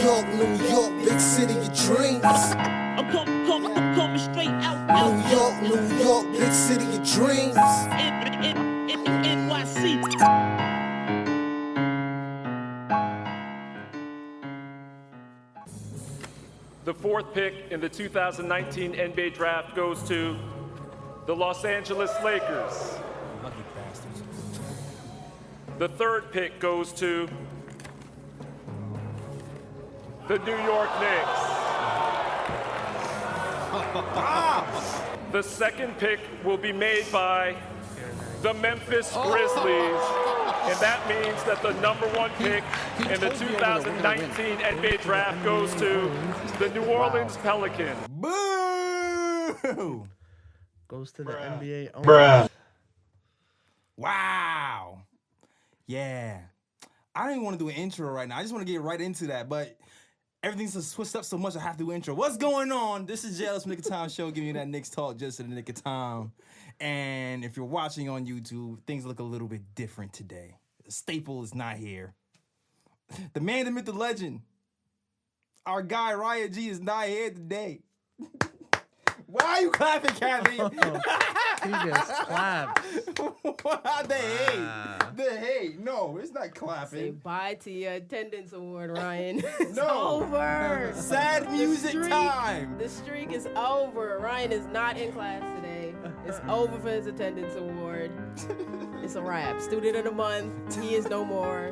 New York, big city of dreams. I'm coming straight out. New York, big city of dreams. NYC. The fourth pick in the 2019 NBA Draft goes to the Los Angeles Lakers. Lucky bastards. The third pick goes to the New York Knicks. The second pick will be made by the Memphis Grizzlies. And that means that the number one pick in the 2019 NBA Draft goes to the New Orleans Pelicans. Boo! Goes to the NBA. Bruh. Wow. Yeah. I don't even want to do an intro right now. I just want to get right into that, but everything's just switched up so much I have to do an intro. What's going on? This is Jail's Nick of Time Show, giving you that Knicks talk just in the nick of time. And if you're watching on YouTube, things look a little bit different today. Staple is not here. The man, the myth, the legend. Our guy, Ryan G, is not here today. Why are you clapping, Kathy? He just clapped. The hate. The hate. No, it's not Say clapping. bye to your attendance award, Ryan. It's No. over. Sad music time. The streak is over. Ryan is not in class today. It's over for his attendance award. It's a wrap. Student of the month. He is no more.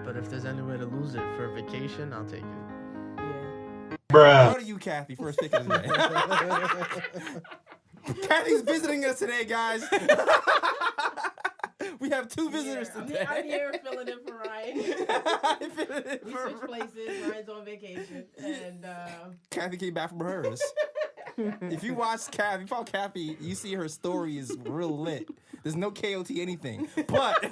But if there's any way to lose it for a vacation, I'll take it. Yeah. Proud of you, Kathy. First pick of the day. Kathy's visiting us today, guys. We have two visitors today. I'm here filling in for Ryan. We switched places. Ryan's on vacation. And Kathy came back from hers. If you watch Kathy, you follow Kathy, you see her story is real lit. There's no KOT anything. But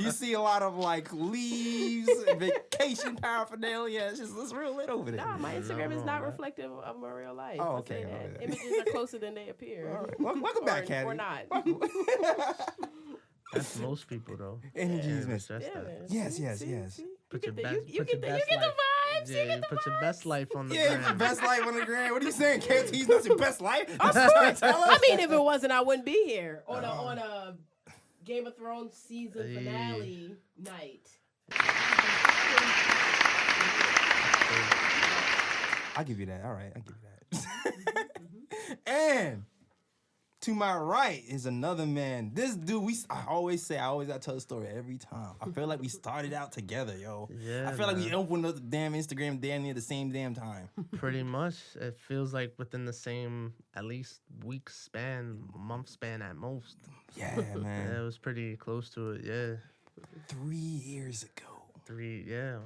you see a lot of like leaves, vacation paraphernalia. It's real lit over there. nah, my Instagram is not reflective of my real life. Oh, I'll okay, say that. okay. Images are closer than they appear. All right. Welcome back, Kathy. Or not. That's most people, though. Energy is Yeah, missed. that's Yeah, that. man. Yes, See, yes, see, yes. see? Put your You best, get put the your best you get the life. vibes. You Yeah, get the put your best life on the Yeah, gram. best life on the grand. What are you saying? KOT's not your best life? Of course. I mean, if it wasn't, I wouldn't be here on a Game of Thrones season finale night. I'll give you that. All right, I'll give you that. And to my right is another man. This dude, I always gotta tell the story every time. I feel like we started out together, yo. Yeah, I feel like we man. opened up the damn Instagram damn near the same damn time. Pretty much. It feels like within the same, at least, week span, month span at most. Yeah, Yeah, man. it was pretty close to it, yeah. 3 years ago.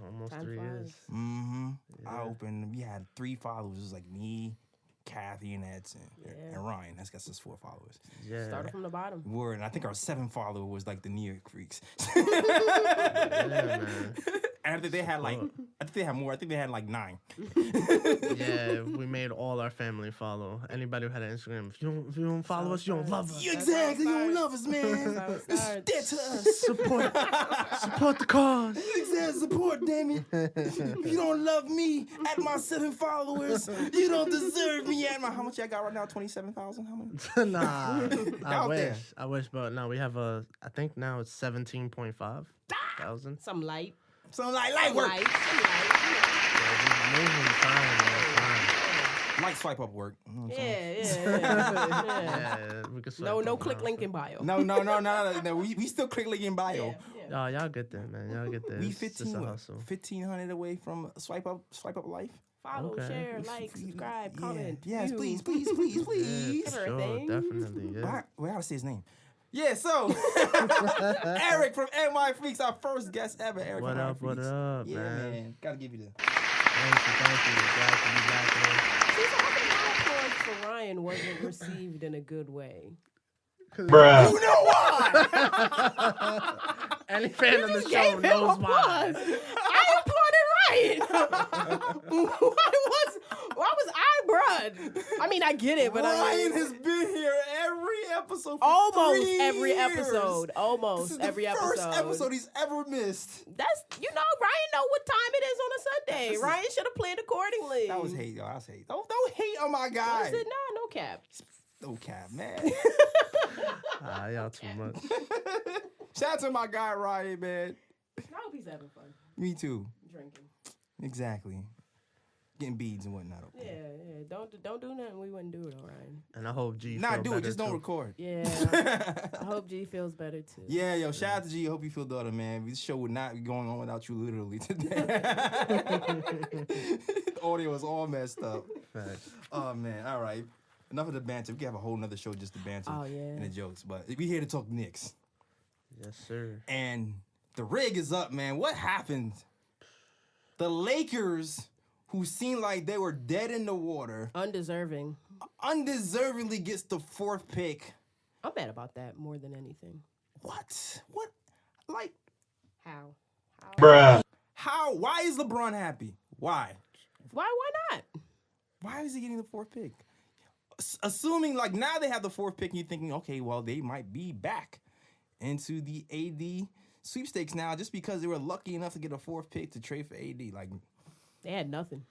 Almost Time 3 flies. years. Mm-hmm. I Yeah. opened, we had 3 followers. It was like me, Kathy, and Edson. Yeah. And Ryan. That's got us 4 followers. Yeah. Started from the bottom. Word, and I think our 7th follower was like the New York Freaks. Yeah, man. And I think they had like, I think they had more. I think they had like 9. Yeah, we made all our family follow. Anybody who had an Instagram, if you don't follow us, you don't love us. Exactly, you don't love us, man. That's how it It's starts. dead to us. Support the cause. Exactly, support, damn it. If you don't love me at my 7 followers, you don't deserve me at my. How much I got right now? 27,000. How many? Nah, Out there. I wish, but no, we have I think now it's 17.5 thousand. Some light. Something like light work. Some light. Yeah, we moving fine, Light swipe up work. You know what I'm saying? Yeah. yeah, we can No, swipe no up click now. link in bio. No. We still click link in bio. Yeah. Oh, y'all get there, man. Y'all get there. We It's just a hustle. 1,500 away from swipe up life. Follow, Okay. share, like, subscribe, comment. Yes, view. please. Yeah, for Everything. sure, definitely. Yeah. We gotta say his name. Yeah, so Eric from NY Freaks, our first guest ever. Eric What from NY up? What Freaks. up, Yeah, man? man. Gotta give you the. Thank you. Glad to be back, man. See, so how come my applause for Ryan wasn't received in a good way? Bruh. You know why? Any fan of the Just show gave him knows applause. why. I applauded Ryan. Why was I brushed? God. I mean, I get it, but Ryan has been here every episode. For almost 3 every years. episode. Almost This is every the first episode. episode he's ever missed. That's Ryan know what time it is on a Sunday. That's Ryan should have planned accordingly. That was hate, y'all. That's hate. Don't hate on my guy. What is it? Nah, no cap. No cap, man. Y'all too much. Shout out to my guy Ryan, man. I hope he's having fun Me too. drinking. Exactly. Getting beads and whatnot. Yeah, yeah. Don't do nothing we wouldn't do though, Ryan. And I hope G. Nah, feel do it. better, Just don't too. record. Yeah. I hope G feels better too. Yeah, yo, shout out to G. I hope you feel better, man. This show would not be going on without you literally today. The audio is all messed up. Facts. Oh, man. All right. Enough of the banter. We can have a whole nother show just to banter Oh, yeah. and the jokes. But we here to talk Knicks. Yes, sir. And the rig is up, man. What happened? The Lakers, who seemed like they were dead in the water, Undeserving. undeservedly gets the 4th pick. I'm mad about that more than anything. What? What? Like, How? how? Why is LeBron happy? Why? Why not? Why is he getting the 4th pick? Assuming, like, now they have the 4th pick and you're thinking, okay, well, they might be back into the AD sweepstakes now just because they were lucky enough to get a 4th pick to trade for AD. Like, They had nothing.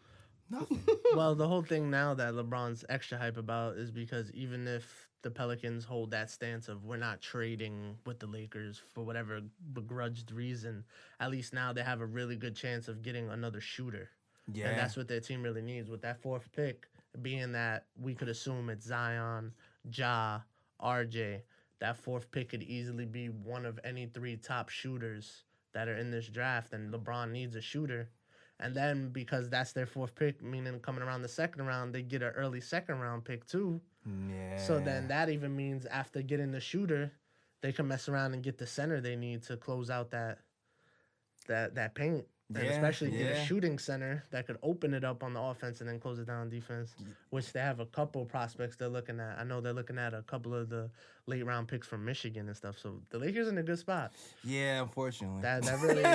nothing. Well, the whole thing now that LeBron's extra hype about is because even if the Pelicans hold that stance of we're not trading with the Lakers for whatever begrudged reason, at least now they have a really good chance of getting another shooter. Yeah. And that's what their team really needs. With that 4th pick, being that we could assume it's Zion, Ja, RJ, that 4th pick could easily be one of any 3 top shooters that are in this draft, and LeBron needs a shooter. And then because that's their 4th pick, meaning coming around the 2nd round, they get an early 2nd round pick too. Yeah. So then that even means after getting the shooter, they can mess around and get the center they need to close out that paint. And Yeah, especially get yeah. a shooting center that could open it up on the offense and then close it down on defense, which they have a couple prospects they're looking at. I know they're looking at a couple of the late round picks from Michigan and stuff. So the Lakers in a good spot. Yeah, unfortunately. That really.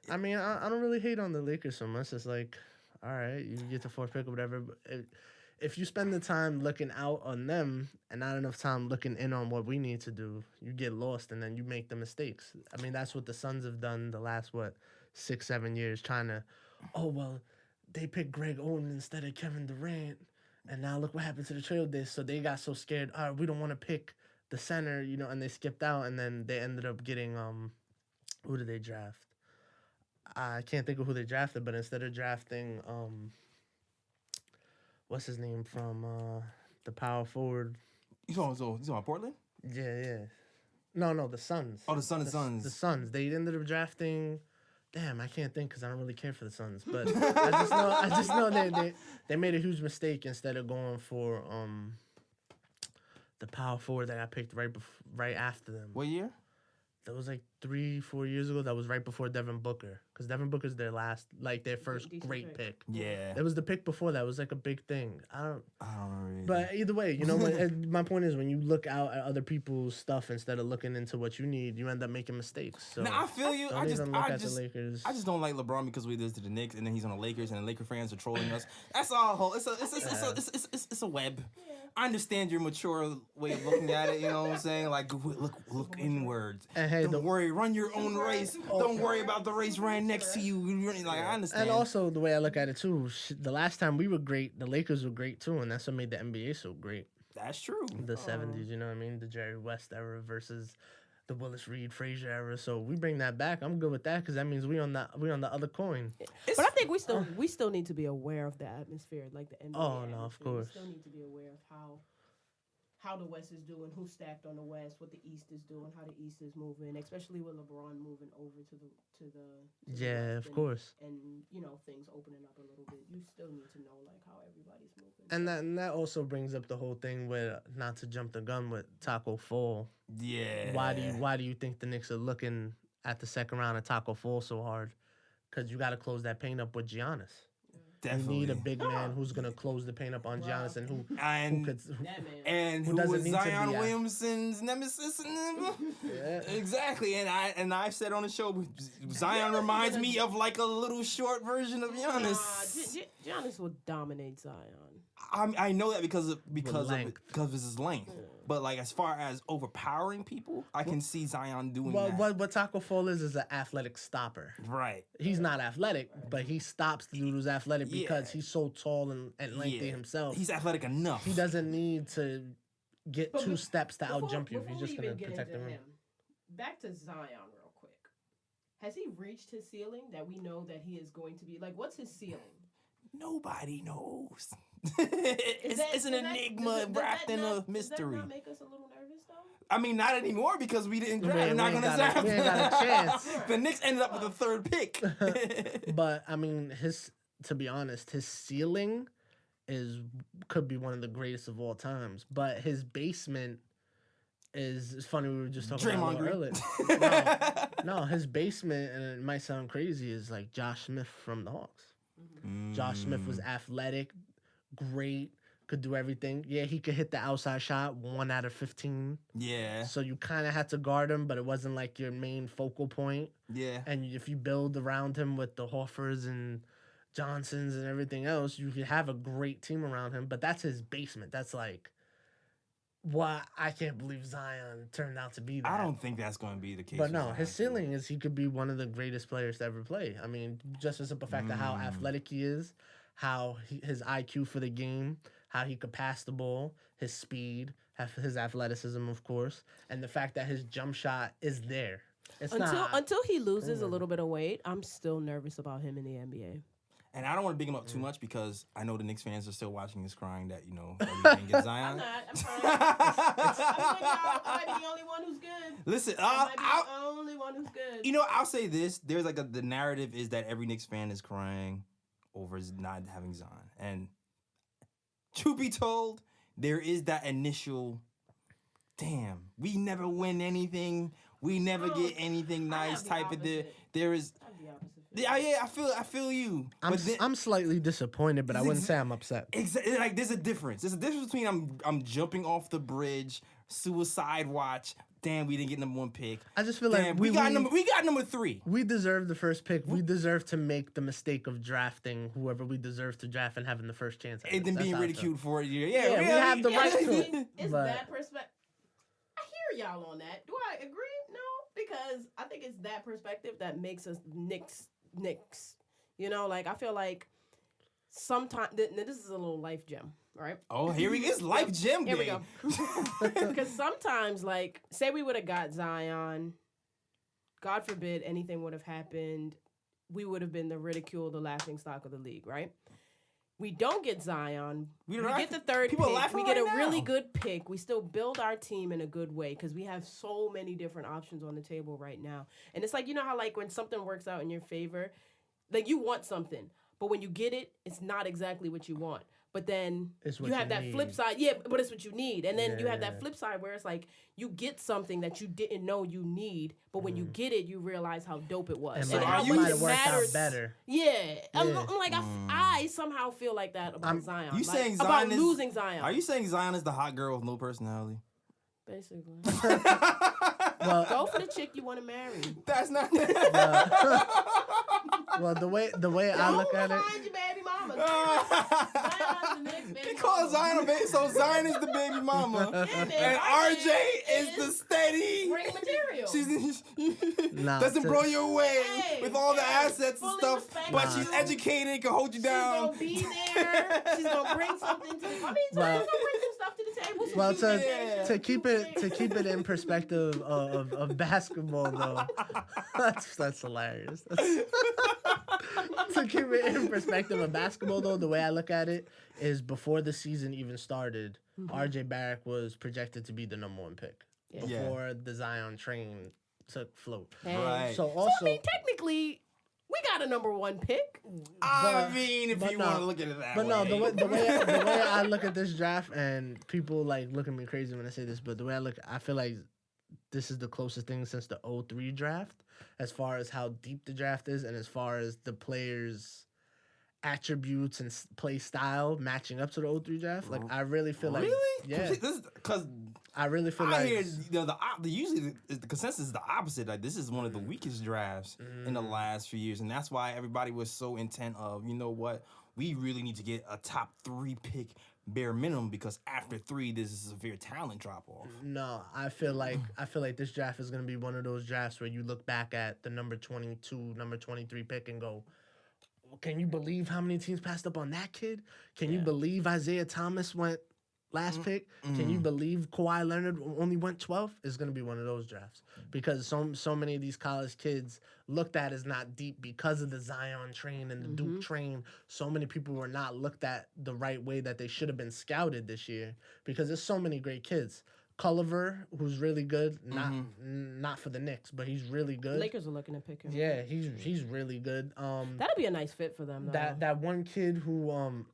I mean, I don't really hate on the Lakers so much. It's like, all right, you get the 4th pick or whatever. But if you spend the time looking out on them and not enough time looking in on what we need to do, you get lost and then you make the mistakes. I mean, that's what the Suns have done the last, 6-7 years, trying to, they picked Greg Oden instead of Kevin Durant. And now look what happened to the Trailblazers. So they got so scared, all right, we don't want to pick the center, and they skipped out. And then they ended up getting, who did they draft? I can't think of who they drafted, but instead of drafting, what's his name from the power forward? You talking Portland? Yeah. No, the Suns. Oh, the Suns. The Suns. They ended up drafting. Damn, I can't think because I don't really care for the Suns. But I just know they made a huge mistake instead of going for the power forward that I picked right after them. What year? That was like 3-4 years ago. That was right before Devin Booker. Because Devin Booker's their first Decent great pick. Yeah. It was the pick before that. It was like a big thing. I don't remember. But either way, my point is when you look out at other people's stuff instead of looking into what you need, you end up making mistakes. So Nah, I feel you. don't I just even look at the Lakers. I just don't like LeBron because we did to the Knicks, and then he's on the Lakers, and the Laker fans are trolling us. That's all. It's a web. I understand your mature way of looking at it. You know what I'm saying? Like, look inwards. And hey, Don't worry, run your own race. Don't worry about the race right next to you. Like, I understand. And also the way I look at it too, the last time we were great, the Lakers were great too, and that's what made the NBA so great. That's true. The 70s, you know what I mean? The Jerry West era versus the Willis Reed Frazier era. So we bring that back. I'm good with that because that means we on the other coin. But I think we still need to be aware of the atmosphere, like the NBA. Oh, no, of atmosphere. course. We still need to be aware of how the West is doing, who's stacked on the West, what the East is doing, how the East is moving, especially with LeBron moving over to the Yeah, West of course. and things opening up a little bit. You still need to know like how everybody's moving. And that also brings up the whole thing with, not to jump the gun, with Taco Fall. Yeah. Why do you think the Knicks are looking at the 2nd round of Taco Fall so hard? Because you got to close that paint up with Giannis. Definitely. You need a big man who's gonna close the paint up on Giannis and who who doesn't was need to be Zion out. Williamson's nemesis. Yeah. Exactly, and I've said on the show, Zion reminds me of like a little short version of Giannis. Giannis will dominate Zion. I know that because of length. his length. But like as far as overpowering people, I can see Zion doing that. What Taco Fall is an athletic stopper. Right. He's not athletic, but he stops the dude who's athletic because he's so tall and lengthy himself. He's athletic enough. He doesn't need to get two steps to outjump you. He's just going gonna protect him. Back to Zion real quick. Has he reached his ceiling that we know that he is going to be? Like, what's his ceiling? Nobody knows. It's an enigma wrapped in a mystery. Does that not make us a little nervous, though? I mean, not anymore because we didn't draft. We're not going to draft. We ain't got a chance. The Knicks ended up with the third pick. But I mean, to be honest, his ceiling could be one of the greatest of all times. But his basement is it's funny. We were just talking about it earlier. No, his basement, and it might sound crazy, is like Josh Smith from the Hawks. Josh Smith was athletic, great, could do everything. Yeah, he could hit the outside shot 1 out of 15. Yeah. So you kind of had to guard him, but it wasn't like your main focal point. Yeah. And if you build around him with the Hoffers and Johnsons and everything else, you could have a great team around him. But that's his basement. That's like, why I can't believe Zion turned out to be that. I don't think that's going to be the case. But no, his ceiling is he could be one of the greatest players to ever play. I mean, just the simple fact of how athletic he is, how his IQ for the game, how he could pass the ball, his speed, his athleticism, of course, and the fact that his jump shot is there. Until he loses a little bit of weight, I'm still nervous about him in the NBA. And I don't want to big him up too much because I know the Knicks fans are still watching this crying that, that we didn't get Zion. I'm fine. I might be the only one who's good. Listen, I might be the only one who's good. I'll say this. There's like the narrative is that every Knicks fan is crying over not having Zion. And truth be told, there is that initial, damn, we never win anything. We never get anything nice type of deal. There is... Yeah, I feel you. I'm slightly disappointed, but I wouldn't say I'm upset. Exactly, like there's a difference. There's a difference between I'm jumping off the bridge, suicide watch. Damn, we didn't get number 1 pick. I just feel like we got number 3. We deserve the first pick. We deserve to make the mistake of drafting whoever we deserve to draft and having the first chance. And then being ridiculed for it. Yeah, we have the right to it. It's that perspective. I hear y'all on that. Do I agree? No, because I think it's that perspective that makes us Knicks. I feel like sometimes this is a little life gem, right? Oh, here we go. It's life gem. Here we go. Because sometimes, like, say we would have got Zion, God forbid anything would have happened, we would have been the ridicule, the laughing stock of the league, right? We don't get Zion. We get the third pick. We get a really good pick. We still build our team in a good way because we have so many different options on the table right now. And it's like, you know how like when something works out in your favor, like you want something, but when you get it, it's not exactly what you want. But then you have that flip side. Yeah, but it's what you need. And then you have that flip side where it's like you get something that you didn't know you need, but when you get it, you realize how dope it was. And how much it matters. Better. Yeah. I'm like, I somehow feel like that about Zion. You saying Zion about losing Zion. Are you saying Zion is the hot girl with no personality? Basically. Go for the chick you want to marry. That's not... Well, the way I look at it... Find your baby mama. They call Zion a baby, so Zion is the baby mama, and RJ is the steady. Bring material. Doesn't blow you away with all the assets and stuff, but she's educated, can hold you down. She's gonna be there. She's gonna bring something to. I mean, Zion's gonna bring some stuff to the table. Well, to keep it in perspective of basketball though, that's hilarious. To keep it in perspective of basketball though, the way I look at it is before the season even started, RJ Barrett was projected to be the number 1 pick before the Zion train took float. Right. So also, I mean, technically, we got a number 1 pick. I mean, if you want to look at it that way. But no, the way I look at this draft, and people like look at me crazy when I say this, but the way I feel like this is the closest thing since the 2003 draft, as far as how deep the draft is, and as far as the players' attributes and play style matching up to the 03 draft. Like I really feel like yeah, because I really feel I like hear usually the consensus is the opposite. Like this is one of the weakest drafts in the last few years, and that's why everybody was so intent of, you know what, we really need to get a top 3 pick bare minimum, because after 3 this is a severe talent drop off. No, I feel like this draft is gonna be one of those drafts where you look back at the number 22, number 23 pick and go, can you believe how many teams passed up on that kid? Can you believe Isaiah Thomas went last pick? Can you believe Kawhi Leonard only went 12th? It's going to be one of those drafts because so many of these college kids looked at as not deep because of the Zion train and the Duke train. So many people were not looked at the right way that they should have been scouted this year because there's so many great kids. Culliver, who's really good, not for the Knicks, but he's really good. Lakers are looking to pick him. Yeah, he's really good. That'd be a nice fit for them, though. That one kid who I'm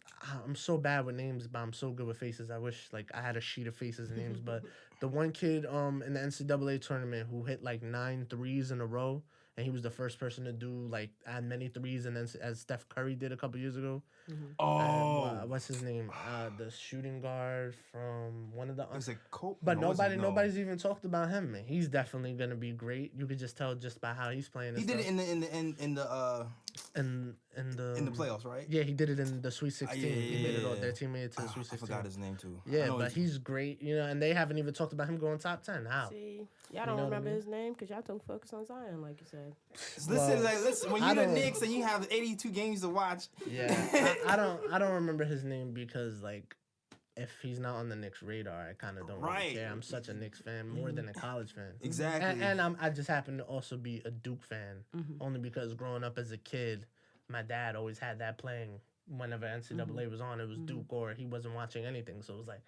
so bad with names, but I'm so good with faces. I wish like I had a sheet of faces and names. But the one kid in the NCAA tournament who hit like 9 threes in a row, and he was the first person to do like as many threes and then as Steph Curry did a couple years ago. What's his name? The shooting guard from one of the. It's like but nobody's even talked about him. Man. He's definitely gonna be great. You could just tell just by how he's playing. He did it in the playoffs, right? Yeah, he did it in the Sweet 16. He made it all. Their team made it to the Sweet 16. I forgot his name too. Yeah, but he's great. You know, and they haven't even talked about him going top 10. How? See, y'all don't remember his name because y'all don't focus on Zion, like you said. Listen. When you're the Knicks and you have 82 games to watch. Yeah, I don't remember his name because like if he's not on the Knicks radar, I kind of don't really care. I'm such a Knicks fan more than a college fan. Exactly. And I just happen to also be a Duke fan only because growing up as a kid, my dad always had that playing whenever NCAA was on. It was Duke or he wasn't watching anything, so it was like,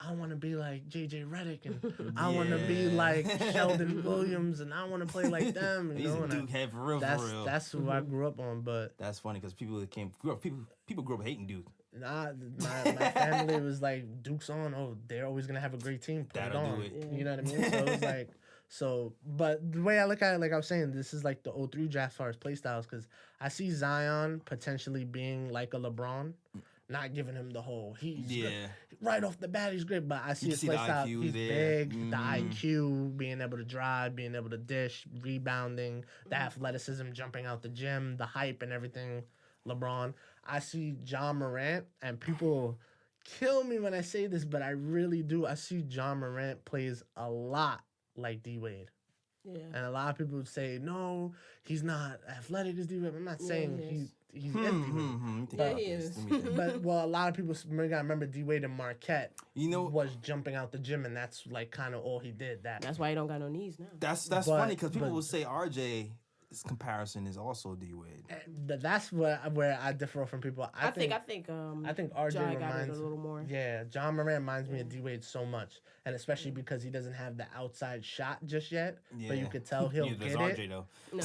I want to be like JJ Redick and I want to be like Sheldon Williams and I want to play like them. You know, a Duke head for real. That's who I grew up on. But that's funny because people grew up hating Duke. Nah, my family was like, Duke's on. Oh, they're always gonna have a great team. Put it on. You know what I mean? So it was like, but the way I look at it, like I was saying, this is like the 03 draft as far as play styles because I see Zion potentially being like a LeBron. Not giving him the whole. Right off the bat, he's great, but I see his play style. He's big, the IQ, being able to drive, being able to dish, rebounding, the athleticism, jumping out the gym, the hype and everything. LeBron. I see John Morant, and people kill me when I say this, but I really do. I see John Morant plays a lot like D Wade. Yeah. And a lot of people would say, no, he's not athletic as D Wade. I'm not saying he's empty. Yeah, he is. But a lot of people gotta remember D Wade and Marquette. Was jumping out the gym, and that's like kind of all he did. That's why he don't got no knees now. That's funny because people will say RJ's comparison is also D Wade. That's where I differ from people. I think RJ John reminds got it a little more. Yeah, John Morant reminds me of D Wade so much, and especially because he doesn't have the outside shot just yet. Yeah. But you could tell he'll get it. RJ though. No.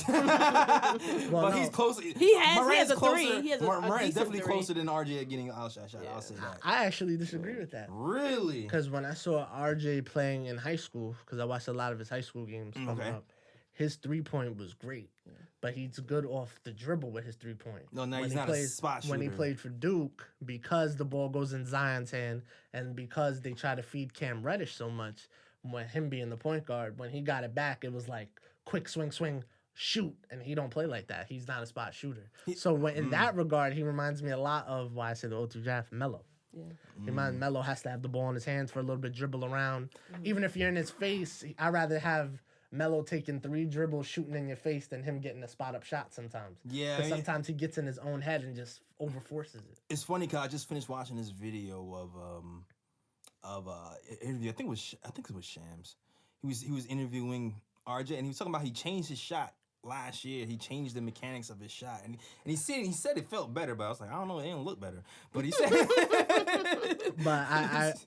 But he's close. He has a three. He has Morant's definitely 3. closer than RJ at getting an outshot shot. I'll say that. I actually disagree with that. Really? Because when I saw RJ playing in high school, because I watched a lot of his high school games coming up, his 3-point was great. But he's good off the dribble with his 3-point. No, he's not a spot shooter. When he played for Duke, because the ball goes in Zion's hand and because they try to feed Cam Reddish so much, when him being the point guard, when he got it back, it was like quick swing, shoot. And he don't play like that. He's not a spot shooter. So in that regard, he reminds me a lot of why I say the 03 draft, Melo. Yeah. Melo has to have the ball in his hands for a little bit, dribble around. Even if you're in his face, I'd rather have Melo taking 3 dribbles, shooting in your face, than him getting a spot-up shot sometimes. Yeah. Because sometimes he gets in his own head and just overforces it. It's funny because I just finished watching this video of interview. I think it was Shams. He was interviewing RJ, and he was talking about he changed his shot last year. He changed the mechanics of his shot, and he said it felt better, but I was like, I don't know, it didn't look better. But he said, but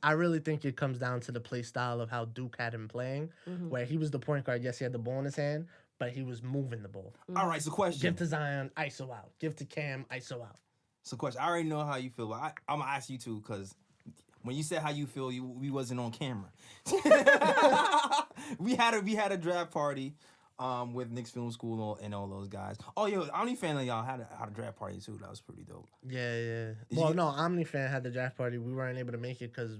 I really think it comes down to the play style of how Duke had him playing, where he was the point guard. Yes, he had the ball in his hand, but he was moving the ball. All right, so question: give to Zion, ISO out. Give to Cam, ISO out. So question: I already know how you feel, but I'm gonna ask you too, because when you said how you feel, we wasn't on camera. we had a draft party. with Knicks Film School and all those guys. Oh, yo, OmniFan and y'all had a draft party too. That was pretty dope. Yeah. Did Well, you- no, OmniFan had the draft party. We weren't able to make it because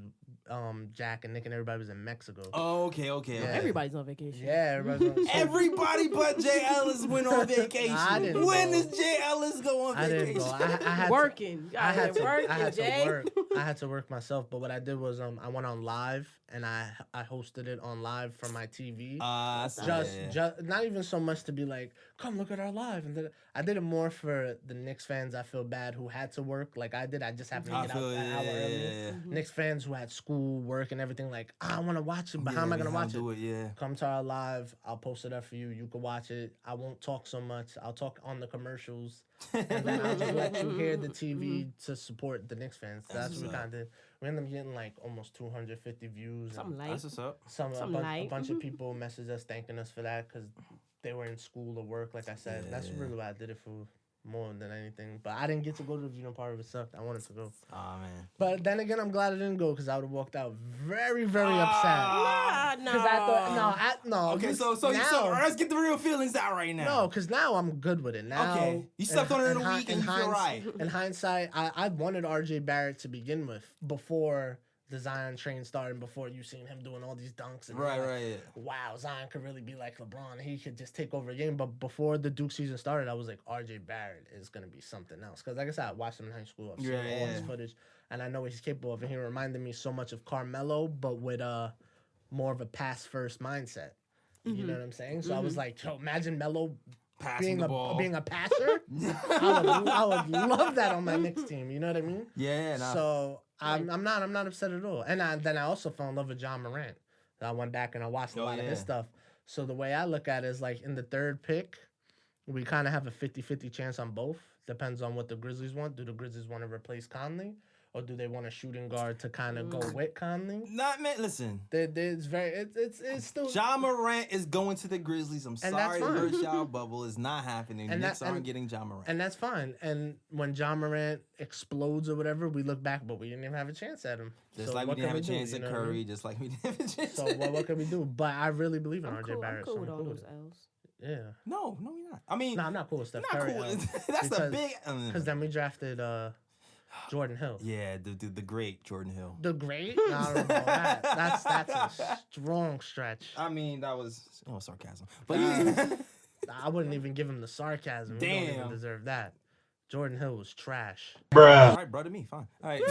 Jack and Nick and everybody was in Mexico. Oh, okay. Yeah. Everybody's on vacation. Yeah, everybody was Everybody but Jay Ellis went on vacation. I didn't When go. does Jay Ellis go on I vacation? didn't go. I had Working. I had to, working, I had Jay. to work. I had to work myself. But what I did was I went on live and I hosted it on live from my TV. Just not even so much to be like, come look at our live. And then I did it more for the Knicks fans. I feel bad who had to work like I did. I just happened to get out an hour early. Knicks fans who had school, work, and everything. Like I want to watch it, but how am I gonna watch it? Yeah. Come to our live. I'll post it up for you. You can watch it. I won't talk so much. I'll talk on the commercials, and then I'll just let you hear the TV to support the Knicks fans. That's what we kind of did. We ended up getting like almost 250 views. Something light. That's what's up. A bunch of people messaged us thanking us for that because they were in school or work. Like I said, that's really why I did it for more than anything. But I didn't get to go to the viewing part of it. Sucked. I wanted to go. Oh man. But then again, I'm glad I didn't go because I would have walked out very, very upset. Nah, no. Because I thought, no. Okay, so now, let's get the real feelings out right now. no, because now I'm good with it. Now, Okay. You slept on it in a week and you feel right. In hindsight, I wanted RJ Barrett to begin with before the Zion train started, before you seen him doing all these dunks. And Right, you're right. Yeah. Wow, Zion could really be like LeBron. He could just take over a game. But before the Duke season started, I was like, RJ Barrett is going to be something else. Because like I said, I watched him in high school. I've seen all his footage. And I know what he's capable of. And he reminded me so much of Carmelo, but with more of a pass-first mindset. You know what I'm saying? So I was like, yo, imagine Melo Passing the ball. being a passer. I would love that on my Knicks team. You know what I mean? Yeah. Nah. So I'm not upset at all. And then I also fell in love with John Morant. I went back and I watched a lot of his stuff. So the way I look at it is like in the third pick, we kind of have a 50-50 chance on both. Depends on what the Grizzlies want. Do the Grizzlies want to replace Conley? Or do they want a shooting guard to kind of go with Conley? Listen. It's still. John Morant is going to the Grizzlies. I'm sorry to fine. burst y'all bubble. It's not happening. Knicks aren't getting John Morant. And that's fine. And when John Morant explodes or whatever, we look back, but we didn't even have a chance at him. Just So like we what didn't have a can we do, chance you at know what I Curry. mean? Just like we didn't have a chance. So what can we do? But I really believe in I'm RJ cool. Barrett. I'm cool so with all cool those with it. L's. Yeah. No, you're not. I mean, No, I'm not cool with Steph not Curry. cool. That's the because- big. Because then we drafted Jordan Hill. Yeah, the great Jordan Hill. The great? No, I don't know. That's a strong stretch. I mean, that was sarcasm. But I wouldn't even give him the sarcasm. He don't even Damn. deserve that. Jordan Hill was trash. all right, brother, me fine. All right.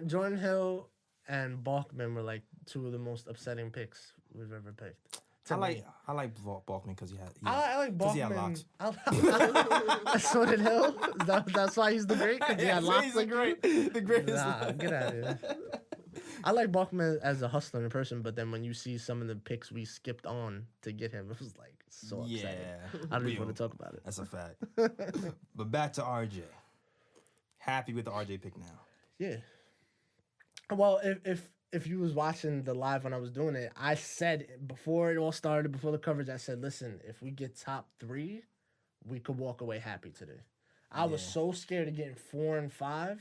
Jordan Hill and Balkman were like two of the most upsetting picks we've ever picked. I like Balkman because he had. I like Because he Balkman. had locks. So did Hill. That's why he's the great. Because he had locks. He's the greatest. Nah, get out of here. I like Balkman as a hustler in person, but then when you see some of the picks we skipped on to get him, it was like so upsetting. Yeah. I don't even want to talk about it. That's a fact. But back to RJ. Happy with the RJ pick now. Yeah. Well, if you was watching the live when I was doing it, I said before it all started, before the coverage, I said, listen, if we get top 3, we could walk away happy today. I was so scared of getting 4 and 5.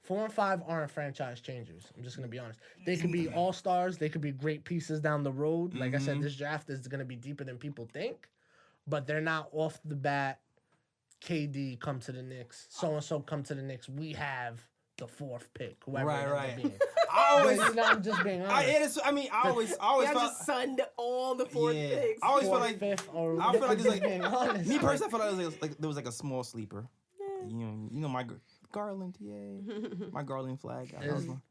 4 and 5 aren't franchise changers. I'm just going to be honest. They could be all-stars. They could be great pieces down the road. Like I said, this draft is going to be deeper than people think. But they're not off the bat, KD come to the Knicks, so-and-so come to the Knicks. We have the 4th pick, whoever it ends up being. I'm just being honest. I always I felt. just signed all the 4th picks. I always felt 4th, like 5th, or I feel like it's like being honest. me personally. I felt like there was like a small sleeper. You know my Garland, my Garland flag.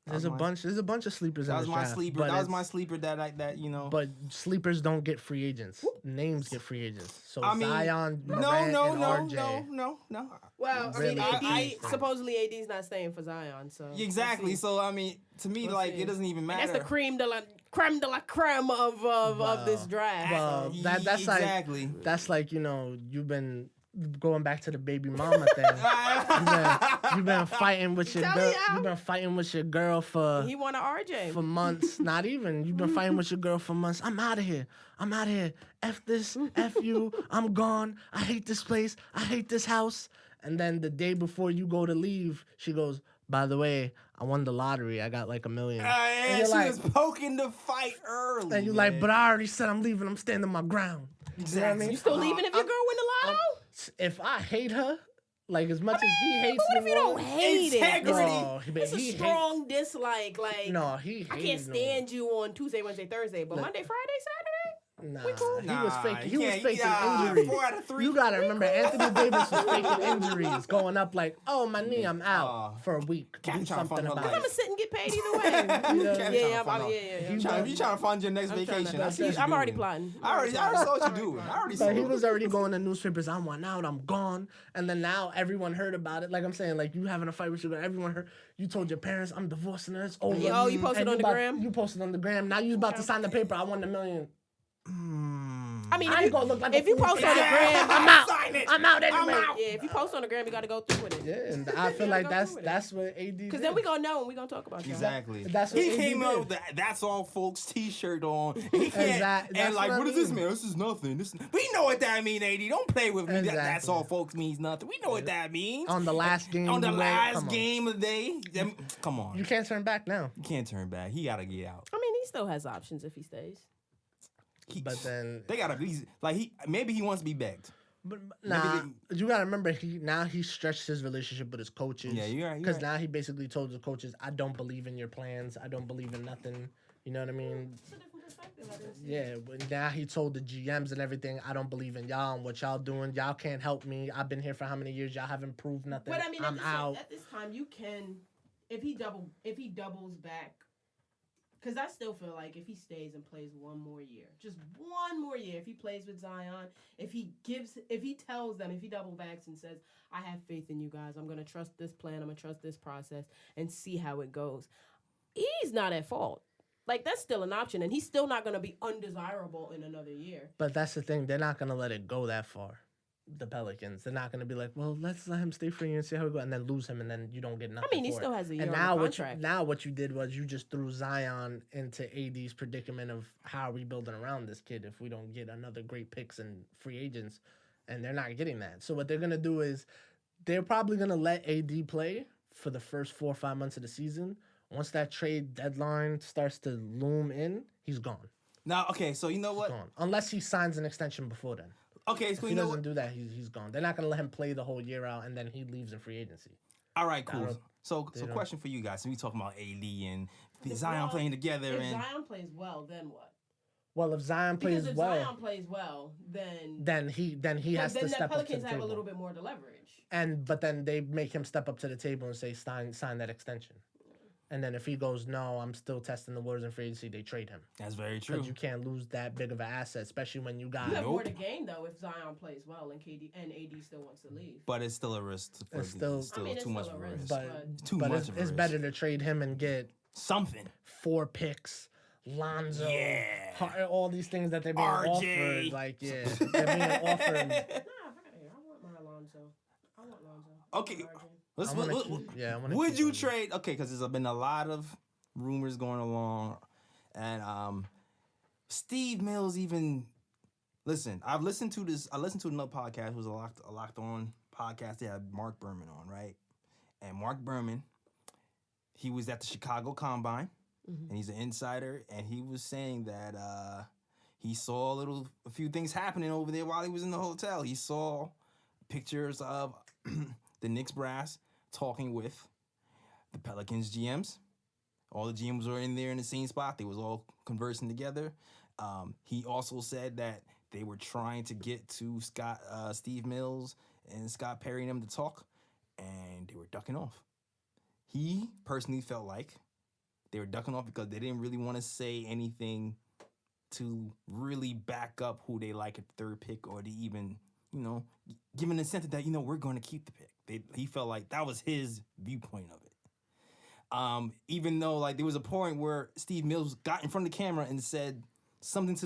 There's a bunch of sleepers in That this was my draft, sleeper. but That was it's- my sleeper. That you know. But sleepers don't get free agents. Names get free agents. So I mean, Zion, Morant, and RJ. no. Well, Really I mean, interesting. supposedly AD's not staying for Zion, so Exactly. we'll see. So I mean, to me, We'll like see. it doesn't even And matter. that's the creme de la creme of this draft. Well, so. that's exactly. That's like, you've been going back to the baby mama thing. You've been fighting with your Tell girl. me how. You've been fighting with your girl for He wanted RJ. months. Not even. You've been fighting with your girl for months. I'm out of here. F this. F you. I'm gone. I hate this place. I hate this house. And then the day before you go to leave, she goes, by the way, I won the lottery. I got like $1 million. Yeah, you're she like- was poking the fight early. And you're man. like, but I already said I'm leaving. I'm standing my ground. Exactly. You know what I mean? You still leaving if your girl win the lotto? If I hate her, like as much as he hates But what if me, you don't hate it? Integrity. No, but It's a he strong dislike. Like, No, he I hated can't stand you on Tuesday, Wednesday, Thursday, but Monday, Friday, Saturday? Nah, cool. he was Nah, faking. He you was can't- faking yeah, injuries. 4 out of 3. You gotta remember, Anthony Davis was faking injuries, going up like, "Oh, my knee, I'm out for a week. Do Captain trying to something fund her about life. I'm it." gonna sit and get paid either way. You trying to fund your next I'm trying to- vacation. I see what you're I'm already doing. plotting. I already saw what you're doing. I already saw But he it. was already going to newspapers. I want out. I'm gone. And then now everyone heard about it. Like I'm saying, like you having a fight with your girl. Everyone heard. You told your parents, I'm divorcing her. It's over. Oh, you posted And on the gram? You posted on the gram. Now you about to sign the paper. I won $1 million. I mean, I ain't gonna look like if a you fool. post on the gram, I'm out. Sign it. I'm out anyway. Yeah, if you post on the gram, you gotta go through with it. Yeah, and I feel like that's what AD. Because then we gonna know and we gonna talk about that. Exactly. That's what he AD came did. out with the "That's All Folks" T-shirt on. And he can't, Exactly. and That's like, what I what does this mean. mean? This is nothing. We know what that means, AD. Don't play with me. That's Exactly. all, folks means nothing. We know what that means. On the last game. On the you went, last come on. game of the day. Come on. You can't turn back now. You can't turn back. He gotta get out. I mean, he still has options if he stays. But then, They gotta be like maybe he wants to be begged. but nah, you gotta remember he stretched his relationship with his coaches. Yeah, you're right, you're Because right. now he basically told the coaches, I don't believe in your plans. I don't believe in nothing. You know what I mean? It's a different perspective. I didn't see. Yeah, but now he told the GMs and everything, I don't believe in y'all and what y'all doing. Y'all can't help me. I've been here for how many years? Y'all haven't proved nothing. But I mean, I'm out. at this time, you can, if he doubles back, because I still feel like if he stays and plays one more year, just one more year, if he plays with Zion, if he tells them, if he double backs and says, I have faith in you guys, I'm gonna trust this plan, I'm gonna trust this process, and see how it goes, he's not at fault. Like, that's still an option, and he's still not gonna be undesirable in another year. But that's the thing. They're not going to let it go that far. The Pelicans. They're not going to be like, well, let's let him stay free and see how it goes, and then lose him, and then you don't get nothing. I mean, he for still it. has a year And on now the what you, contract. now what you did was you just threw Zion into AD's predicament of how are we building around this kid if we don't get another great picks and free agents, and they're not getting that. So what they're going to do is they're probably going to let AD play for the first 4 or 5 months of the season. Once that trade deadline starts to loom in, he's gone. Now, okay, so you know what? Gone. Unless he signs an extension before then. Okay, If so he you know doesn't what? do that, he's gone. They're not gonna let him play the whole year out, and then he leaves in free agency. All right, cool. don't- So don't- question for you guys. So we talking about AD and Zion playing together, If and Zion plays well, then what? Well, if Zion Because plays if well, Zion plays well, then then he has then to the step up to Pelicans the have a table. little bit more to leverage. But then they make him step up to the table and say sign that extension. And then if he goes, no, I'm still testing the waters in free agency, they trade him. that's very true. Because you can't lose that big of an asset, especially when you got. You have more Nope. to gain though if Zion plays well and AD still wants to leave. But it's still a risk. It's still- I mean, it's too much still of a a risk, risk. But, Too but much it's, of a it's risk. better to trade him and get Something. 4 picks, Lonzo, Yeah. all these things that they're being RJ. offered. Like, yeah, they're being offered. Nah, I want my Alonzo. I want Lonzo. Okay. Let's, I wanna what- keep- yeah, I wanna would keep you him. trade? Okay, because there's been a lot of rumors going along, and Steve Mills even. Listen, I've listened to this. I listened to another podcast. It was a locked on podcast. They had Mark Berman on, right? And Mark Berman, he was at the Chicago Combine, and he's an insider, and he was saying that he saw a few things happening over there while he was in the hotel. He saw pictures of the Knicks brass talking with the Pelicans GMs. All the GMs were in there in the same spot. They was all conversing together. He also said that they were trying to get to Steve Mills and Scott Perry and them to talk, and they were ducking off. He personally felt like they were ducking off because they didn't really want to say anything to really back up who they like at the 3rd pick, or to even, give an incentive that, we're going to keep the pick. He felt like that was his viewpoint of it. Even though like there was a point where Steve Mills got in front of the camera and said something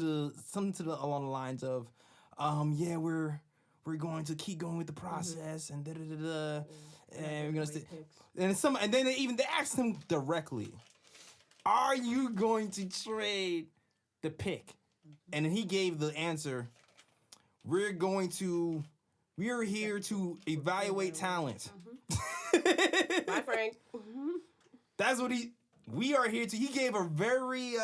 along the lines of, yeah, we're going to keep going with the process and and we're gonna stay. And then they asked him directly, are you going to trade the pick? And then he gave the answer, we're going to We are here to evaluate talent. Bye, Frank. That's what we are here to. He gave a very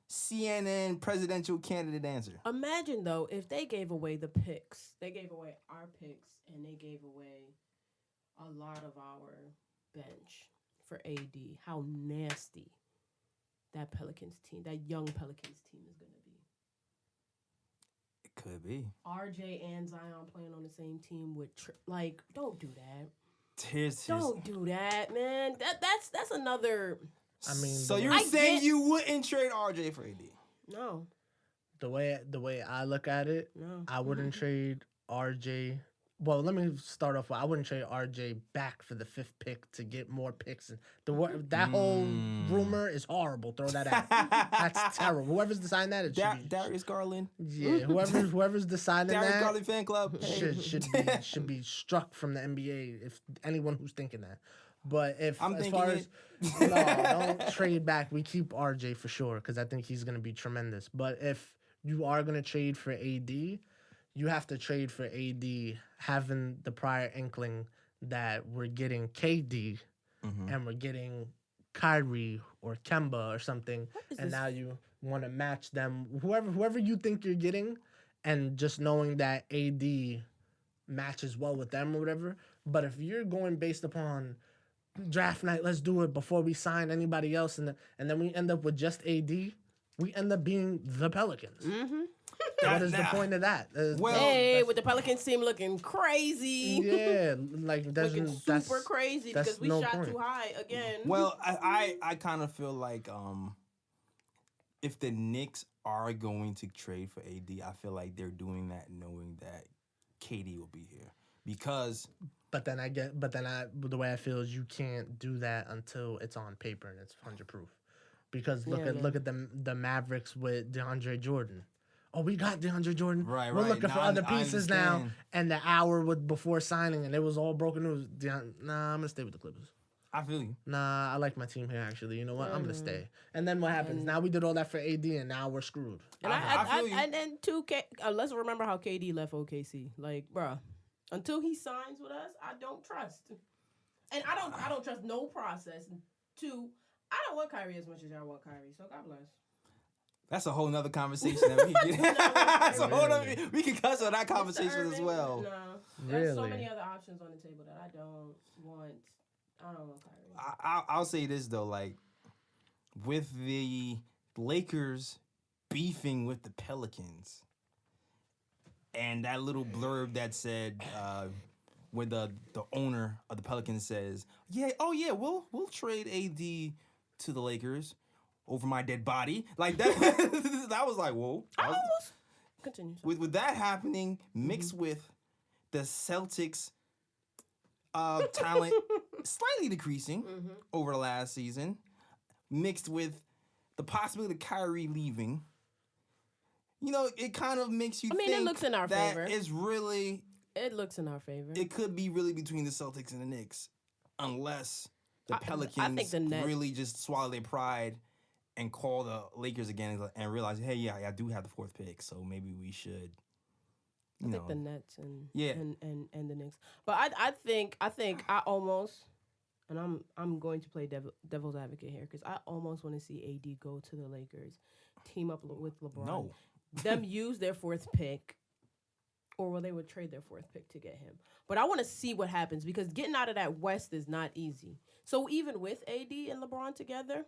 CNN presidential candidate answer. Imagine, though, if they gave away the picks. They gave away our picks, and they gave away a lot of our bench for AD. How nasty that Pelicans team, that young Pelicans team is going to be. It could be. RJ and Zion playing on the same team with, don't do that. Here's. Don't do that, man. That's another. I mean, So you're saying you wouldn't trade RJ for AD? No. the way I look at it, No. I wouldn't trade RJ. Well, let me start off with I wouldn't trade RJ back for the 5th pick to get more picks. And that whole rumor is horrible. Throw that out. That's terrible. Whoever's deciding that, it should be Darius Garland. Yeah, whoever's deciding Darius that Garland fan club. should be struck from the NBA. If anyone who's thinking that. But no, don't trade back. We keep RJ for sure because I think he's gonna be tremendous. But if you are gonna trade for AD, you have to trade for AD having the prior inkling that we're getting KD and we're getting Kyrie or Kemba or something, and now you want to match them, whoever you think you're getting, and just knowing that AD matches well with them or whatever. But if you're going based upon draft night, let's do it before we sign anybody else, and then we end up with just AD, we end up being the Pelicans. What is the point of that? With the Pelicans team looking crazy. Yeah, like looking super crazy because we shot too high again. Well, I kind of feel like if the Knicks are going to trade for AD, I feel like they're doing that knowing that KD will be here because. But then the way I feel is you can't do that until it's on paper and it's 100 proof. Because look at the Mavericks with DeAndre Jordan. Oh, we got DeAndre Jordan. Right. We're looking for other pieces now. And the hour before signing, and it was all broken news. Nah, I'm gonna stay with the Clippers. I feel you. Nah, I like my team here. Actually, you know what? I'm gonna stay. And then what happens? Now we did all that for AD, and now we're screwed. And and then 2K. Let's remember how KD left OKC. Like, bruh, until he signs with us, I don't trust. And I don't trust no process. 2, I don't want Kyrie as much as y'all want Kyrie. So God bless. That's a whole nother conversation that we can get. That's a whole nother, we can cuss on that conversation as well. No, there's so many other options on the table that I don't want. I don't want Kyrie. I'll say this though, like with the Lakers beefing with the Pelicans, and that little blurb that said where the owner of the Pelicans says, we'll trade AD to the Lakers over my dead body. Like that that was like, whoa. Continue. With that happening, mixed with the Celtics talent slightly decreasing over the last season, mixed with the possibility of Kyrie leaving, it kind of makes you think it looks in our that favor. It looks in our favor. It could be really between the Celtics and the Knicks, unless the Pelicans think the Nets really just swallow their pride and call the Lakers again and realize, hey, I do have the 4th pick, so maybe we should. I think the Nets and the Knicks, but I think I almost, and I'm going to play devil's advocate here because I almost want to see AD go to the Lakers, team up with LeBron. No. Them use their 4th pick, or they would trade their 4th pick to get him. But I want to see what happens because getting out of that West is not easy. So even with AD and LeBron together,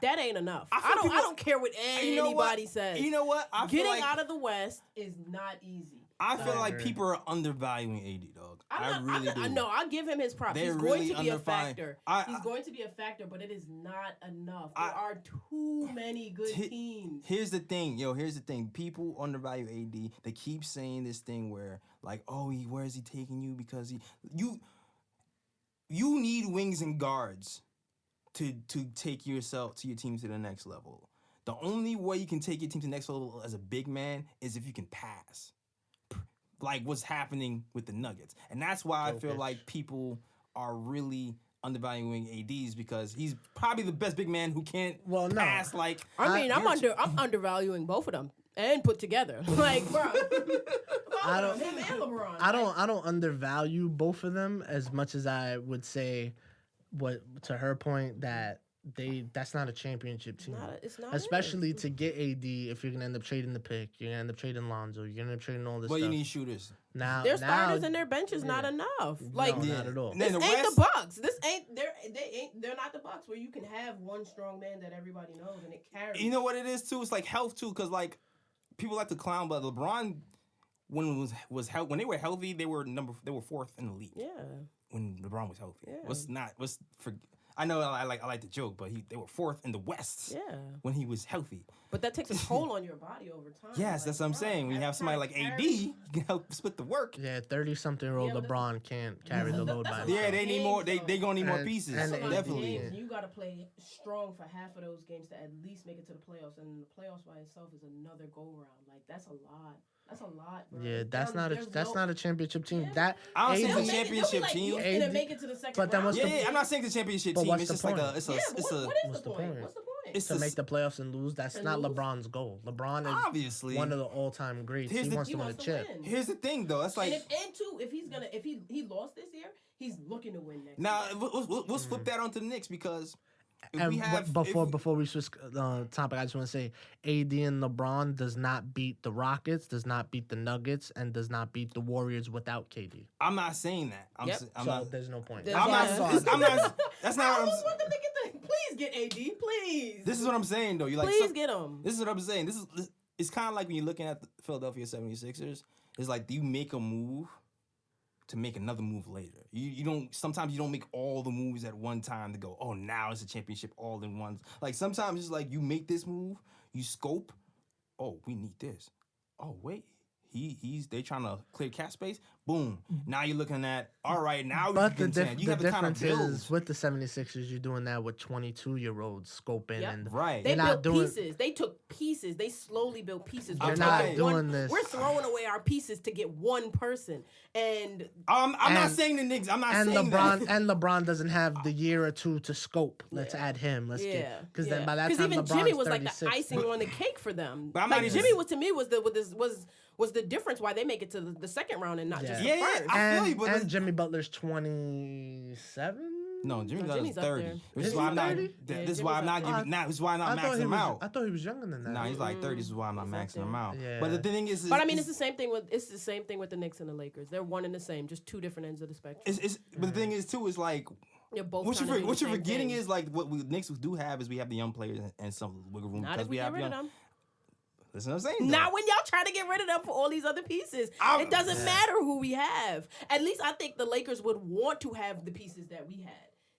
that ain't enough. I don't care what anybody says. You know what? Getting out of the West is not easy. I feel like people are undervaluing AD, dog. I really do. No, I'll give him his props. He's going to be a factor. He's going to be a factor, but it is not enough. There are too many good teams. Here's the thing, People undervalue AD. They keep saying this thing where, like, where is he taking you? Because you need wings and guards to take your team to the next level. The only way you can take your team to the next level as a big man is if you can pass. Like what's happening with the Nuggets. And that's why I feel like people are really undervaluing ADs because he's probably the best big man who can't pass. Like I'm undervaluing both of them. and put together. Like, bro, I don't- him and LeBron. I don't undervalue both of them as much as I would say, what to her point, that that's not a championship team. It's not. Especially to get AD, if you're gonna end up trading the pick, you're gonna end up trading Lonzo, you're gonna end up trading all this But stuff. you need shooters. Now Their starters and their bench is not enough. Like, no, not at all. And this then ain't West- the Bucks. This ain't they're not the Bucks where you can have one strong man that everybody knows and it carries. You know what it is too? It's like health too, because like people like to clown, but LeBron, when when they were healthy, they were fourth in the league. Yeah. When LeBron was healthy, Yeah. I know I like the joke, but they were fourth in the West. Yeah. When he was healthy. But that takes a toll on your body over time. Yes, Like, that's what I'm bro, saying. When you have somebody like AD, you can help split the work. Yeah, 30-something-year-old Yeah, but LeBron can't carry the load by that's a himself. lot Yeah, they need more. games, They gonna need more And- pieces. and That's a lot of Definitely. games, and you got to play strong for half of those games to at least make it to the playoffs. And the playoffs by itself is another go round. Like, that's a lot. That's a lot, bro. Yeah, that's not a championship team. Yeah. That I don't see AD the championship like, team. You AD didn't make it to the second but then round. what's Yeah, the- yeah, I'm not saying the championship But team. what's It's the just like point? it's Yeah, a what is what's the the point? point? What's the point? It's to a- make the playoffs and lose. That's And not lose? LeBron's goal. LeBron is obviously one of the all-time greats. Here's He the- wants He to win a wants to chip. win. Here's the thing, though. That's like if he lost this year, he's looking to win next now year. we'll flip that onto the Knicks because if And we have before we switch topic, I just want to say AD and LeBron does not beat the Rockets, does not beat the Nuggets, and does not beat the Warriors without KD. I'm not saying that. I'm Yep. I'm So not. there's no point. There's- I'm not. Yeah. I'm not. That's not I what I'm. almost want them to get the. Please get AD, please. This is what I'm saying, though. You like. Please get him. This is what I'm saying. It's kind of like when you're looking at the Philadelphia 76ers. It's like, do you make a move to make another move later? You don't. Sometimes you don't make all the moves at one time to go, oh, now it's a championship all in one. Like sometimes it's like you make this move, you scope. Oh, we need this. Oh, wait. They trying to clear cap space. Boom. Now you're looking at, all right, now we But can the contend. You have to kind of difference build. is with the 76ers, you're doing that with 22-year-olds scoping Yep. and Right. They You're not built doing- pieces. They took pieces. They slowly built pieces. You're We're not taking doing this. We're throwing away our pieces to get one person. And I'm not And- saying the Knicks. I'm not and saying LeBron that. and LeBron doesn't have the year or two to scope. Let's Yeah. add him. Let's yeah, get because then by that time even LeBron's Jimmy was like 36. the icing on the cake for them. But I'm not Like even- Jimmy was to me was the difference why they make it to the second round and not just the Yeah, yeah, first. I feel you, but and the- Jimmy Butler's 27. No, Jimmy No, Butler's Jimmy's up 30. there. Which is Is why he I'm not. 30? Yeah, This is why I'm Jimmy's not up giving. Now, this is why I'm not I thought maxing he him was. out. I thought he was younger than that. Nah, he's like 30. This is why I'm not He's up maxing him there. out. Yeah. But the thing is, But I mean, it's the same thing with the Knicks and the Lakers. They're one and the same, just two different ends of the spectrum. but the thing is too is like They're both. what trying to do you're the same forgetting thing. is like what we Knicks do have is we have the young players and some wiggle room Not because if we we get have rid of young. them. Listen, what I'm saying. Not though. when y'all try to get rid of them for all these other pieces. It doesn't matter who we have. At least I think the Lakers would want to have the pieces that we had.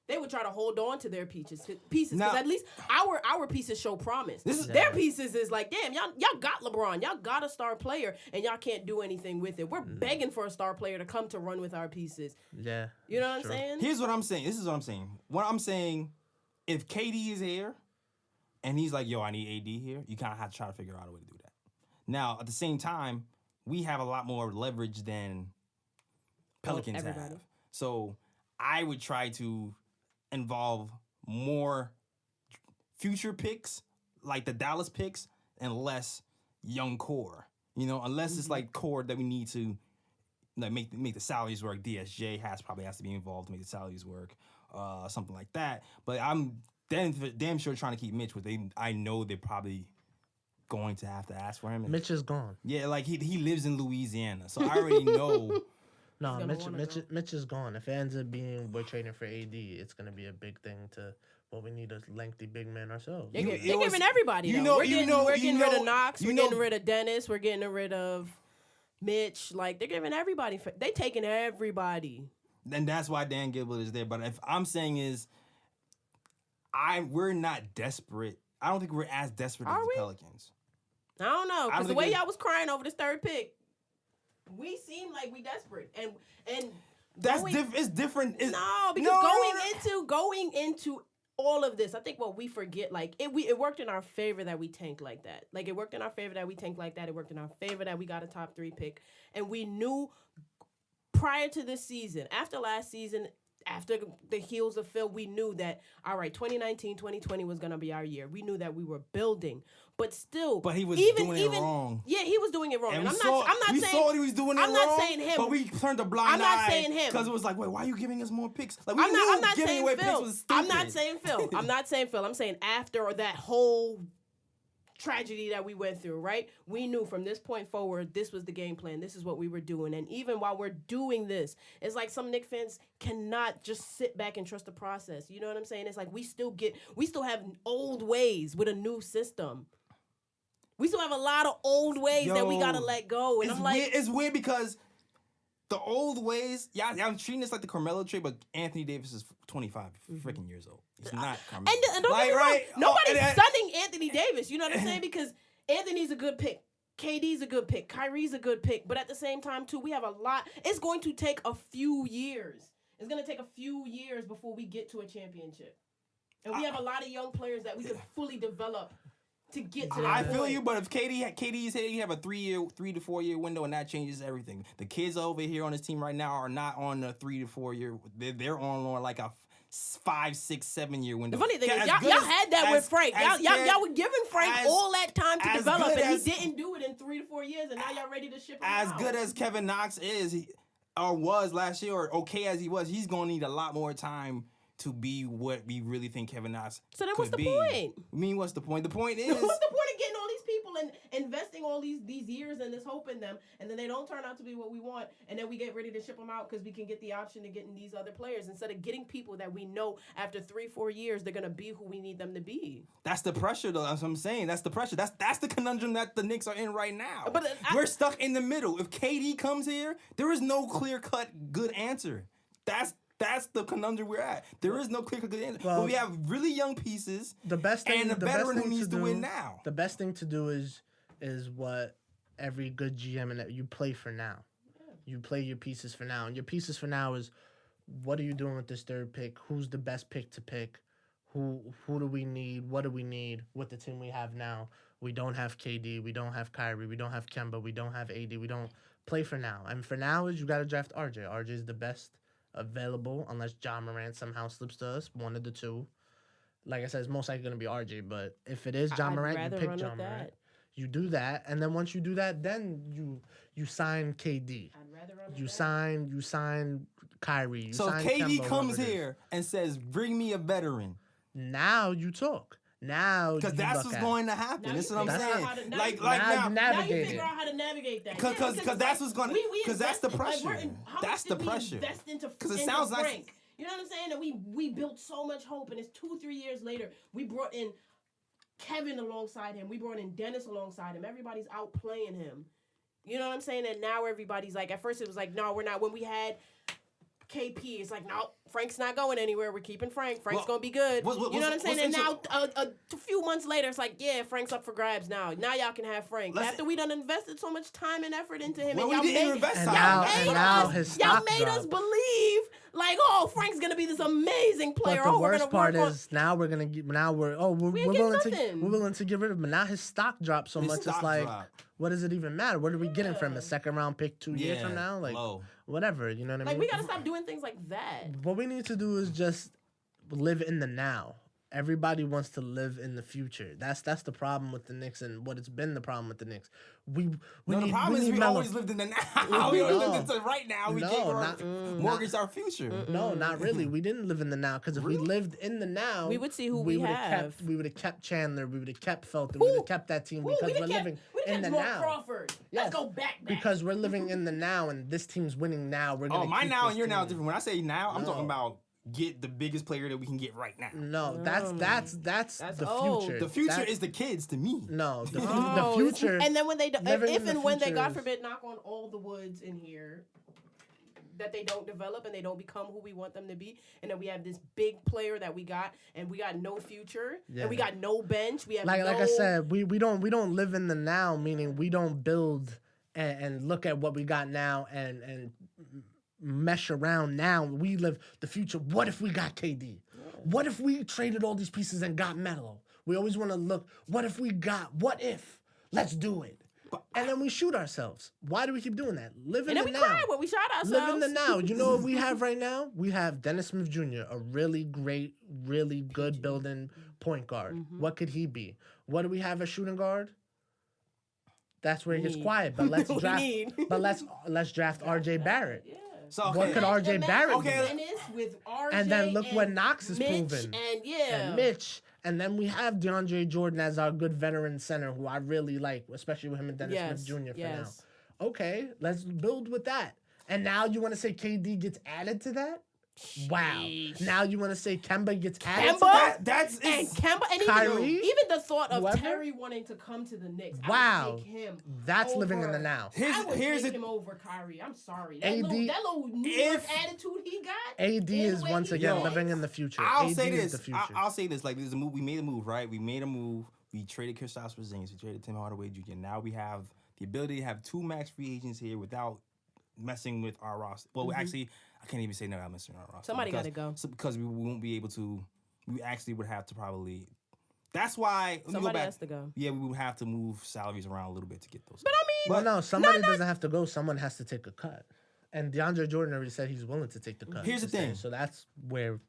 They would try to hold on to their pieces because Now- at least our pieces show promise. This is- Their pieces is like, damn, y'all got LeBron, y'all got a star player, and y'all can't do anything with it. We're begging for a star player to come to run with our pieces. Yeah. You know what Sure. I'm saying? Here's what I'm saying. This is what I'm saying. What I'm saying, if KD is here, and he's like, yo, I need AD here, you kind of have to try to figure out a way to do that. Now, at the same time, we have a lot more leverage than Pelicans everybody. have. So I would try to involve more future picks, like the Dallas picks, and less young core. You know, unless it's like core that we need to like make the salaries work. DSJ probably has to be involved to make the salaries work, something like that. But I'm damn sure trying to keep Mitch. I know they're probably going to have to ask for him. And, Mitch is gone. yeah, like he lives in Louisiana, so I already know. No, gonna wanna Mitch is gone. If it ends up being we're trading for AD, it's gonna be a big thing to. Well, we need a lengthy big man ourselves. They're, You- they're it was- giving everybody. you though. know- we're you getting, know- we're you getting rid know- of Knox. you We're know- getting rid of Dennis. We're getting rid of Mitch. Like they're giving everybody. They taking everybody. And that's why Dan Gilbert is there. But if I'm saying is, we're not desperate. I don't think we're as desperate as Are the we? Pelicans. I don't know I don't because the think way they- y'all was crying over this third pick, we seem like we desperate and That's going- it's different. No, because going into all of this, I think what we forget, like it worked in our favor that we tanked like that. Like it worked in our favor that we tanked like that. It worked in our favor that we got a top 3 pick, and we knew prior to this season, after last season, after the heels of Phil, we knew that, all right, 2019, 2020 was going to be our year. We knew that we were building. But still, but he was doing it wrong. Yeah, he was doing it wrong. And I'm we not saw he was doing it wrong. I'm not saying him. But we turned a blind eye. I'm not saying him. Because it was like, wait, why are you giving us more picks? Like, I'm not giving saying away Phil. picks was stupid. I'm not saying Phil. I'm not saying Phil. I'm saying after that whole tragedy that we went through, right? We knew from this point forward, this was the game plan. This is what we were doing. And even while we're doing this, it's like some Knicks fans cannot just sit back and trust the process. You know what I'm saying? It's like we still have old ways with a new system. We still have a lot of old ways that we gotta let go. And I'm like, it's weird because the old ways, I'm treating this like the Carmelo trade, but Anthony Davis is 25 freaking years old. He's not Carmelo. And don't get me wrong, nobody's sunning Anthony Davis. You know what I'm saying? Because Anthony's a good pick. KD's a good pick. Kyrie's a good pick. But at the same time, too, we have a lot. It's going to take a few years. It's going to take a few years before we get to a championship. And we have a lot of young players that we could fully develop to get to that I point. feel you, but if KD's here, you have a 3 to 4 year window, and that changes everything. The kids over here on this team right now are not on the 3 to 4 year. They're on like a 5, 6, 7 year window. The funny thing is, y'all had that with Frank. Y'all were giving Frank all that time to develop, and he didn't do it in 3 to 4 years, and now y'all ready to ship him out. As good as Kevin Knox is, or was last year, or okay as he was, he's going to need a lot more time to be what we really think Kevin Knox So then could what's the be. point? I mean, what's the point? The point is... What's the point of getting all these people and investing all these years and this hope in them, and then they don't turn out to be what we want, and then we get ready to ship them out because we can get the option to get in these other players instead of getting people that we know after 3-4 years they're going to be who we need them to be. That's the pressure, though. That's what I'm saying. That's the pressure. That's the conundrum that the Knicks are in right now. But we're stuck in the middle. If KD comes here, there is no clear-cut good answer. That's the conundrum we're at. There is no clear-cut good answer. Well, but we have really young pieces. The best thing, and the veteran who needs to win now. The best thing to do is what every good GM and that you play for now. Yeah. You play your pieces for now, and your pieces for now is what are you doing with this third pick? Who's the best pick to pick? Who do we need? What do we need with the team we have now? We don't have KD. We don't have Kyrie. We don't have Kemba. We don't have AD. We don't play for now. And for now is you got to draft RJ. RJ is the best available unless John Morant somehow slips to us, one of the two. Like I said, it's most likely going to be RJ, but if it is John Morant, you pick John Morant. You do that, and then once you do that, then you sign KD. I'd rather run You sign Kyrie. So sign KD Kemba, comes here and says, "Bring me a veteran." Now you talk. Now because that's what's going to happen. That's what I'm saying. Now you figure out how to navigate that. Because that's what's going to. Because that's the pressure. That's the pressure. Because it sounds like. Frank. You know what I'm saying? And we built so much hope, and it's 2-3 years later we brought in Kevin alongside him. We brought in Dennis alongside him. Everybody's outplaying him. You know what I'm saying? And now everybody's like, at first it was like, no, we're not. When we had KP, it's like, no, Frank's not going anywhere. We're keeping Frank. Frank's going to be good. You know what I'm saying? And now a few months later, it's like, yeah, Frank's up for grabs now. Now y'all can have Frank. After we done invested so much time and effort into him. Well, and y'all made us believe, like, oh, Frank's going to be this amazing player. But the worst part is now we're willing to get rid of him. But now his stock dropped so much. It's like, what does it even matter? What are we getting from him? A second round pick 2 years from now? Like, whatever. You know what I mean? Like, we got to stop doing things like that. What we need to do is just live in the now. Everybody wants to live in the future. That's the problem with the Knicks, and what it's been the problem with the Knicks. The problem is we always lived in the now. We always lived into right now. We mortgage our future. No, not really. We didn't live in the now, because if we lived in the now, we would see who we have. We would have kept Chandler. We would have kept Felton. We would have kept that team because we're living in the now. Crawford. Let's go back. Because we're living in the now, and this team's winning now. We're gonna my now and your now is different. When I say now, I'm talking about get the biggest player that we can get right now. No, that's the future. The future is the kids to me. No, the future. And then when they if and when they, God forbid, knock on all the woods in here, that they don't develop and they don't become who we want them to be, and then we have this big player that we got, and we got no future, and we got no bench. We have like I said, we don't live in the now, meaning we don't build and look at what we got now and mesh around now. We live the future. What if we got KD? What if we traded all these pieces and got Melo? We always want to look, what if? Let's do it. and then we shoot ourselves. Why do we keep doing that? Live in And then the we now. cry when we shot ourselves. Live in the now. You know what we have right now? We have Dennis Smith Jr., a really great, really good building point guard. What could he be? What do we have as shooting guard? That's where it gets quiet. But let's draft. But let's draft RJ Barrett. Yeah. So What could RJ Barrett Okay. do? Dennis with RJ And then look what Knox is Mitch proven. And And Mitch. And then we have DeAndre Jordan as our good veteran center, who I really like, especially with him and Dennis Smith Jr. for now. Okay, let's build with that. And now you want to say KD gets added to that? Wow. Now you want to say Kemba gets added to that? That's and Kemba and Kyrie, even the thought of whoever? Terry wanting to come to the Knicks. Wow. I would take him That's living in the now. I would Here's take the him over Kyrie. I'm sorry. AD That little New York attitude he got. AD is the way once he again plays. living in the future. I'll AD say is this. the future. I'll say this. Like, there's a move. We made a move, right? We made a move. We traded Kristaps Porzingis. We traded Tim Hardaway Jr. Now we have the ability to have 2 max free agents here without messing with our roster. Well, actually, I can't even say no. I'm messing with our roster. Somebody gotta go. Because we won't be able to. We actually would have to probably. That's why. Somebody has to go. Yeah, we would have to move salaries around a little bit to get those. But I mean, Well, no, somebody doesn't have to go. Someone has to take a cut. And DeAndre Jordan already said he's willing to take the cut. Here's the to stay. thing. So that's where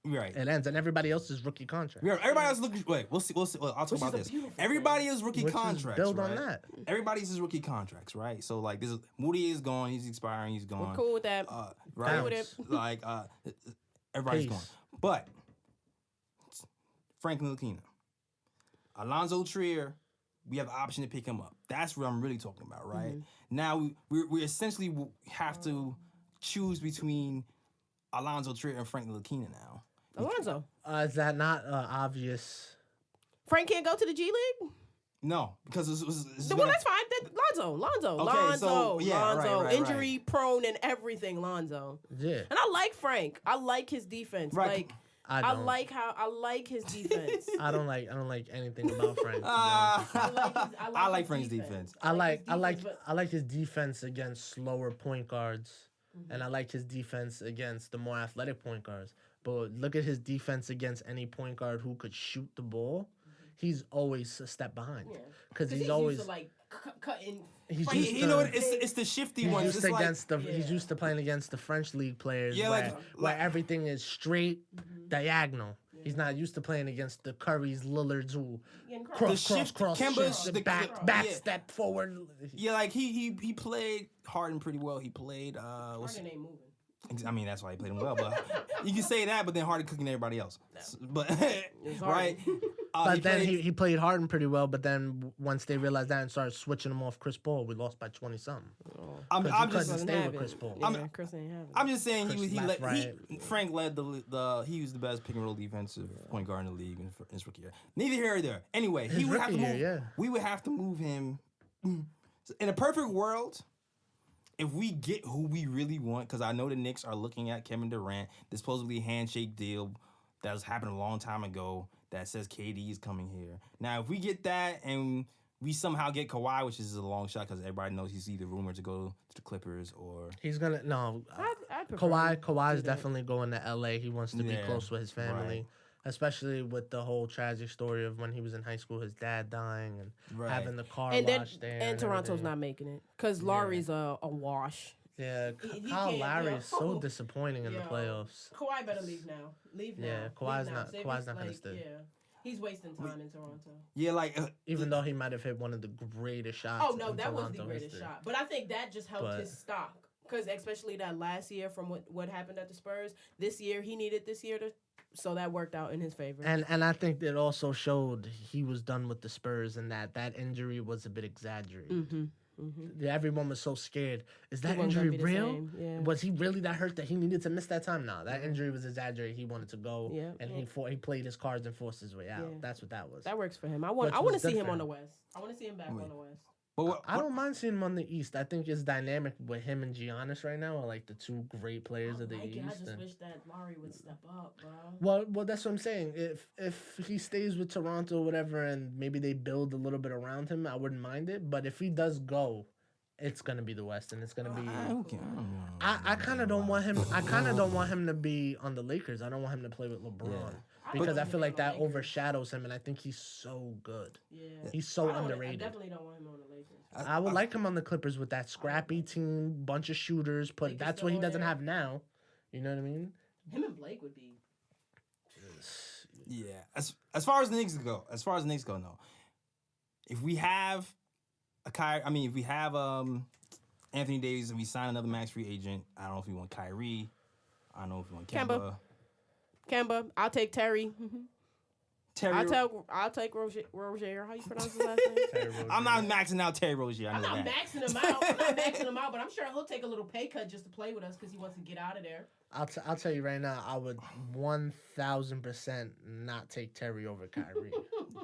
Right. it ends. And everybody else is rookie contract. Everybody else looking. Wait, we'll see. We'll see. I'll talk about this. Everybody is rookie Which is contracts. build right? on that. Everybody's is rookie contracts, right? So like, this is Moody is gone. He's expiring. He's gone. we're cool with that. Right. Cool with it. Like, everybody's Peace. gone. But Franklin Lakina, Alonzo Trier, we have the option to pick him up. That's what I'm really talking about, right? Now we essentially have to choose between Alonzo Trier and Franklin Lakina now. Alonzo. Is that not obvious? Frank can't go to the G League? No, because it's Well, that's fine. Lonzo. Okay, so, yeah, right, Injury prone and everything, Lonzo. Yeah. And I like Frank. I like his defense. Right. Like I I don't. like his defense. I don't like anything about Frank. to be honest. I like his Frank's defense. I like but- his defense against slower point guards, and I like his defense against the more athletic point guards. But look at his defense against any point guard who could shoot the ball. He's always a step behind because he's always used to, like cutting. he's fighting. used You know what? to, It's the shifty he's ones. used It's to like, against the he's used to playing against the French league players Yeah, where like- everything is straight diagonal. He's not used to playing against the Currys, Lillards who cross, Kemba's shift, the- back yeah. step forward. Yeah, like he played Harden pretty well. He played Harden ain't moving. I mean, that's why he played him well. But you can say that, but then Harden cooking everybody else. But right. But then he played Harden pretty well. But then once they realized that and started switching him off Chris Paul, we lost by 20-something. I'm just couldn't stay with Chris Paul. Yeah, Chris ain't having it. I'm just saying Chris he left, right. Frank led he was the best pick and roll defensive point guard in the league in his rookie year. Neither here or there. Anyway, he His would have to rookie move. year, yeah. We would have to move him. In a perfect world, if we get who we really want, because I know the Knicks are looking at Kevin Durant, the supposedly handshake deal that was happened a long time ago that says KD is coming here. Now, if we get that and we somehow get Kawhi, which is a long shot because everybody knows he's either rumored to go to the Clippers or He's gonna no. I'd prefer him Kawhi's to do that. definitely going to LA. He wants to be Yeah, close with his family. right. Especially with the whole tragic story of when he was in high school, his dad dying and Right. having the car And then wash there. and Toronto's everything. not making it because Laurie's a wash. Yeah, He Kyle can't, Lowry yo. is so disappointing in the Yo. playoffs. Kawhi better leave now. Leave now. Yeah, Leave Kawhi's now. not- Save Kawhi's his, not gonna like, stay. Yeah, he's wasting time in Toronto. yeah, like Even though he might have hit one of the greatest shots. Oh no, in that was the Toronto greatest history. shot. But I think that just helped But- his stock because especially that last year from what happened at the Spurs. This year he needed this year to, so that worked out in his favor. And I think it also showed he was done with the Spurs and that injury was a bit exaggerated. Yeah, everyone was so scared. Is that wasn't gonna injury be the real? same, yeah. Was he really that hurt that he needed to miss that time? No, that injury was exaggerated. He wanted to go, Yeah, and yeah. he played his cards and forced his way out. Yeah. That's what that was. that works for him. I Which want to was see good him for on him. the West. I want to see him back on the West. but I don't mind seeing him on the East. I think it's dynamic with him and Giannis right now are like the two great players of the Like it. I East. just and- wish that Laurie would step up, bro. well, that's what I'm saying. If he stays with Toronto or whatever, and maybe they build a little bit around him, I wouldn't mind it. But if he does go, it's gonna be the West, and it's gonna be. I kind of don't want him. I kind of don't want him to be on the Lakers. I don't want him to play with LeBron. because I feel like that overshadows him, and I think he's so good. Yeah. He's so I underrated. definitely don't want him on the Lakers. I would like him on the Clippers with that scrappy team, bunch of shooters. Lakers That's still what he on doesn't there? have now. You know what I mean? Him and Blake would be. Yeah. As far as the Knicks go, no. If we have if we have Anthony Davis and we sign another max free agent, I don't know if we want Kyrie. I don't know if we want Kemba. Kemba, I'll take Terry. Terry. I'll take Rozier. How you pronounce his last name? I'm not maxing out Terry Rozier. I'm not maxing him out. But I'm sure he'll take a little pay cut just to play with us because he wants to get out of there. I'll tell you right now, I would 1,000% not take Terry over Kyrie.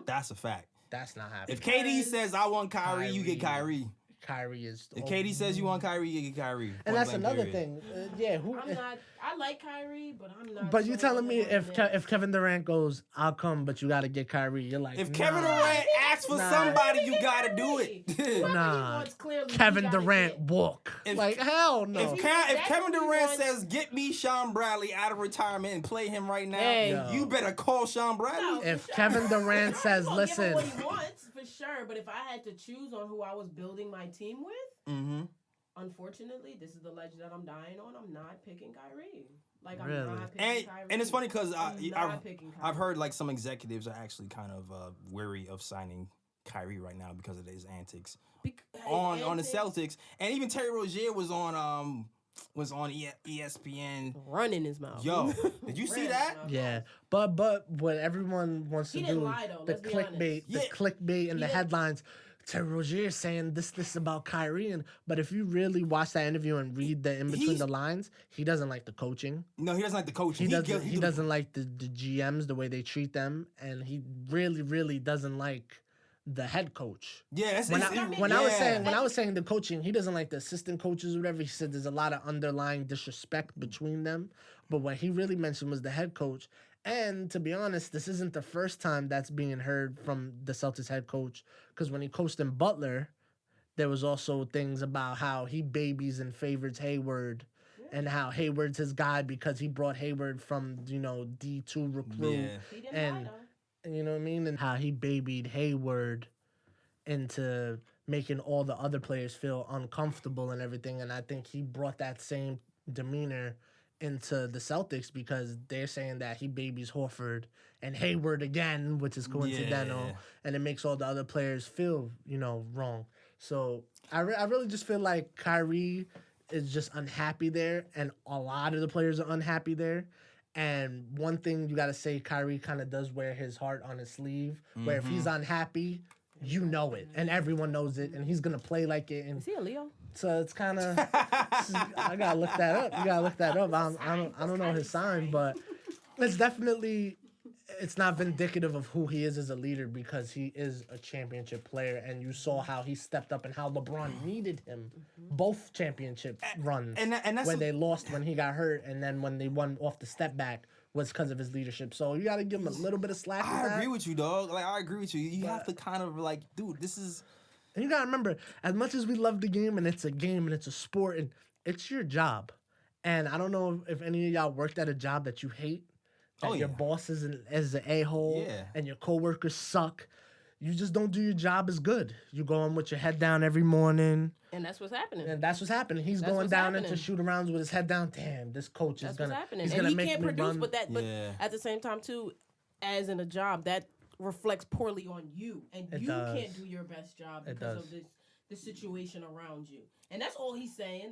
That's a fact. That's not happening. If KD says I want Kyrie, you get Kyrie. Kyrie is. If KD says you want Kyrie, you get Kyrie. And that's another thing. I'm not. I like Kyrie, but I'm not. But you telling me if Kevin Durant goes, I'll come, but you got to get Kyrie. You're like, if Kevin Durant asks for somebody, you got to do it. Nah. Kevin Durant walk. Hell no. If Kevin Durant says, get me Sean Bradley out of retirement and play him right now, you better call Sean Bradley. No, if Kevin Durant says, listen. What he wants, for sure. But if I had to choose on who I was building my team with, unfortunately, this is the ledge that I'm dying on. I'm not picking Kyrie. I'm not picking Kyrie. And it's funny because I've heard like some executives are actually kind of wary of signing Kyrie right now because of his antics on the Celtics. And even Terry Rozier was on ESPN running his mouth. Yo, did you see that? Yeah, but what everyone wants to do, the clickbait and the headlines. Terry Rozier saying this about Kyrie, but if you really watch that interview and read the in between the lines, he doesn't like the coaching. No, he doesn't like the coaching. He doesn't like the GMs, the way they treat them, and he really doesn't like the head coach. Yeah, when I was saying the coaching, he doesn't like the assistant coaches or whatever. He said there's a lot of underlying disrespect between them, but what he really mentioned was the head coach. And to be honest, this isn't the first time that's being heard from the Celtics head coach, because when he coached in Butler, there was also things about how he babies and favors Hayward, and how Hayward's his guy because he brought Hayward from D2 recruit, and you know what I mean, and how he babied Hayward into making all the other players feel uncomfortable and everything. And I think he brought that same demeanor into the Celtics because they're saying that he babies Horford and Hayward again, which is coincidental, and it makes all the other players feel, wrong. So I really just feel like Kyrie is just unhappy there, and a lot of the players are unhappy there. And one thing you got to say, Kyrie kind of does wear his heart on his sleeve, where if he's unhappy, you know it, and everyone knows it, and he's going to play like it. And is he a Leo? So it's kind of, I gotta look that up. You gotta look that up. I don't know his sign, but it's definitely, it's not vindicative of who he is as a leader because he is a championship player, and you saw how he stepped up and how LeBron needed him, both championship runs, and that's where they lost when he got hurt, and then when they won off the step back was because of his leadership. So you gotta give him a little bit of slack. I agree with you, dog. I agree with you. You have to kind of dude, this is. And you gotta remember, as much as we love the game and it's a game and it's a sport and it's your job, and I don't know if any of y'all worked at a job that you hate, that your boss is an a-hole, and your coworkers suck. You just don't do your job as good. You go in with your head down every morning. And that's what's happening. He's going down into shoot-arounds with his head down. Damn, this coach is gonna. He's gonna make me produce, run. but at the same time too, as in a job that reflects poorly on you, and can't do your best job because of the situation around you. And that's all he's saying.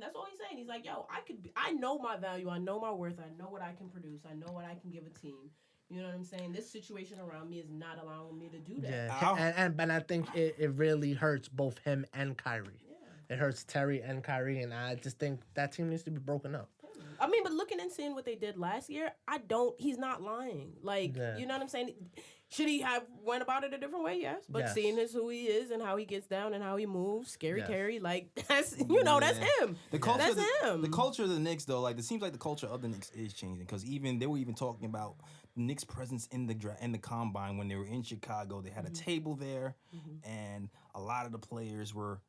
He's like, yo, I know my value, I know my worth, I know what I can produce, I know what I can give a team. You know what I'm saying? This situation around me is not allowing me to do that. Yeah, and I think it really hurts both him and Kyrie. Yeah. It hurts Terry and Kyrie, and I just think that team needs to be broken up. I mean, but looking and seeing what they did last year, he's not lying. You know what I'm saying? Should he have went about it a different way? Yes. But seeing who he is and how he gets down and how he moves, scary Terry, that's, that's him. That's him. The culture of the Knicks, though, it seems like the culture of the Knicks is changing because they were even talking about the Knicks' presence in the combine when they were in Chicago. They had a table there, and a lot of the players were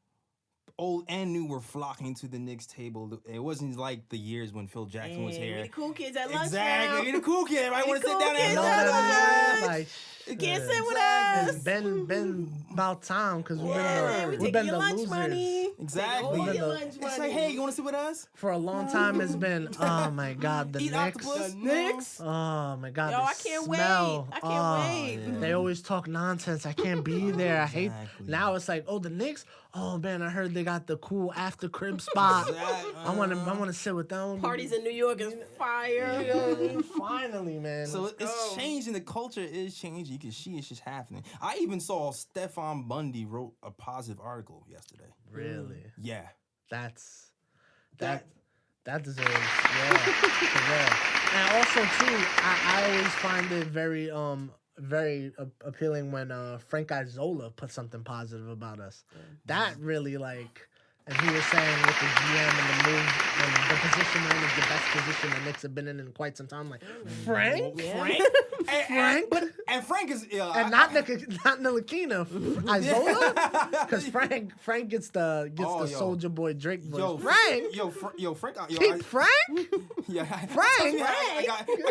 old and new were flocking to the Knicks table. It wasn't like the years when Phil Jackson was Hey, here. we the cool kids at lunch Exactly, now. we the cool kid. Everybody want to sit cool down kids and No, at that's lunch. like You can't sit with Exactly. us. It's been about time because we've Yeah, we we've taking been your the lunch losers. money. Exactly. All We've your been lunch It's money. like, hey, you want to sit with us? For a long time, it's been, oh my God, the Eat Knicks. octopus? Knicks. Oh my God, Yo, the I can't wait. smell. I can't Oh, wait. yeah. They always talk nonsense. I can't be there. I hate. Exactly. Now it's like, oh, the Knicks. Oh man, I heard they got the cool after crib spot. Exactly. I want to sit with them. Parties in New York is fire. You know what I mean? Finally, man. So let's it's go. changing. The culture is changing. You can see it's just happening. I even saw Stefan Bundy wrote a positive article yesterday. Really. Yeah. That's that deserves for real. And also too, I always find it very appealing when Frank Isola put something positive about us. That really like, and he was saying with the GM and the move and the position we're in is the best position the Knicks have been in quite some time. Like Frank, Frank, And Frank is and not Nilakina, Isola, because Frank gets the yo. Soldier Boy Drake voice. Yo, Frank, Frank. keep Frank. Yeah, Frank,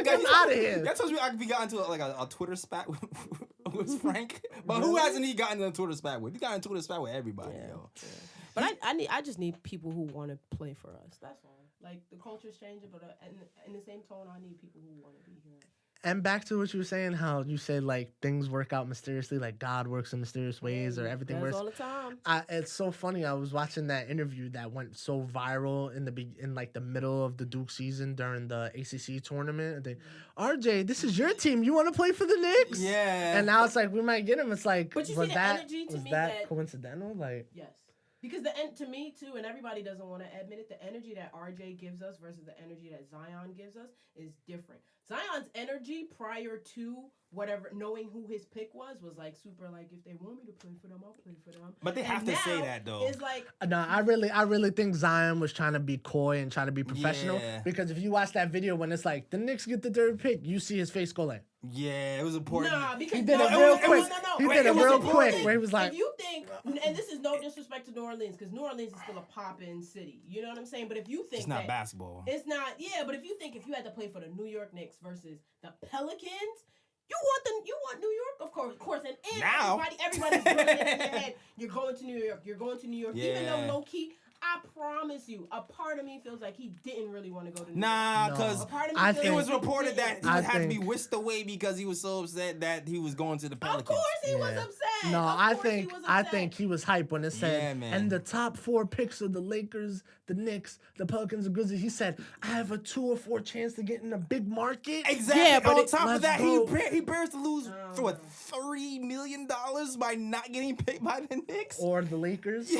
get him outta here. That tells me I could be got into like a Twitter spat with Frank. But who hasn't he gotten in a Twitter spat with? He got in a Twitter spat with everybody, yo. But I just need people who want to play for us. That's all. Like the culture's changing, but in the same tone, I need people who want to be here. And back to what you were saying, how you said like things work out mysteriously, like God works in mysterious ways, or everything Does works. all the time. It's so funny. I was watching that interview that went so viral in like the middle of the Duke season during the ACC tournament. And they, RJ, this is your team. You want to play for the Knicks? Yeah. And now it's like we might get him. It's like, But you was see the that energy to was me that that- coincidental? Like, Yes. Because to me too, and everybody doesn't want to admit it, the energy that RJ gives us versus the energy that Zion gives us is different. Zion's energy prior to whatever, knowing who his pick was like super like, if they want me to play for them, I'll play for them. But they have And to say now that, though. It's like, no, I really think Zion was trying to be coy and trying to be professional. Yeah. Because if you watch that video when it's like the Knicks get the third pick, you see his face go like, Yeah, it was important. nah, because he did no, it no, real no, quick. No, He no, did it was real important. quick where he was like, if you think, and this is no disrespect to New Orleans, because New Orleans is still a pop-in city. You know what I'm saying? But if you think It's not that basketball. it's not, yeah. But if you think if you had to play for the New York Knicks versus the Pelicans, you want New York, of course, and Now. everybody's bringing it in your head. You're going to New York. You're going to New York, even though Yeah. low key. I promise you, a part of me feels like he didn't really want to go to New Nah, York. because A part of me I feels it think- was like he reported that didn't. he I had to be think- whisked away because he was so upset that he was going to the Of Pelicans. course he was Yeah. upset. no, Of I course he think was I upset. think he was hype when it said, Yeah, man. and the top 4 picks of the Lakers, the Knicks, the Pelicans, the Grizzlies. He said, I have a 2 or 4 chance to get in a big market. Exactly. Yeah, but on top of let's that, go. he bears to lose for what, $30 million by not getting picked by the Knicks. Or the Lakers.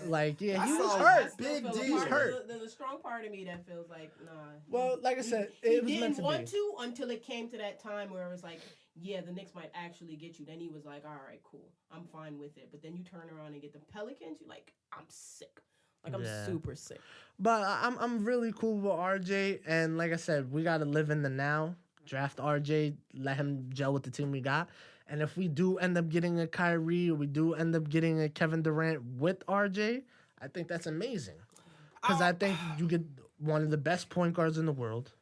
Like, yeah, he I was saw hurt. I still Big feel a deal. part- Hurt. There's a strong part of me that feels like, nah. Well, like I said, he it was didn't meant to want be. to until it came to that time where it was like, yeah, the Knicks might actually get you. Then he was like, all right, cool, I'm fine with it. But then you turn around and get the Pelicans, you're like, I'm sick. Like, I'm Yeah. super sick. But I'm really cool with RJ, and like I said, we gotta live in the now. Draft RJ, let him gel with the team we got, and if we do end up getting a Kyrie, or we do end up getting a Kevin Durant with RJ, I think that's amazing. Because I think you get one of the best point guards in the world,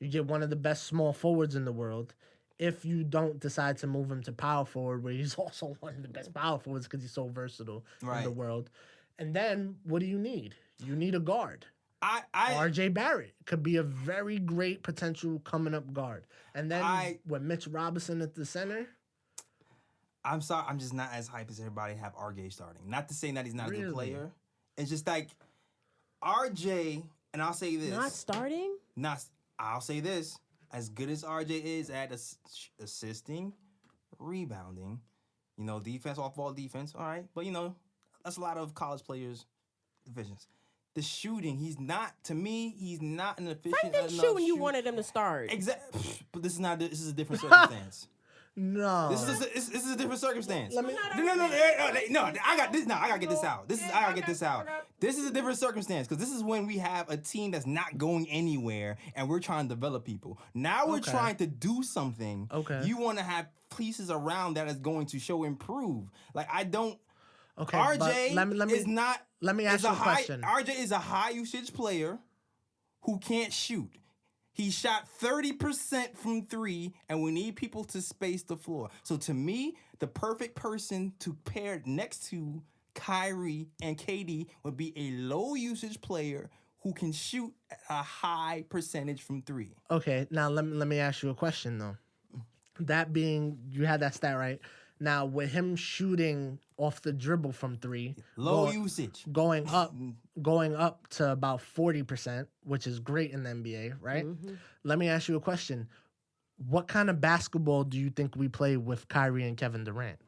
you get one of the best small forwards in the world. If you don't decide to move him to power forward, where he's also one of the best power forwards because he's so versatile in the Right. world. And then what do you need? You need a guard. I RJ Barrett could be a very great potential coming up guard. And then with Mitch Robinson at the center. I'm sorry, I'm just not as hype as everybody have RJ starting. Not to say that he's not a good Really? player. It's just like RJ, and I'll say this. Not starting? I'll say this. As good as RJ is at assisting, rebounding, defense, off-ball defense, all right. But, that's a lot of college players' divisions. The shooting, he's not an efficient Frank didn't enough shoot when you shooter. wanted him to start. Exactly. But this is a different circumstance. No. This is a different circumstance. Let me- No, I got this now. I gotta get this out. I gotta get this out. This is a different circumstance because this is when we have a team that's not going anywhere and we're trying to develop people. Now we're Okay. trying to do something. Okay. You want to have pieces around that is going to show improve. Like I don't. Okay, but RJ is not. Let me ask is you a high, question. RJ is a high usage player who can't shoot. He shot 30% from 3, and we need people to space the floor. So to me, the perfect person to pair next to Kyrie and KD would be a low usage player who can shoot a high percentage from 3. Okay, now let me ask you a question though. That being, you had that stat right. Now with him shooting off the dribble from 3, Low usage. going up to about 40%, which is great in the NBA, right? Mm-hmm. Let me ask you a question. What kind of basketball do you think we play with Kyrie and Kevin Durant?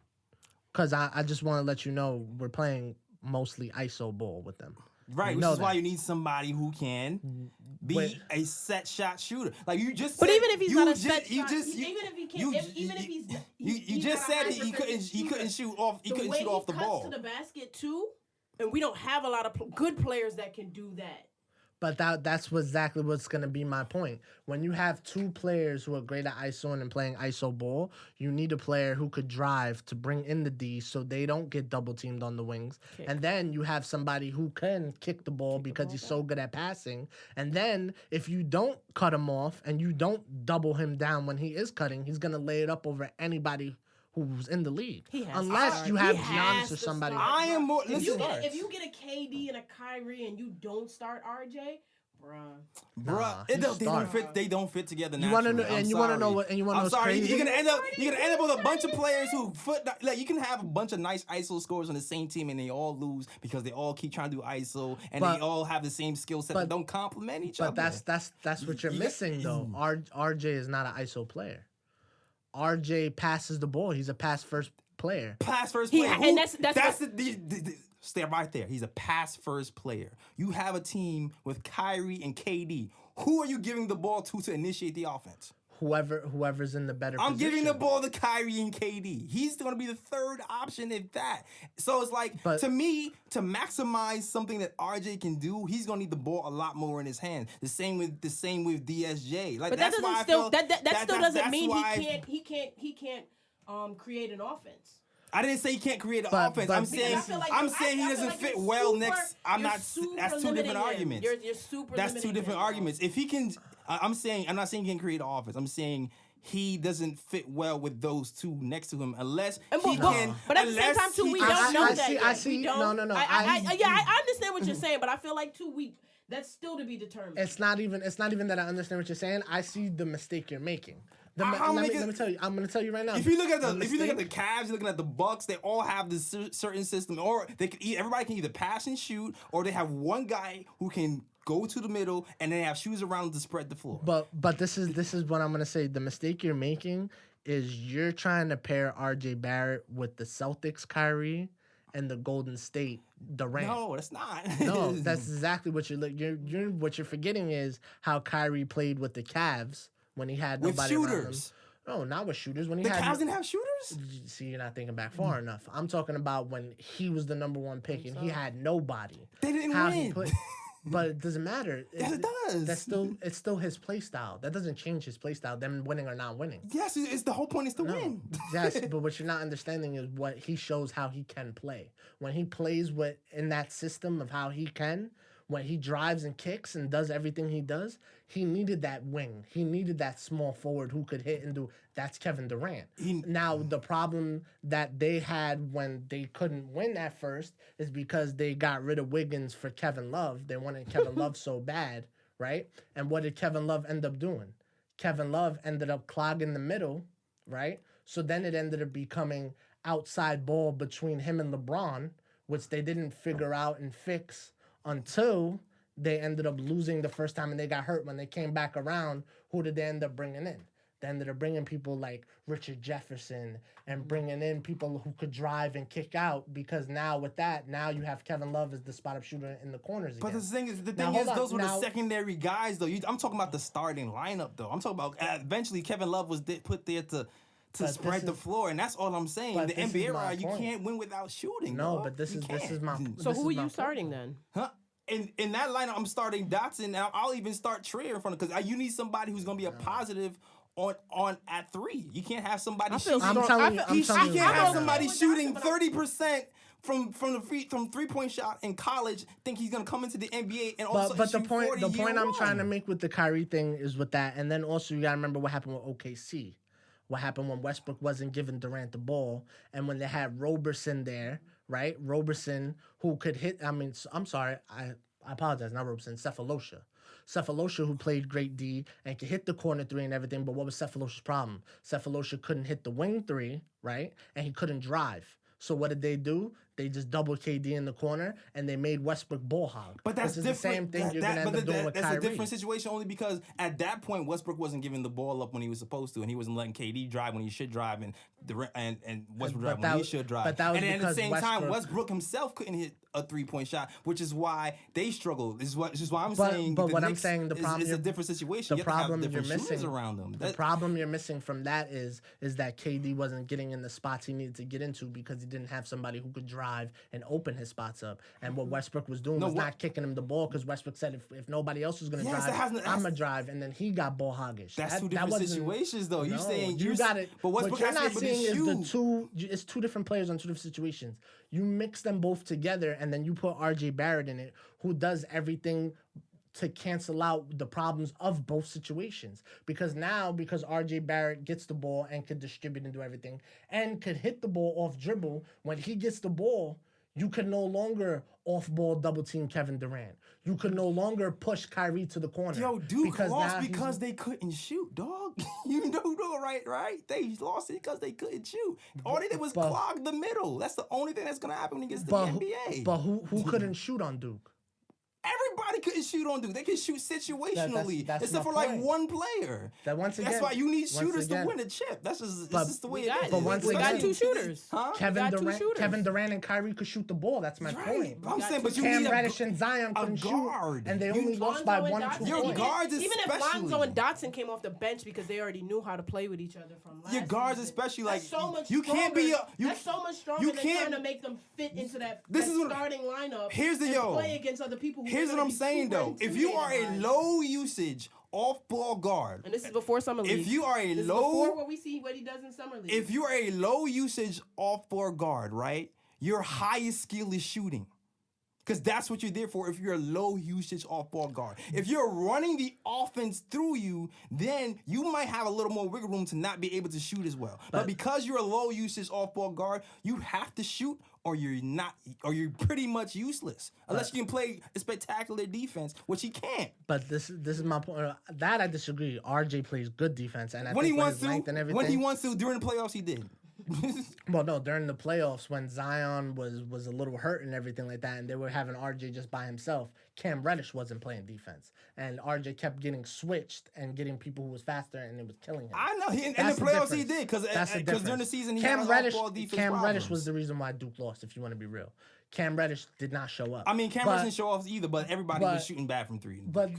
Because I just want to let you know we're playing mostly ISO ball with them. Right, You which know is why that. you need somebody who can be Wait. a set shot shooter. Like you just But said, even if he's you not a just, set you shot, just, even if he can't, you- even if he's you he's just not a said high he couldn't percentage shoot off he the couldn't way shoot off the he cuts ball. to the basket too, and we don't have a lot of good players that can do that. But that's exactly what's going to be my point. When you have 2 players who are great at ISO and playing ISO ball, you need a player who could drive to bring in the D so they don't get double teamed on the wings. Kick. And then you have somebody who can kick the ball because he's so good at passing. And then if you don't cut him off and you don't double him down when he is cutting, he's going to lay it up over anybody who's in the league. He has to Unless start. you have He has Giannis or to somebody. start. I am more. If you Listen, get a KD and a Kyrie and you don't start RJ, bruh. bruh, he they don't started. fit. They don't fit together. You want to know, naturally. and I'm you want to know sorry. what, and you want to know I'm what's sorry. crazy? You're gonna end up with a bunch of players who like you can have a bunch of nice ISO scores on the same team and they all lose because they all keep trying to do ISO and But- they all have the same skill set but- that don't complement each other. But that's what you're You- missing though. RJ is not an ISO player. RJ passes the ball. He's a pass first player. pass first He player. ha- and that's Stay right there. He's a pass first player. You have a team with Kyrie and KD. Who are you giving the ball to initiate the offense? Whoever's in the better I'm position. giving the ball to Kyrie and KD. He's going to be the third option if that. So it's like, But- to me, to maximize something that RJ can do, he's going to need the ball a lot more in his hands. The same with DSJ. Like But that that's doesn't why I still feel, that still doesn't that's mean why he can't create an offense. I didn't say he can't create an But- offense. but- I'm Because saying I feel like I'm I saying he feel doesn't like fit you're well super- next. I'm you're not. super That's two limiting different him. arguments. You're super. That's two limiting different him, arguments. If he can, I'm not saying he can create an offense. I'm saying he doesn't fit well with those two next to him unless he can. But at the same time, too, we don't know that yet. I see. We don't. No. Yeah, I understand what you're saying, but I feel like that's still to be determined. It's not even that I understand what you're saying. I see the mistake you're making. I'm Let me tell you. I'm going to tell you right now. If you look at the mistake- Cavs, you're looking at the Bucks. They all have this certain system, or everybody can either pass and shoot, or they have one guy who can go to the middle and then have shoes around to spread the floor. But this is what I'm gonna say. The mistake you're making is you're trying to pair RJ Barrett with the Celtics Kyrie and the Golden State Durant. No, that's not. No, that's exactly what you're what you're forgetting is how Kyrie played with the Cavs when he had with nobody around him. shooters. No, not with shooters. When he The had Cavs didn't have shooters. See, you're not thinking back far enough. I'm talking about when he was the number 1 pick and he had nobody. They didn't How win. he played. But it doesn't matter. Yes, it does. It's still his play style. That doesn't change his play style. Them winning or not winning. Yes, it's the whole point is to No. win. Yes, but what you're not understanding is what he shows how he can play. When he plays in that system of how he can, when he drives and kicks and does everything he does, he needed that wing. He needed that small forward who could hit and do. That's Kevin Durant. Now, the problem that they had when they couldn't win at first is because they got rid of Wiggins for Kevin Love. They wanted Kevin Love so bad, right? And what did Kevin Love end up doing? Kevin Love ended up clogging the middle, right? So then it ended up becoming outside ball between him and LeBron, which they didn't figure out and fix until they ended up losing the first time and they got hurt. When they came back around, who did they end up bringing in? They ended up bringing people like Richard Jefferson and bringing in people who could drive and kick out, because now with that, now you have Kevin Love as the spot-up shooter in the corners again. But the thing is, Now, hold on. those were Now- the secondary guys, though. I'm talking about the starting lineup, though. I'm talking about eventually Kevin Love was put there to But spread this the is- floor, and that's all I'm saying. but The this is NBA my era, you point. can't win without shooting. No, dog. but this You is can't. my So this who is are my you point. starting then? Huh? In that lineup, I'm starting Dotson, and I'll even start Trier in front of, because you need somebody who's gonna be a positive on at 3. You can't have somebody I feel shooting. I'm strong. telling you, I I'm feel- telling You you can't right have now. somebody But shooting I- 30% from 3-point shot in college, think he's gonna come into the NBA and also But the shoot point 40 year I'm one. trying to make with the Kyrie thing is with that, and then also you gotta remember what happened with OKC. What happened when Westbrook wasn't giving Durant the ball, and when they had Roberson there, right? Roberson, who could hit. I mean, I'm sorry, I apologize, not Roberson, Cephalosha, who played great D and could hit the corner three and everything. But what was Cephalosha's problem? Cephalosha couldn't hit the wing three, right? And he couldn't drive. So what did they do? They just doubled KD in the corner and they made Westbrook ball hog. But that's which is different. the same thing you're gonna end up doing with That's Kyrie. a different situation only because at that point Westbrook wasn't giving the ball up when he was supposed to, and he wasn't letting KD drive when he should drive, and Westbrook drive when he should drive. But that was and then at the because same time, Westbrook- Westbrook himself couldn't hit a 3-point shot, which is why they struggled. This is why I'm saying. But the what I'm Knicks saying, the problem is a you're- different situation. The You have to have problem you're different shooters missing around them. The problem you're missing from that is that KD wasn't getting in the spots he needed to get into because he didn't have somebody who could drive and open his spots up. And what Westbrook was doing was not kicking him the ball because Westbrook said if nobody else was going to drive, I'm going to drive. And then he got ball hoggish. That's two different situations, though. You're saying you got it. But what Westbrook you're has to not be able to seeing is shoot. the two. It's two different players on two different situations. You mix them both together, and then you put RJ Barrett in it, who does everything to cancel out the problems of both situations. Because RJ Barrett gets the ball and could distribute and do everything and could hit the ball off dribble, when he gets the ball, you can no longer off-ball double-team Kevin Durant. You could no longer push Kyrie to the corner. Yo, Duke lost now because they couldn't shoot, dog. You know, right? They lost it because they couldn't shoot. All they did was clog the middle. That's the only thing that's going to happen when he gets to the NBA. But who couldn't shoot on Duke? Everybody couldn't shoot on Duke. They can shoot situationally, that's except my for like point. one player. That's why you need shooters to win a chip. That's just the way it is. But once we got again- two shooters. Huh? Kevin Durant and Kyrie could shoot the ball. That's my point. I'm saying, but you Cam need Reddish and Zion couldn't guard. shoot, and they only lost by Lonzo and 1 or 2 Dotson. Your points. guards Even if especially. Lonzo and Dotson came off the bench because they already knew how to play with each other from last Your guards season, especially, that's like, so much you can't be stronger. you- That's so much stronger you than can't- trying to make them fit into that This is what- starting lineup. Here's the and yo. play against other people. Here's what I'm saying though. If you are a low usage off-ball guard, and this is before summer league. if you are a this low, is before what we see what he does in summer league. if you are a low usage off-ball guard, right? Your highest skill is shooting. Because that's what you're there for if you're a low usage off-ball guard. If you're running the offense through you, then you might have a little more wiggle room to not be able to shoot as well. But because you're a low usage off-ball guard, you have to shoot or you're pretty much useless. Unless you can play a spectacular defense, which he can't. But this is my point. That I disagree. RJ plays good defense, and I When think he wants his length and to, everything. when he wants to, during the playoffs, he did. Well, no, during the playoffs when Zion was a little hurt and everything like that, and they were having RJ just by himself, Cam Reddish wasn't playing defense, and RJ kept getting switched and getting people who was faster, and it was killing him. I know. In the That's playoffs, he difference. did. That's the Because during the difference. season, he Cam had Reddish, off-ball defense Cam problems. Reddish was the reason why Duke lost, if you want to be real. Cam Reddish did not show up. I mean, Cam But- Reddish didn't show off either, but everybody was shooting bad from three. But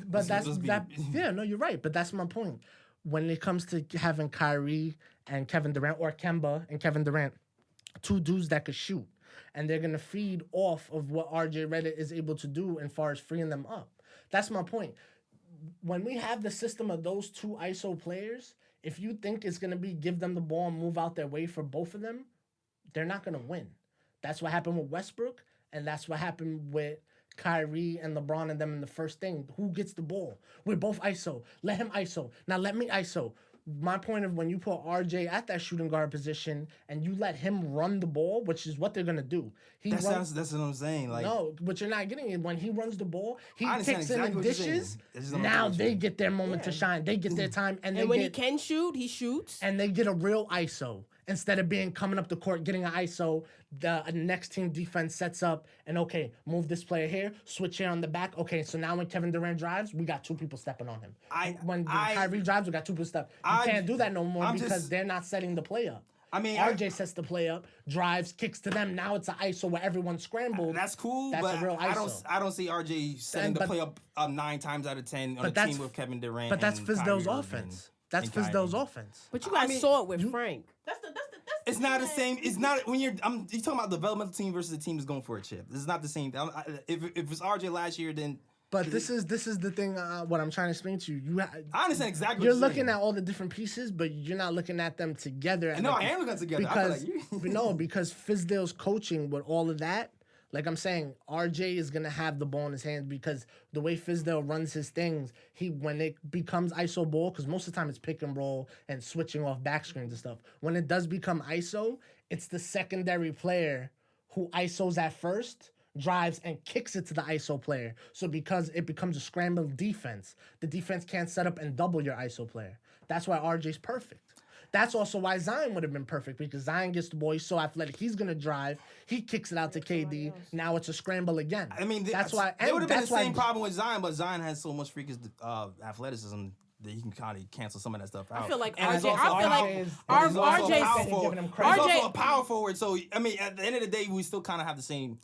yeah, no, you're right. But that's my point. When it comes to having Kyrie and Kevin Durant, or Kemba and Kevin Durant, two dudes that could shoot, and they're gonna feed off of what RJ Barrett is able to do as far as freeing them up. That's my point. When we have the system of those two ISO players, if you think it's gonna be give them the ball and move out their way for both of them, they're not gonna win. That's what happened with Westbrook, and that's what happened with Kyrie and LeBron and them in the first thing. Who gets the ball? We're both ISO. Let him ISO. Now let me ISO. My point of when you put RJ at that shooting guard position and you let him run the ball, which is what they're gonna do. That's what I'm saying. Like, no, but you're not getting it. When he runs the ball, he I understand kicks exactly in what and you're saying. dishes. This is what I'm Now saying. they get their moment to shine. They get their time, and when he get, can shoot, he shoots. and they get a real ISO instead of being coming up the court, getting an ISO. The next team defense sets up and okay, move this player here, switch here on the back. Okay, so now when Kevin Durant drives, we got two people stepping on him. When Kyrie drives, we got two people stepping. You can't do that no more because they're not setting the play up. I mean, RJ sets the play up, drives, kicks to them. Now it's an ISO where everyone's scrambled. That's cool, That's but a real ISO. I don't see RJ setting the play up 9 times out of 10 on a team with Kevin Durant. But that's and Fizdale's Kyrie offense. Irving That's and Kyrie. Fizdale's offense. But you guys saw it with Frank. It's not the same. It's not when you're talking about developmental team versus a team that's going for a chip. This is not the same thing. If it's RJ last year, then But this is the thing. What I'm trying to explain to you. I understand exactly. You're what you're looking saying. at all the different pieces, but you're not looking at them together. No, I am looking at together. Because I feel like because Fizdale's coaching with all of that. Like I'm saying, RJ is gonna have the ball in his hands because the way Fizdale runs his things, when it becomes ISO ball, because most of the time it's pick and roll and switching off back screens and stuff. When it does become ISO, it's the secondary player who ISOs at first, drives and kicks it to the ISO player. So because it becomes a scrambled defense, the defense can't set up and double your ISO player. That's why RJ's perfect. That's also why Zion would have been perfect because Zion gets the ball. He's so athletic. He's going to drive. He kicks it out to KD. Now it's a scramble again. I mean, that's why. It would have been the same problem with Zion, but Zion has so much freakish athleticism that he can kind of cancel some of that stuff out. I feel like And RJ. I feel like He's also RJ a power forward. So I mean, at the end of the day, we still kind of have the same.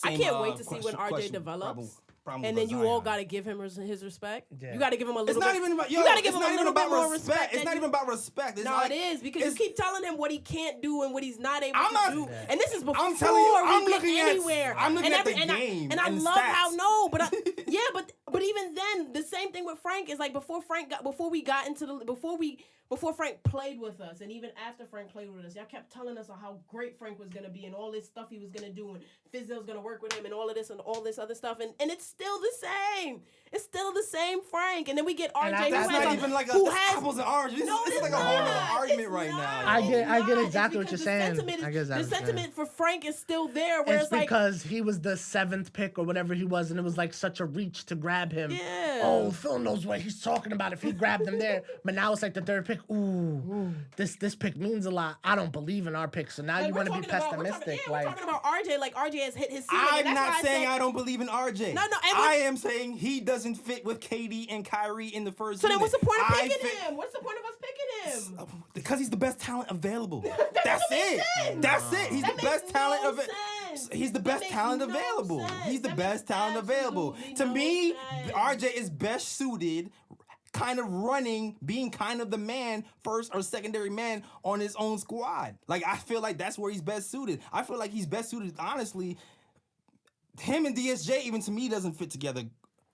I can't wait to see when RJ develops. And then you all got to give him his respect. Yeah. You got to give him a little. It's not even about. Yo, you got to give him him a little bit more respect. It's not even about respect. It's it is because you keep telling him what he can't do and what he's not able to do. Yeah. And this is before I'm telling you, I'm we looking get anywhere. I'm looking at the game. And I and love stats. how but even then, the same thing with Frank is like before Frank played with us, and even after Frank played with us, y'all kept telling us how great Frank was gonna be and all this stuff he was gonna do, and Fizdale was gonna work with him, and all of this and all this other stuff, and it's still the same. It's still the same Frank, and then we get RJ. That's not even like apples and oranges. This is like a whole other argument right now. I get exactly what you're saying. The sentiment for Frank is still there. Where it's because he was the 7th pick or whatever he was, and it was like such a reach to grab him. Yeah. Oh, Phil knows what he's talking about if he grabbed him there. But now it's like the 3rd pick. Ooh, this pick means a lot. I don't believe in our pick, so now you want to be pessimistic. We're talking about RJ, like RJ has hit his ceiling. I'm not saying I don't believe in RJ. No, I am saying he doesn't fit with KD and Kyrie in the first. So then, what's the point of picking him? What's the point of us picking him? Because he's the best talent available. That's it. That's it. He's the best talent available. He's the best talent available. He's the best talent available. To me, RJ is best suited. Kind of running, being kind of the man, first or secondary man on his own squad. Like, I feel like that's where he's best suited. I feel like he's best suited, honestly. Him and DSJ, even to me, doesn't fit together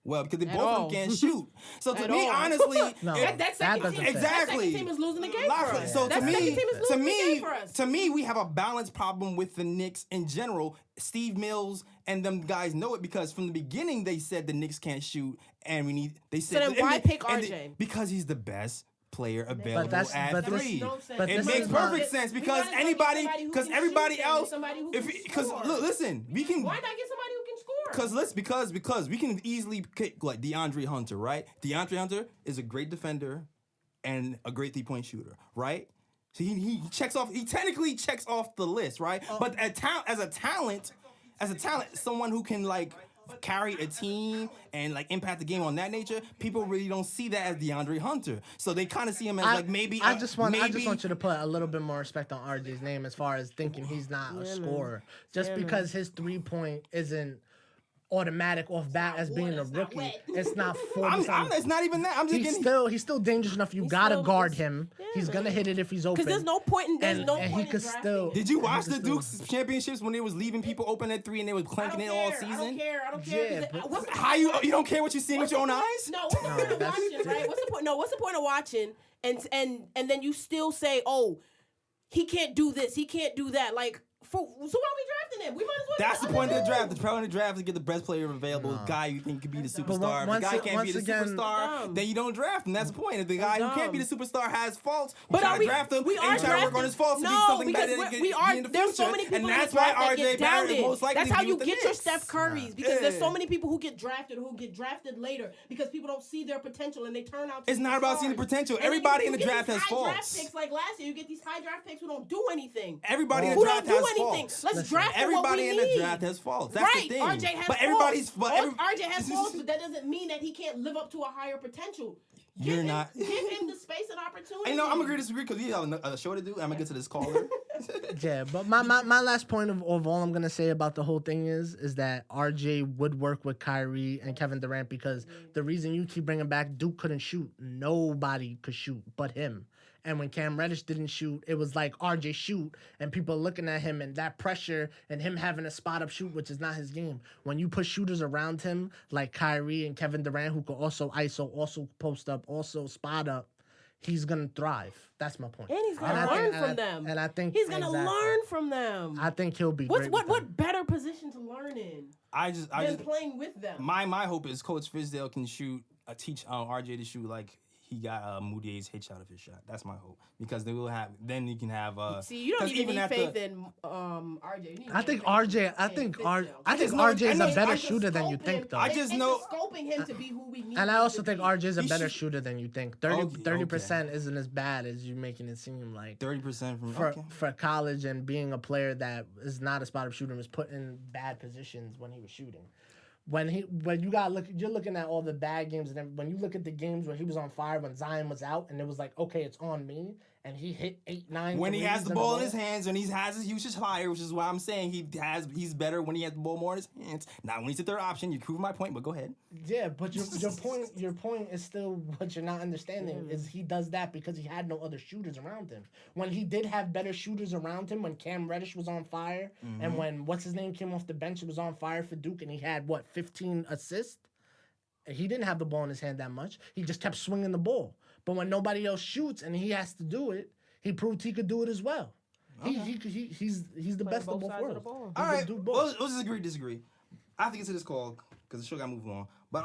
well because they both of them can't shoot. So to me, honestly, that second team is losing the game for us. So to me, we have a balance problem with the Knicks in general. Steve Mills and them guys know it because from the beginning they said the Knicks can't shoot, and we need. They said. So then why pick RJ? Because he's the best player available at but 3. But it makes perfect sense because everybody else. Listen, we can. Why not get somebody who can score? Because we can easily pick like DeAndre Hunter, right? DeAndre Hunter is a great defender and a great 3-point shooter, right? So he checks off. He technically checks off the list, right? But as a talent, someone who can like carry a team and like impact the game on that nature, people really don't see that as DeAndre Hunter. So they kind of see him as like maybe. I just want you to put a little bit more respect on RJ's name as far as thinking he's not a scorer. Just because his 3-point isn't automatic off bat as being a rookie. It's not 40. It's not even that. He's still dangerous enough. You gotta guard him. He's gonna hit it if he's open. Because there's no point in he could still. Did you watch the Dukes championships when they was leaving people open at 3 and they was clanking it all season? I don't care. Yeah, how you don't care what you're seeing with your own eyes? No, what's the point of watching, right? What's the point? No, what's the point of watching and then you still say, oh, he can't do this, he can't do that, like. So why are we drafting him? We might as well. That's the point of the draft. The point of the draft is to get the best player available, the guy you think could be the superstar. If the guy can't be the superstar, then you don't draft him. That's the point. If the guy who can't be the superstar has faults, you try to draft him and you try to work on his faults to be something better in the future. There's so many people and that's why RJ Barrett is most likely That's how you get your Knicks. Steph Currys because there's so many people who get drafted later because people don't see their potential and they turn out to It's not about seeing the potential. Everybody in the draft has faults. Picks like last year, you get these high draft picks who don't do anything. Everybody in the draft has faults. Let's draft everybody in the draft has faults. That's the thing. RJ has faults. RJ has faults, but that doesn't mean that he can't live up to a higher potential. Give him the space and opportunity. I'm gonna disagree because we have a show to do. I'm gonna get to this caller. Yeah, but my last point of all I'm gonna say about the whole thing is that RJ would work with Kyrie and Kevin Durant because the reason you keep bringing back Duke couldn't shoot. Nobody could shoot but him. And when Cam Reddish didn't shoot, it was like RJ shoot, and people looking at him and that pressure and him having a spot up shoot, which is not his game. When you put shooters around him like Kyrie and Kevin Durant, who could also ISO, also post up, also spot up, he's gonna thrive. That's my point. And he's gonna learn from them. And I think he's gonna learn from them. I think he'll be. What better position to learn in? I just playing with them. My hope is Coach Fizdale can teach RJ to shoot like he got Moudier's hitch out of his shot. That's my hope because they will have. Then you can have. See, you don't need any faith in RJ. I think RJ is a better shooter than you think, though. I just know scoping him to be who we need. And I also think RJ is a better shooter than you think. 30% isn't as bad as you making it seem like. 30% for college and being a player that is not a spot up shooter was put in bad positions when he was shooting. When you're looking at all the bad games, and then when you look at the games where he was on fire, when Zion was out, and it was like, okay, it's on me, and he hit 8, 9. When he has the ball in his hands, when he has his usage higher, which is why I'm saying he's better when he has the ball more in his hands. Not when he's the third option. You prove my point, but go ahead. Yeah, but your point is still what you're not understanding is he does that because he had no other shooters around him. When he did have better shooters around him, when Cam Reddish was on fire, and when what's his name came off the bench, it was on fire for Duke, and he had 15 assists. He didn't have the ball in his hand that much. He just kept swinging the ball. But when nobody else shoots and he has to do it, he proved he could do it as well. Okay. He's the best of both worlds. All right, we'll just disagree. I have to get to this call because the show got to move on. But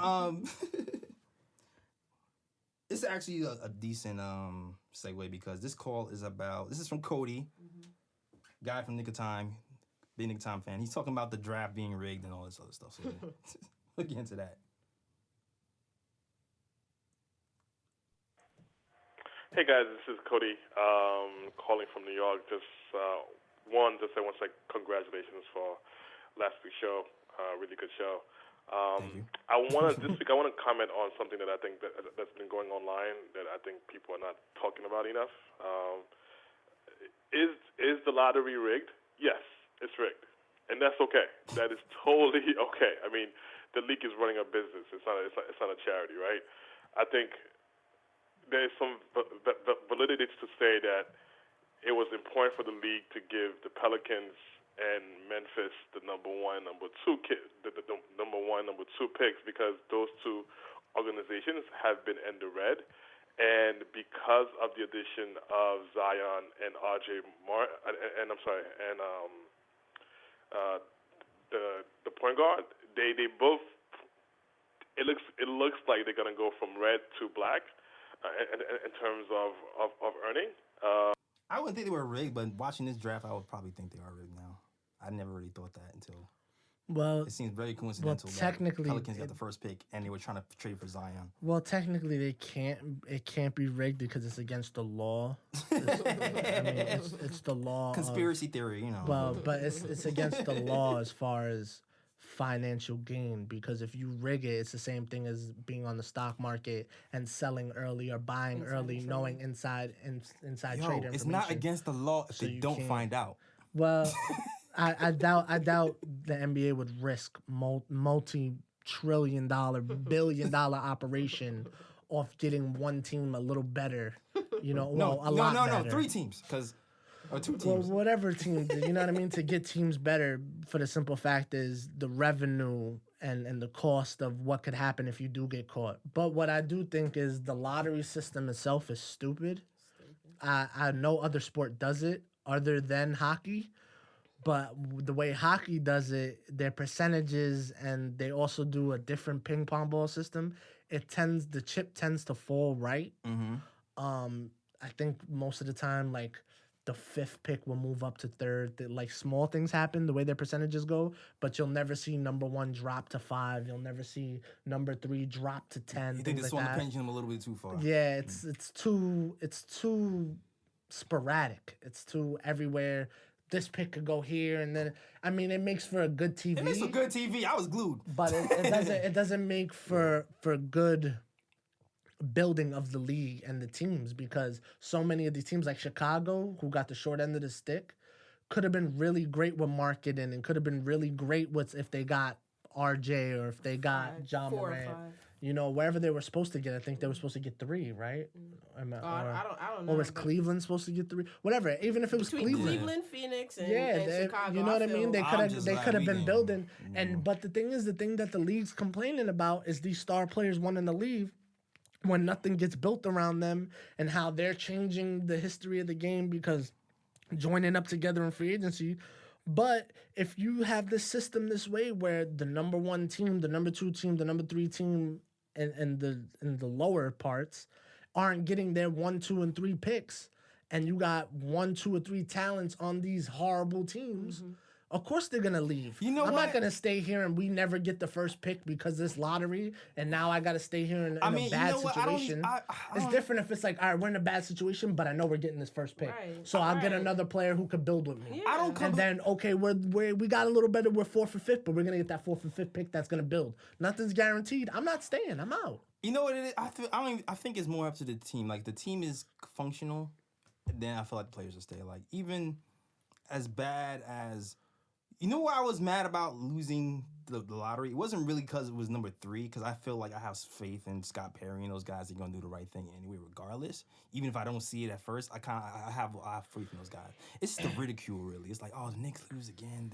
it's actually a decent segue because this call is from Cody, guy from Nick of Time, big Nick of Time fan. He's talking about the draft being rigged and all this other stuff. So we'll get into that. Hey guys, this is Cody calling from New York. Just I want to say congratulations for last week's show. Really good show. Thank you. This week I want to comment on something that I think that's been going online that I think people are not talking about enough. Is the lottery rigged? Yes, it's rigged, and that's okay. That is totally okay. I mean, the league is running a business. It's not a charity, right? I think there's some validity to say that it was important for the league to give the Pelicans and Memphis the number 1, number 2 number 1, number 2 picks because those two organizations have been in the red, and because of the addition of Zion and RJ the point guard, they both it looks like they're gonna go from red to black. In terms of earning. I wouldn't think they were rigged, but watching this draft, I would probably think they are rigged now. I never really thought that until it seems very coincidental that Pelicans got the first pick and they were trying to trade for Zion. Well, technically it can't be rigged because it's against the law. It's the law. Conspiracy theory, you know. Well, but it's against the law as far as financial gain, because if you rig it, it's the same thing as being on the stock market and selling early or buying early, knowing inside trade information. It's not against the law if they don't find out. Well, I doubt the NBA would risk multi-trillion-dollar, billion-dollar operation off getting one team a little better. A lot better. 3 teams or 2 teams. Well, whatever team, you know what I mean? To get teams better, for the simple fact is the revenue and the cost of what could happen if you do get caught. But what I do think is the lottery system itself is stupid. I know other sport does it other than hockey, but the way hockey does it, their percentages, and they also do a different ping pong ball system. The chip tends to fall right. Mm-hmm. I think most of the time, like, the 5th pick will move up to 3rd. Like, small things happen the way their percentages go, but you'll never see number 1 drop to 5. You'll never see number 3 drop to 10. You think they swung the pendulum a little bit too far? Yeah, it's too sporadic. It's too everywhere. This pick could go here, and then it makes for a good TV. It makes for good TV. I was glued, but it doesn't make for good building of the league and the teams, because so many of these teams like Chicago, who got the short end of the stick, could have been really great with marketing and could have been really great with if they got RJ or if they got John 4 or Morant. 5. You know, wherever they were supposed to get, I think they were supposed to get 3, right? I don't know. Or was but Cleveland supposed to get 3? Whatever. Even if it was between Cleveland. Cleveland, Phoenix, and, Yeah, and Chicago, you know what I mean. They I'm could just have like, been we didn't- building, but the thing that the league's complaining about is these star players wanting to leave when nothing gets built around them, and how they're changing the history of the game because joining up together in free agency. But if you have this system this way where the number 1 team, the number 2 team, the number 3 team, and the lower parts aren't getting their 1, 2, and 3 picks, and you got 1, 2, or 3 talents on these horrible teams, of course they're gonna leave. You know I'm what? not gonna stay here and we never get the first pick because this lottery, and now I gotta stay here in a you bad know what? I don't- situation. I It's don't- different if it's like, all right, we're in a bad situation, but I know we're getting this first pick, Right. so I'll get Right. another player who could build with me. I don't And then we got a little better. We're 4th or 5th, but we're gonna get that 4th or 5th pick that's gonna build. Nothing's guaranteed. I'm not staying. I'm out. You know what it is? I think it's more up to the team. Like the team is functional, then I feel like the players will stay. Like even as bad as, you know what I was mad about losing the lottery? It wasn't really because it was number 3, because I feel like I have faith in Scott Perry and those guys. They're gonna do the right thing anyway, regardless. Even if I don't see it at first, I have faith in those guys. It's the ridicule, really. It's like, oh, the Knicks lose again.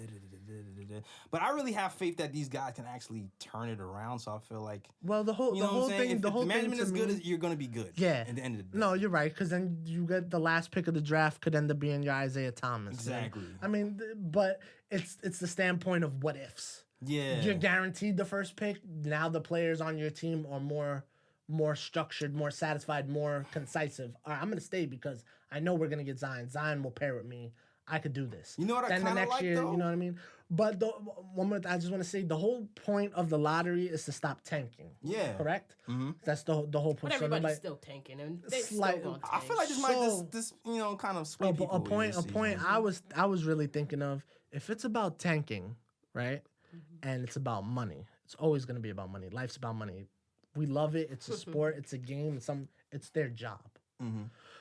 But I really have faith that these guys can actually turn it around. So I feel like, Well, the whole you know the what I'm whole saying? thing, If the whole the management thing is to good, me, you're gonna be good. yeah. At the end of the day. No, you're right, because then you get the last pick of the draft could end up being your Isaiah Thomas. Exactly. I mean, but it's the standpoint of what ifs. Yeah. You're guaranteed the first pick. Now the players on your team are more structured, more satisfied, more concisive. All right, I'm gonna stay because I know we're gonna get Zion. Zion will pair with me. I could do this. You know what I Then the kinda next like, year, though? you know what I mean? But one more, I just want to say the whole point of the lottery is to stop tanking. Yeah. Correct. Mm-hmm. That's the whole point. But So everybody's nobody- still tanking, and they Slight- still gonna tank. I feel like this So- might this kind of sway a people. point this season. I was really thinking of, if it's about tanking, right? And it's about money. It's always going to be about money. Life's about money. We love it. It's a sport. It's a game. It's their job.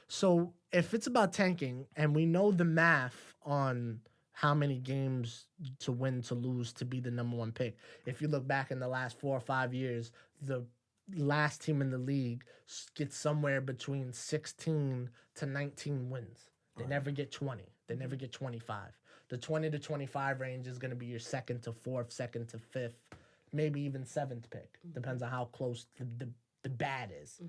So if it's about tanking and we know the math on how many games to win, to lose, to be the number 1 pick. If you look back in the last 4 or 5 years, the last team in the league gets somewhere between 16 to 19 wins. They never get 20. They never get 25. The 20 to 25 range is going to be your 2nd to 4th, 2nd to 5th, maybe even 7th pick. Depends on how close the bad is.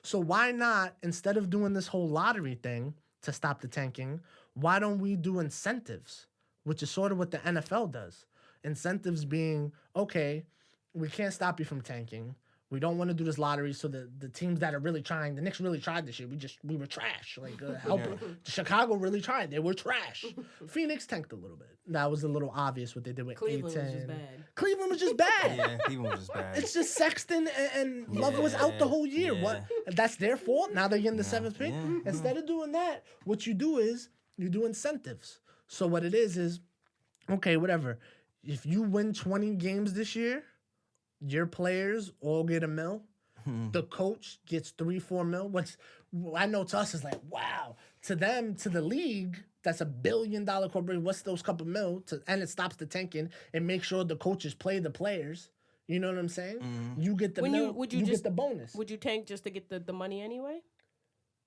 So why not, instead of doing this whole lottery thing to stop the tanking, why don't we do incentives, which is sort of what the NFL does? Incentives being, okay, we can't stop you from tanking. We don't want to do this lottery, so the teams that are really trying, the Knicks really tried this year. We were trash. Like Chicago really tried. They were trash. Phoenix tanked a little bit. That was a little obvious what they did with Cleveland was A-10. just bad. Cleveland was just bad. Yeah, Cleveland was just bad. It's just Sexton and Love was out the whole year. yeah. What? That's their fault. Now they're getting the 7th pick. yeah. Instead of doing that, what you do is you do incentives. So what it is okay, whatever. If you win 20 games this year, your players all get $1 million. The coach gets 3-4 mil, which I know to us is like, wow. To them, to the league, that's $1 billion corporation. What's those couple mil? And it stops the tanking and make sure the coaches play the players. You know what I'm saying? You get the you get the bonus. Would you tank just to get the money anyway?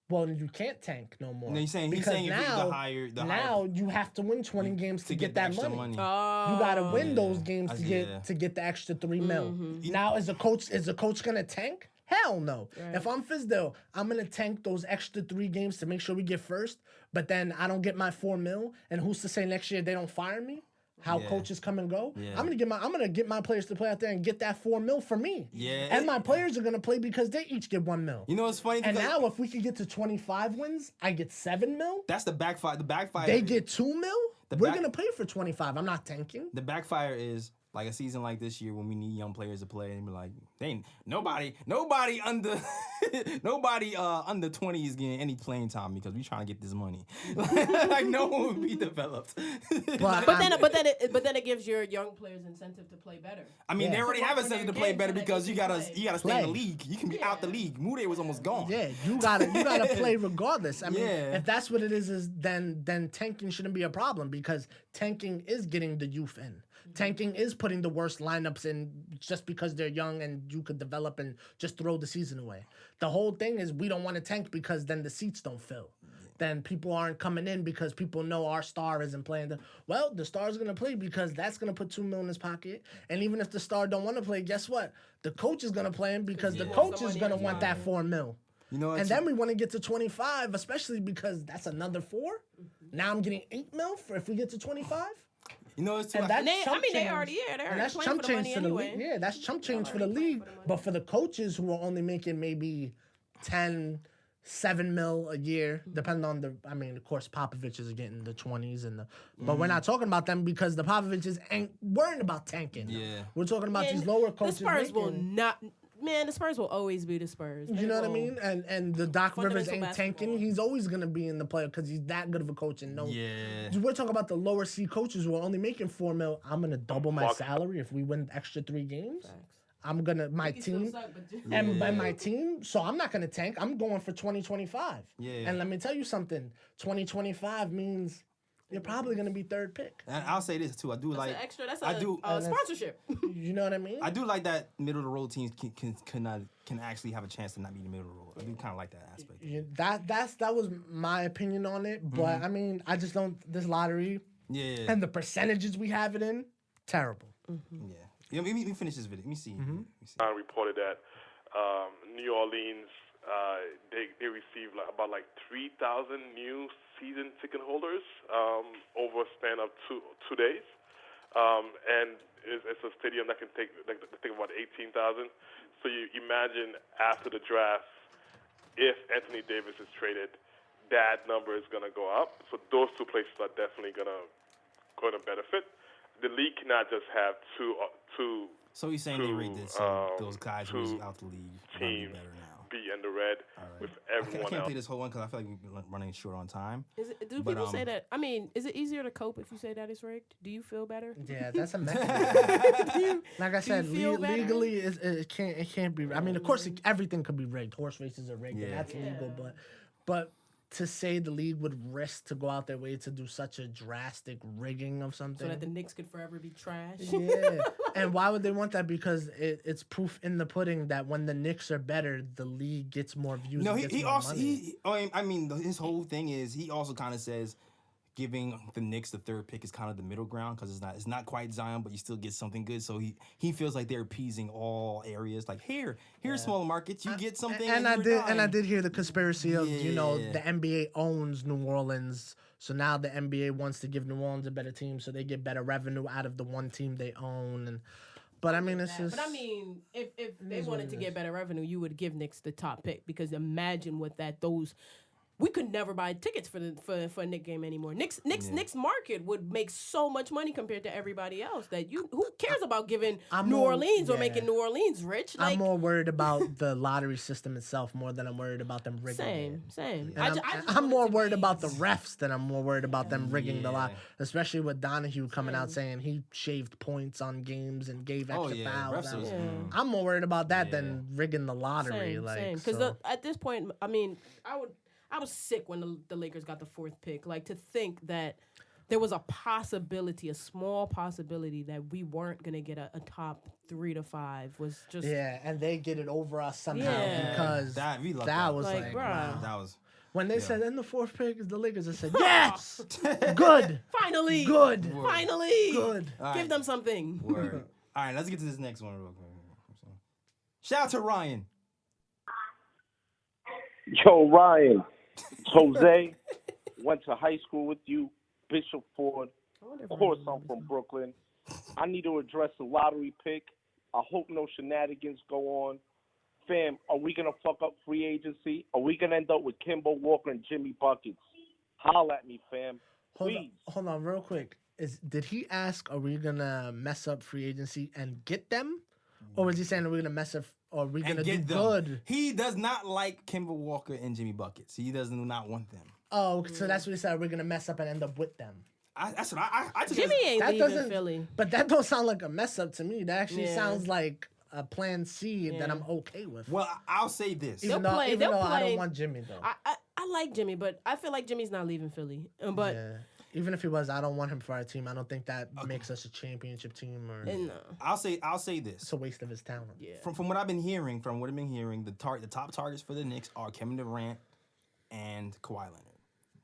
Well, you can't tank no more. No, he's saying because if you now, the higher you have to win 20 games to get the that extra money. Oh, You gotta win those games I to see, get yeah. to get the extra $3 million. Now, is the coach gonna tank? Hell no. Right. If I'm Fizdale, I'm gonna tank those extra 3 games to make sure we get first. But then I don't get my $4 million, and who's to say next year they don't fire me? How Yeah. coaches come and go. Yeah. I'm gonna get my players to play out there and get that $4 million for me. Yeah. And my players are gonna play because they each get $1 million. You know what's funny? And Because now, if we could get to 25 wins, I get $7 million. that's the backfire. The backfire. They get $2 million. We're back- gonna play for 25. I'm not tanking. The backfire is like a season like this year when we need young players to play, and be like, nobody under under 20 is getting any playing time because we trying to get this money. Like no one would be developed. But then it gives your young players incentive to play better. I mean, they already have incentive to play better because you gotta stay in the Play. league. You can be out the league. Mude was almost gone. Yeah, you gotta play regardless. I mean, Yeah. if that's what it is then tanking shouldn't be a problem because tanking is getting the youth in. Tanking is putting the worst lineups in just because they're young and you could develop and just throw the season away. The whole thing is we don't want to tank because then the seats don't fill. Then people aren't coming in because people know our star isn't playing. The star's going to play because that's going to put $2 million in his pocket. And even if the star don't want to play, guess what? The coach is going to play him because the coach is going to want that $4 million. You know, And then we want to get to 25, especially because that's another 4. Now I'm getting $8 million for if we get to 25. you know, it's too. And that's They chump change. already they're And that's playing chump for the change money for the anyway. league. Yeah, that's chump change for the league. But for the coaches who are only making maybe 10, 7 mil a year, depending on of course, Popovich is getting the 20s but we're not talking about them because the Popoviches ain't worrying about tanking. Yeah. We're talking about And these lower coaches. The Spurs will making- not. Man, the Spurs will always be the Spurs. You know what I mean? And the Doc Rivers ain't Fundamental tanking. basketball. He's always gonna be in the playoff because he's that good of a coach and no. Yeah. We're talking about the lower C coaches who are only making $4 million. I'm gonna double my salary if we win the extra 3 games. I'm gonna my team and by my team. So I'm not gonna tank. I'm going for 2025. Yeah. And let me tell you something. 2025 means you're probably gonna be 3rd pick. And I'll say this too. I do like. That's I do. sponsorship. You know what I mean? I do like that middle of the road teams can actually have a chance to not be the middle of the road. I do kind of like that aspect. Yeah, that was my opinion on it. But I mean, I just don't. This lottery Yeah. and the percentages we have it in, terrible. Yeah. Let me finish this video. Let me see. Let me see. Reported that New Orleans they received about 3,000 new season ticket holders over a span of two days, and it's a stadium that can take about 18,000. So you imagine after the draft, if Anthony Davis is traded, that number is going to go up. So those two places are definitely going to benefit. The league cannot just have two. So he's saying they rigged it, so those guys who's out the league are gonna be teams better now. be in the red with I everyone can't else. play this whole one because I feel like we're running short on time. Do But, people say that? I mean, is it easier to cope if you say that it's rigged? Do you feel better? Yeah, that's a mechanism. Like I said, feel better? legally, it can't be. I mean, of course, everything could be rigged. Horse races are rigged, and Yeah. that's legal. But to say the league would risk to go out their way to do such a drastic rigging of something. So that the Knicks could forever be trash. Yeah, and why would they want that? Because it's proof in the pudding that when the Knicks are better, the league gets more views. No, and he gets more also money. I mean his whole thing is he also kind of says giving the Knicks the 3rd pick is kind of the middle ground because it's not quite Zion, but you still get something good. So he feels like they're appeasing all areas. Like here's smaller markets, you get something. And I did hear the conspiracy of Yeah. the NBA owns New Orleans, so now the NBA wants to give New Orleans a better team, so they get better revenue out of the one team they own. But I mean, it's just. But I mean, if they wanted to get better revenue, you would give Knicks the top pick because imagine what those. We could never buy tickets for a Knicks game anymore. Knicks market would make so much money compared to everybody else that who cares about giving New Orleans or making New Orleans rich? I'm more worried about the lottery system itself more than I'm worried about them rigging it. Same. And I'm more worried about the refs than I'm more worried about them rigging the lot, especially with Donahue coming out saying he shaved points on games and gave extra fouls. refs I'm more worried about that than rigging the lottery. Same. Because at this point, I mean, I was sick when the Lakers got the 4th pick. Like, to think that there was a small possibility that we weren't going to get a top 3 to 5 was just... Yeah, and they get it over us somehow because that was like wow. That was... When they said, in the 4th pick is the Lakers, I said, yes! Good! Finally! Good! Word. Finally! Good! Give them something. Word. All right, let's get to this next one real quick. Shout out to Ryan. Yo, Ryan. Jose, went to high school with you, Bishop Ford. Of course, I'm from Brooklyn. I need to address the lottery pick. I hope no shenanigans go on. Fam, are we going to fuck up free agency? Are we going to end up with Kimbo Walker and Jimmy Buckets? Holla at me, fam. Please. Hold on real quick. did he ask, are we gonna mess up free agency and get them? Or was he saying, are we gonna mess up, or are we gonna do good? He does not like Kemba Walker and Jimmy Buckets. He does not want them. Oh, so that's what he said, we're gonna mess up and end up with them. That's what I took Jimmy ain't That leaving doesn't- Philly. But that don't sound like a mess up to me. That actually Yeah. sounds like a plan C that Yeah. I'm okay with. Well, I'll say this. even They'll though, play- even they'll though I play- don't want Jimmy though. I like Jimmy, but I feel like Jimmy's not leaving Philly. But Yeah. Even if he was, I don't want him for our team. I don't think that makes us a championship team, or no. I'll say this. it's a waste of his talent. Yeah. From what I've been hearing, the top targets for the Knicks are Kevin Durant and Kawhi Leonard,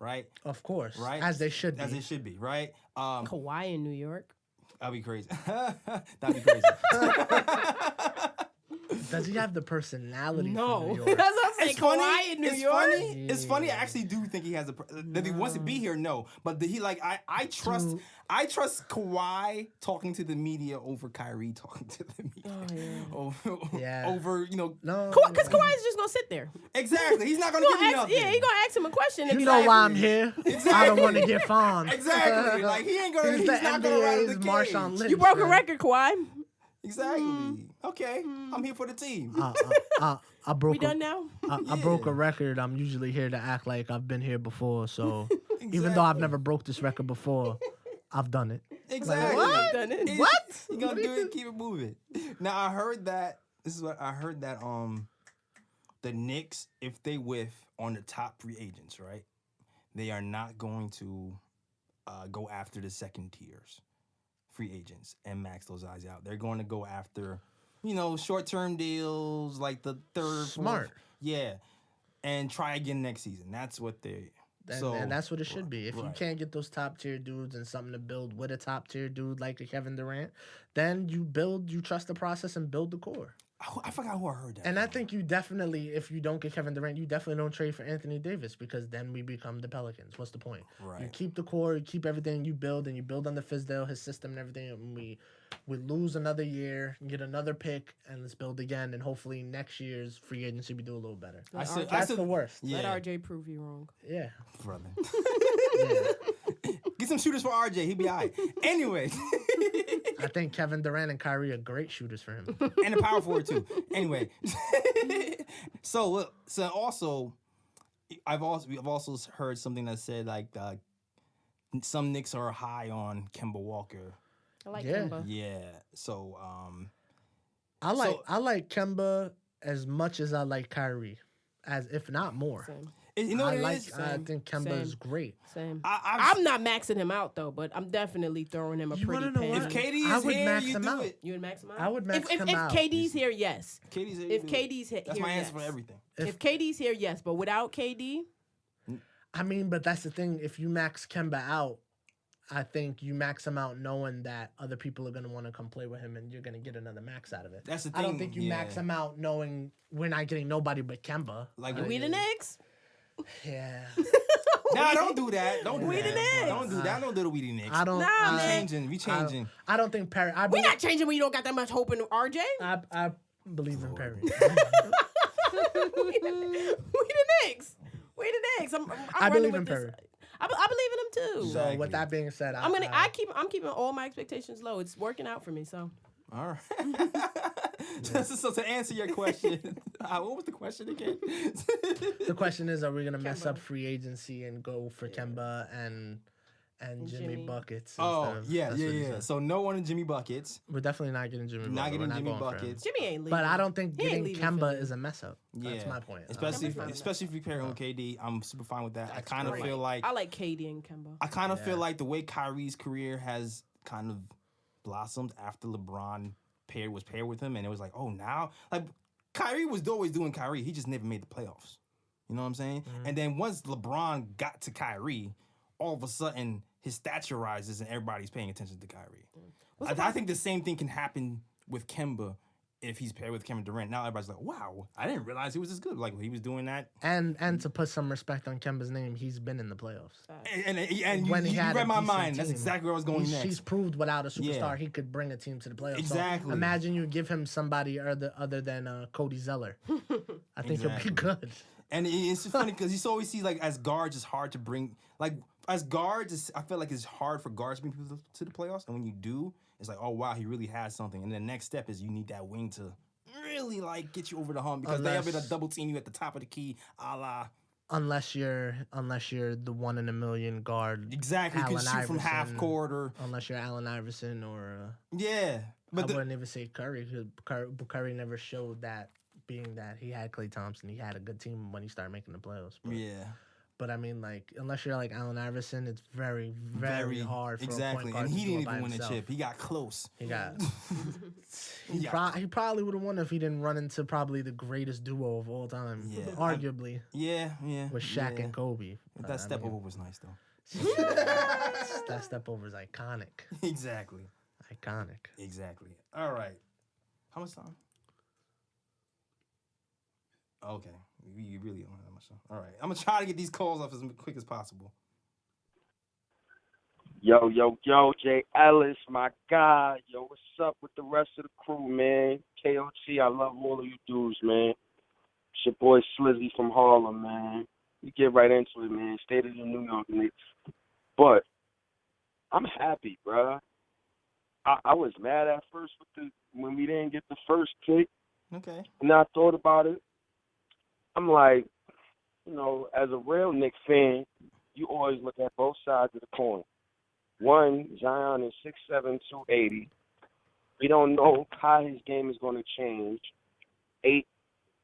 right? Of course, Right? as they should be. As they should be, right? Kawhi in New York. That'd be crazy. That'd be crazy. Does he have the personality? No. for New That's York? what I'm saying. Kawhi in New York. It's funny. I actually do think he has that he wants to be here. No, but I trust Kawhi talking to the media over Kyrie talking to the media. Over No, Because Kawhi is just gonna sit there. Exactly. He's not gonna give you nothing. Yeah, he gonna ask him a question. And you be know like, why I'm here. I don't want to get fined. Exactly. Like he ain't gonna. He's He's the not gonna run NBA's the Marshawn cage. Lynch. You broke a man. record, Kawhi. Exactly. Okay. I'm here for the team. I broke. We done now? I broke a record. I'm usually here to act like I've been here before. So even though I've never broke this record before, I've done it. Exactly. What? Done it. What? You gonna do it? Keep it moving. Now I heard that. This is what I heard that. The Knicks, if they whiff on the top free agents, right, they are not going to go after the second tiers free agents and max those guys out. They're going to go after, short-term deals like the third, Smart. fourth, yeah, and try again next season. That's what they. And that's what it should be. If you right. can't get those top tier dudes and something to build with a top tier dude like a Kevin Durant, then you trust the process and build the core. I forgot who I heard that. And I think you definitely, if you don't get Kevin Durant, you definitely don't trade for Anthony Davis, because then we become the Pelicans. What's the point? Right. You keep the core, you keep everything you build, and you build on the Fizdale, his system and everything. And we lose another year, get another pick, and let's build again. And hopefully next year's free agency we do a little better. That's the worst. Let RJ prove you wrong. Yeah. brother. Yeah. Get some shooters for RJ. He'll be all right. Anyway. I think Kevin Durant and Kyrie are great shooters for him. And the power forward too. Anyway. So also I've also heard something that said like some Knicks are high on Kemba Walker. I like Yeah. Kemba. Yeah. So I like Kemba as much as I like Kyrie, as if not more. Same. you know what I it is? think Kemba is great. Same. I've- I'm not maxing him out though, but I'm definitely throwing him a You pretty wanna know penny. what? If KD I is would here, max you him do out. it. You would max him out? I would max if him if out. KD's here, yes. KD's here. If you do it. KD's here, That's my yes. answer for everything. If KD's here, yes. But without KD, I mean, but that's the thing. If you max Kemba out, I think you max him out knowing that other people are going to want to come play with him and you're going to get another max out of it. That's the I don't thing, think you yeah. max him out knowing we're not getting nobody but Kemba. Like we the Knicks. Yeah. Nah, don't do that. Don't do We that. the Knicks. Don't do that. Don't do the we the Knicks. I don't. Nah, We man. changing. We changing. I don't think Perry. We not changing when you don't got that much hope in RJ. I believe in Perry. we the Knicks. We the Knicks. I'm I running believe with in this. Perry. I believe in him too. So with that being said, I'm keeping all my expectations low. It's working out for me. So All right. So to answer your question, what was the question again? The question is, are we gonna mess Kemba. up free agency and go for Kemba and Jimmy Jimmy. buckets? Oh, instead of- yeah. that's what he said. So no one in Jimmy buckets. We're definitely not getting Jimmy. Not Butler. getting We're Jimmy going for him. buckets. Jimmy ain't leaving. But I don't think He ain't getting leaving Kemba Philly. is a mess up. That's Yeah. my point. Especially Kemba's not a if we pair him with KD, I'm super fine with that. I kind of great. feel like I like KD and Kemba. I kind of feel like the way Kyrie's career has kind of blossomed after LeBron was paired with him, and it was like, oh, now like Kyrie was always doing Kyrie. He just never made the playoffs. You know what I'm saying? And then once LeBron got to Kyrie, all of a sudden his stature rises and everybody's paying attention to Kyrie. I think the same thing can happen with Kemba if he's paired with Kevin Durant. Now everybody's like, wow, I didn't realize he was this good. Like he was doing that. And to put some respect on Kemba's name, he's been in the playoffs. And When he you had read a my decent mind. That's team. exactly where I was going He's next. proved without a superstar Yeah. he could bring a team to the playoffs. Exactly. So imagine you give him somebody other than Cody Zeller. I think he'll be Exactly. good. And it's just funny because you always see like as guards, it's hard to bring. Like as guards, I feel like it's hard for guards to bring people to the playoffs. And when you do, it's like, oh, wow, he really has something. And the next step is you need that wing to really, like, get you over the hump because they're able to double team you at the top of the key, a la. Unless you're the 1 in a million guard. Exactly, you can Allen shoot from Iverson, half court or. Unless you're Allen Iverson or. Yeah. But I wouldn't even say Curry, because Curry never showed that, being that he had Klay Thompson. He had a good team when he started making the playoffs. But, yeah. But I mean, like, unless you're like Allen Iverson, it's very, very hard for a point guard and he to do didn't it by even win himself. a chip. He got close. He got. He probably would have won if he didn't run into probably the greatest duo of all time. Yeah. Arguably. Yeah. With Shaq and Kobe. That step over was nice though. That step over is iconic. Exactly. Iconic. Exactly. All right. How much time? Okay. We really don't have that much time. All right. I'm going to try to get these calls off as quick as possible. Yo, Jay Ellis, my guy. Yo, what's up with the rest of the crew, man? KOT, I love all of you dudes, man. It's your boy Slizzy from Harlem, man. We get right into it, man. State of the New York Knicks. But I'm happy, bruh. I was mad at first when we didn't get the first pick. Okay. And I thought about it. I'm like, you know, as a real Knicks fan, you always look at both sides of the coin. One, Zion is 6'7", 280. We don't know how his game is going to change 8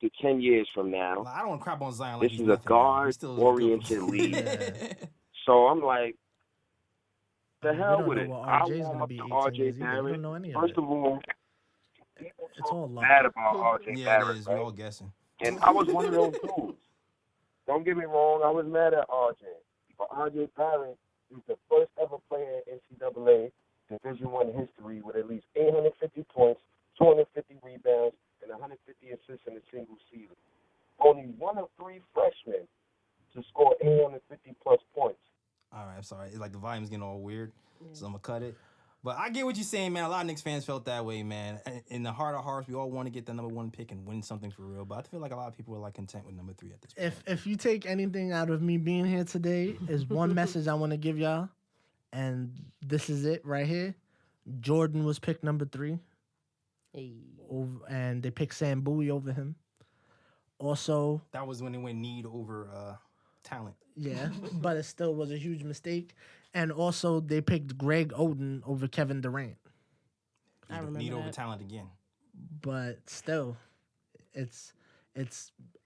to 10 years from now. Well, I don't want to crap on Zion like this is a guard-oriented league. So I'm like, the hell with it. I warm up to RJ Barrett. First of all, it's all mad about RJ Barrett. Yeah, it is. We're all guessing. And I was one of those dudes. Don't get me wrong, I was mad at RJ. But RJ Barrett is the first ever player in NCAA Division I history with at least 850 points, 250 rebounds, and 150 assists in a single season. Only one of 3 freshmen to score 850-plus points. All right, I'm sorry. It's like the volume's getting all weird, so I'm going to cut it. But I get what you're saying, man. A lot of Knicks fans felt that way, man. In the heart of hearts, we all want to get the number 1 pick and win something for real. But I feel like a lot of people are like content with number 3 at this point. If you take anything out of me being here today, is one message I want to give y'all, and this is it right here. Jordan was picked number 3, and they picked Sam Bowie over him. Also, that was when they went need over talent. Yeah, but it still was a huge mistake. And also, they picked Greg Oden over Kevin Durant. I remember need that. over talent again. But still, it's.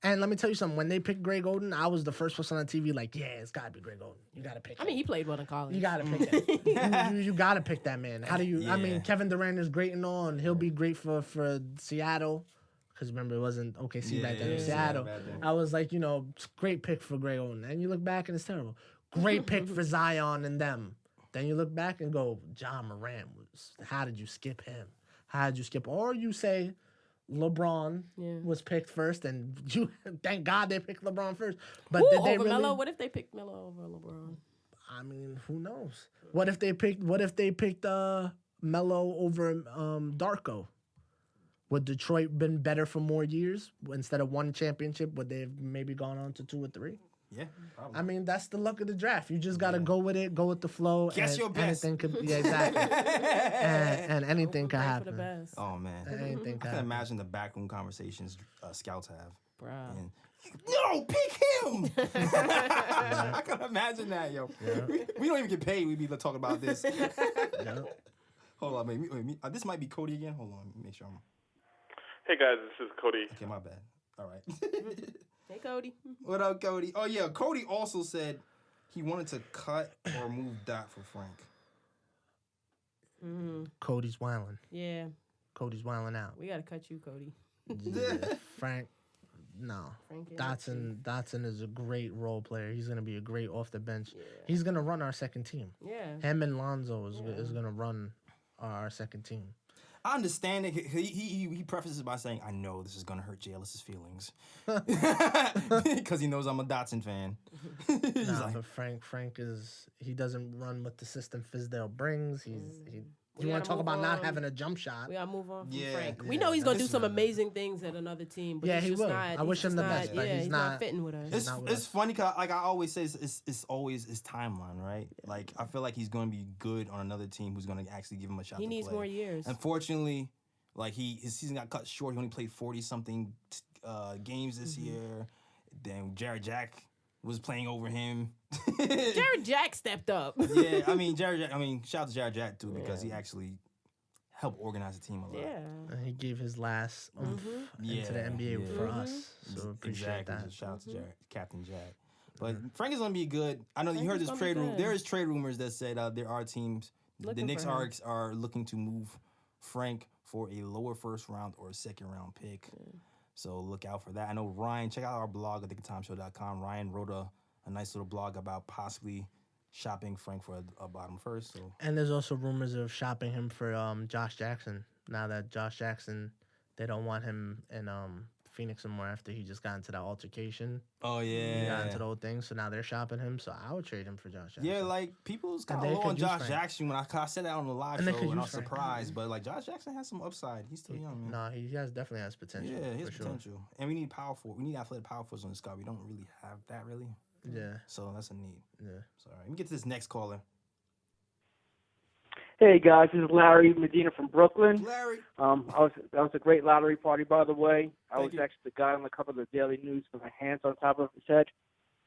And let me tell you something. When they picked Greg Oden, I was the first person on TV like, yeah, it's got to be Greg Oden. You got to pick him. I mean, he played well in college. You got to pick him. you got to pick that man. How do you... Yeah. I mean, Kevin Durant is great and all, and he'll be great for Seattle. Because remember, it wasn't OKC back then. It was Seattle. I was like, great pick for Greg Oden. And you look back and it's terrible. Great pick for Zion and them. Then you look back and go, John Morant how did you skip him? How did you skip? Or you say LeBron was picked first, and you thank God they picked LeBron first. But did they over really? Melo? What if they picked Melo over LeBron? I mean, who knows? What if they picked Melo over Darko? Would Detroit been better for more years instead of 1 championship? Would they have maybe gone on to 2 or 3? Yeah, probably. I mean, that's the luck of the draft. You just got to go with it, go with the flow. Guess your best. Anything could, exactly. and anything can happen. Oh, man. Anything can I can happen. imagine the backroom conversations scouts have. Bruh. And, no, pick him! I can imagine that, yo. Yeah. We don't even get paid. We be talking about this. Hold on, wait, this might be Cody again. Hold on, make sure I'm... Hey, guys, this is Cody. Okay, my bad. All right. Hey, Cody. What up, Cody? Oh, yeah, Cody also said he wanted to cut or move Dot for Frank. Mm-hmm. Cody's wilding. Yeah. Cody's wilding out. We got to cut you, Cody. Frank, no. Frank Dotson is a great role player. He's going to be a great off the bench. Yeah. He's going to run our second team. Yeah. Him and Lonzo is going to run our second team. I understand it. He prefaces it by saying, I know this is going to hurt Jay Ellis's feelings. Because he knows I'm a Dotson fan. But Frank he doesn't run what the system Fizdale brings. You want to talk about not having a jump shot? We gotta move on from Yeah. Frank. Yeah, We know he's gonna do that's some not- amazing things at another team, but Yeah, he's he just will. not. I wish him the best, but Yeah, he's he's not- not fitting with us. It's not with it's us. funny cause like I always say, it's always his timeline, right? Like I feel like he's gonna be good on another team who's gonna actually give him a shot. He to needs play. more years. Unfortunately, like his season got cut short. He only played 40 something games this year. Then Jared Jack was playing over him. Jared Jack stepped up. Yeah, I mean shout out to Jared Jack too because he actually helped organize the team a lot. Yeah. He gave his last into the NBA for us. So appreciate Exactly. that. Just shout out to Captain Jack. But Frank is gonna be good. I know you Frank heard is this gonna trade be room. good. There is trade rumors that said there are teams. The Looking Knicks for him. are looking to move Frank for a lower first round or second round pick. So look out for that. I know Ryan. Check out our blog at thegtimeshow.com. Ryan wrote a nice little blog about possibly shopping Frank for a bottom first. So And there's also rumors of shopping him for Josh Jackson. Now that Josh Jackson, they don't want him in Phoenix anymore after he just got into that altercation. oh He got into yeah. the whole thing, so now they're shopping him. So I would trade him for Josh Jackson. Yeah, like people's kind And of they low could on use Josh Frank. Jackson when I said that on the live And they show could and I use was Frank. surprised, but like Josh Jackson has some upside. He's still young, man. No, he definitely has potential. Yeah, his for sure. potential. And we need powerful. We need athletic power forwards on the squad. We don't really have that really. Yeah, So that's a need. yeah. So all right, let me get to this next caller. Hey guys, this is Larry Medina from Brooklyn. Larry. That was a great lottery party, by the way. I Thank was you. actually the guy on the cover of the Daily News with my hands on top of his head.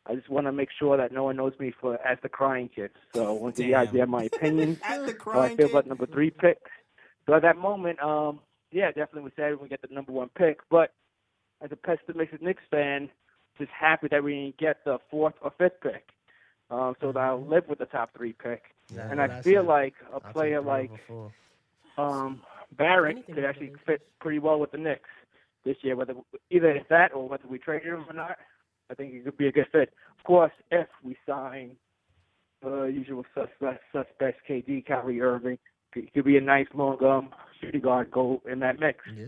I just want to make sure that no one knows me as the crying kid. So I want to give you guys my opinion. At the How I crying feel kid. about number 3 pick. So at that moment, yeah, definitely was sad we get the number 1 pick. But as a pessimistic Knicks fan, just happy that we didn't get the 4th or 5th pick. So that I'll live with the top 3 pick. That's And what I feel said. like a I'll take player 3 like over 4. Barrett Anything could with actually the fit pretty well with the Knicks this year, whether either it's that or whether we trade him or not. I think it could be a good fit. Of course, if we sign the usual suspects, KD, Kyrie Irving, it could be a nice long shooting guard go in that mix. Yeah,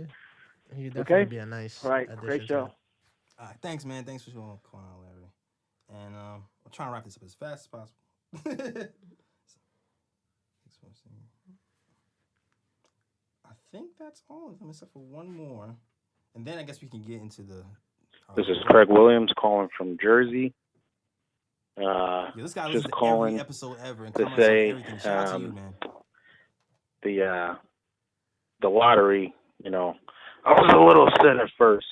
he could definitely Okay? be a nice. All right, addition great to show. it. All right, thanks, man. Thanks for calling out, Larry. And I'm trying to wrap this up as fast as possible. I think that's all of them except for one more. And then I guess we can get into the. This is Craig Williams calling from Jersey. Yeah, this guy just listens to calling every episode ever and to comments on say, everything. Shout out to you, man. the lottery, I was a little upset at first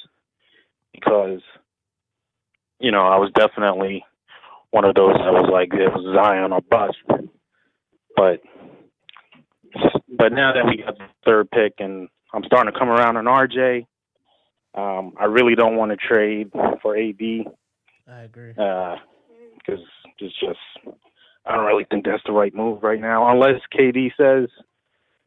because, I was definitely one of those that was like, it was Zion or bust. But now that we got the 3rd pick and I'm starting to come around on RJ, I really don't want to trade for AD. I agree. Because it's just, I don't really think that's the right move right now. Unless KD says,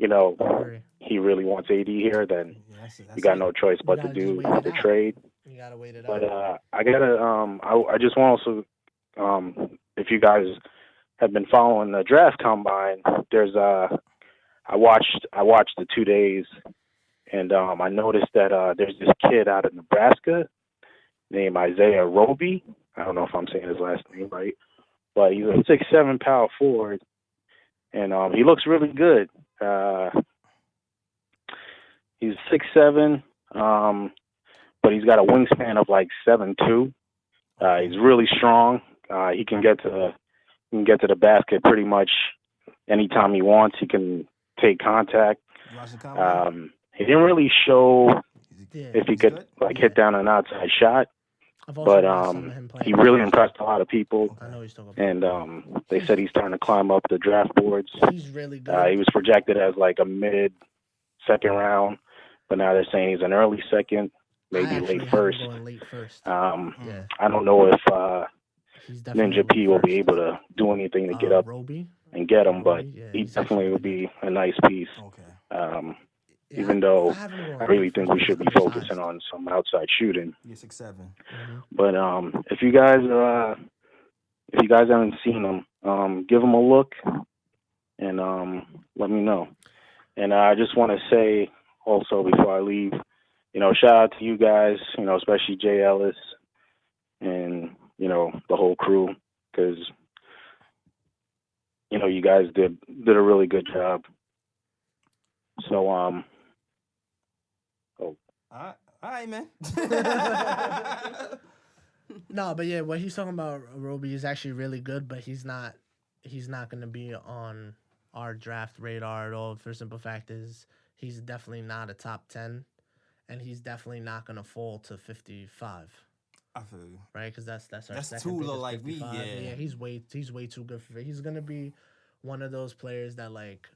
Agree. he really wants AD here, then Yeah, that's you got it. no choice but to gotta just do wait it the out. trade. You gotta wait it But out. I gotta, I just want to also, if you guys have been following the draft combine, there's I watched the 2 days, and I noticed that there's this kid out of Nebraska named Isaiah Roby. I don't know if I'm saying his last name right, but he's a 6'7" power forward, and he looks really good. He's 6'7", but he's got a wingspan of like 7'2". He's really strong. He can get to the basket pretty much anytime he wants. He can take contact. You watch the combine? He didn't really show Yeah. if he He's could good? hit down an outside shot, I've also but watched some of him play. he really impressed a lot of people. I know he's talking about. And they said he's starting to climb up the draft boards. He's really good. He was projected as like a mid-second round, but now they're saying he's an early second, maybe I actually late have first. him going late first. Yeah. Yeah. I don't know if He's definitely Ninja P late will be first. able to do anything to get up Roby. and get him, but Yeah, he he's definitely actually would really be a nice piece. Okay. Yeah, Even though have him going I really late think first we should be because of focusing size. on some outside shooting. You're 6'7". But if you guys haven't seen him, give him a look and let me know. And I just want to say also before I leave, shout out to you guys, especially Jay Ellis and the whole crew, because you guys did a really good job. So All right, man. No, but yeah, what he's talking about, Roby, is actually really good, but he's not going to be on our draft radar at all. For simple fact is he's definitely not a top 10, and he's definitely not going to fall to 55. I feel you. Right, because that's our That's second too pick low. is Like 55. yeah. He's way too good for it. He's gonna be one of those players that like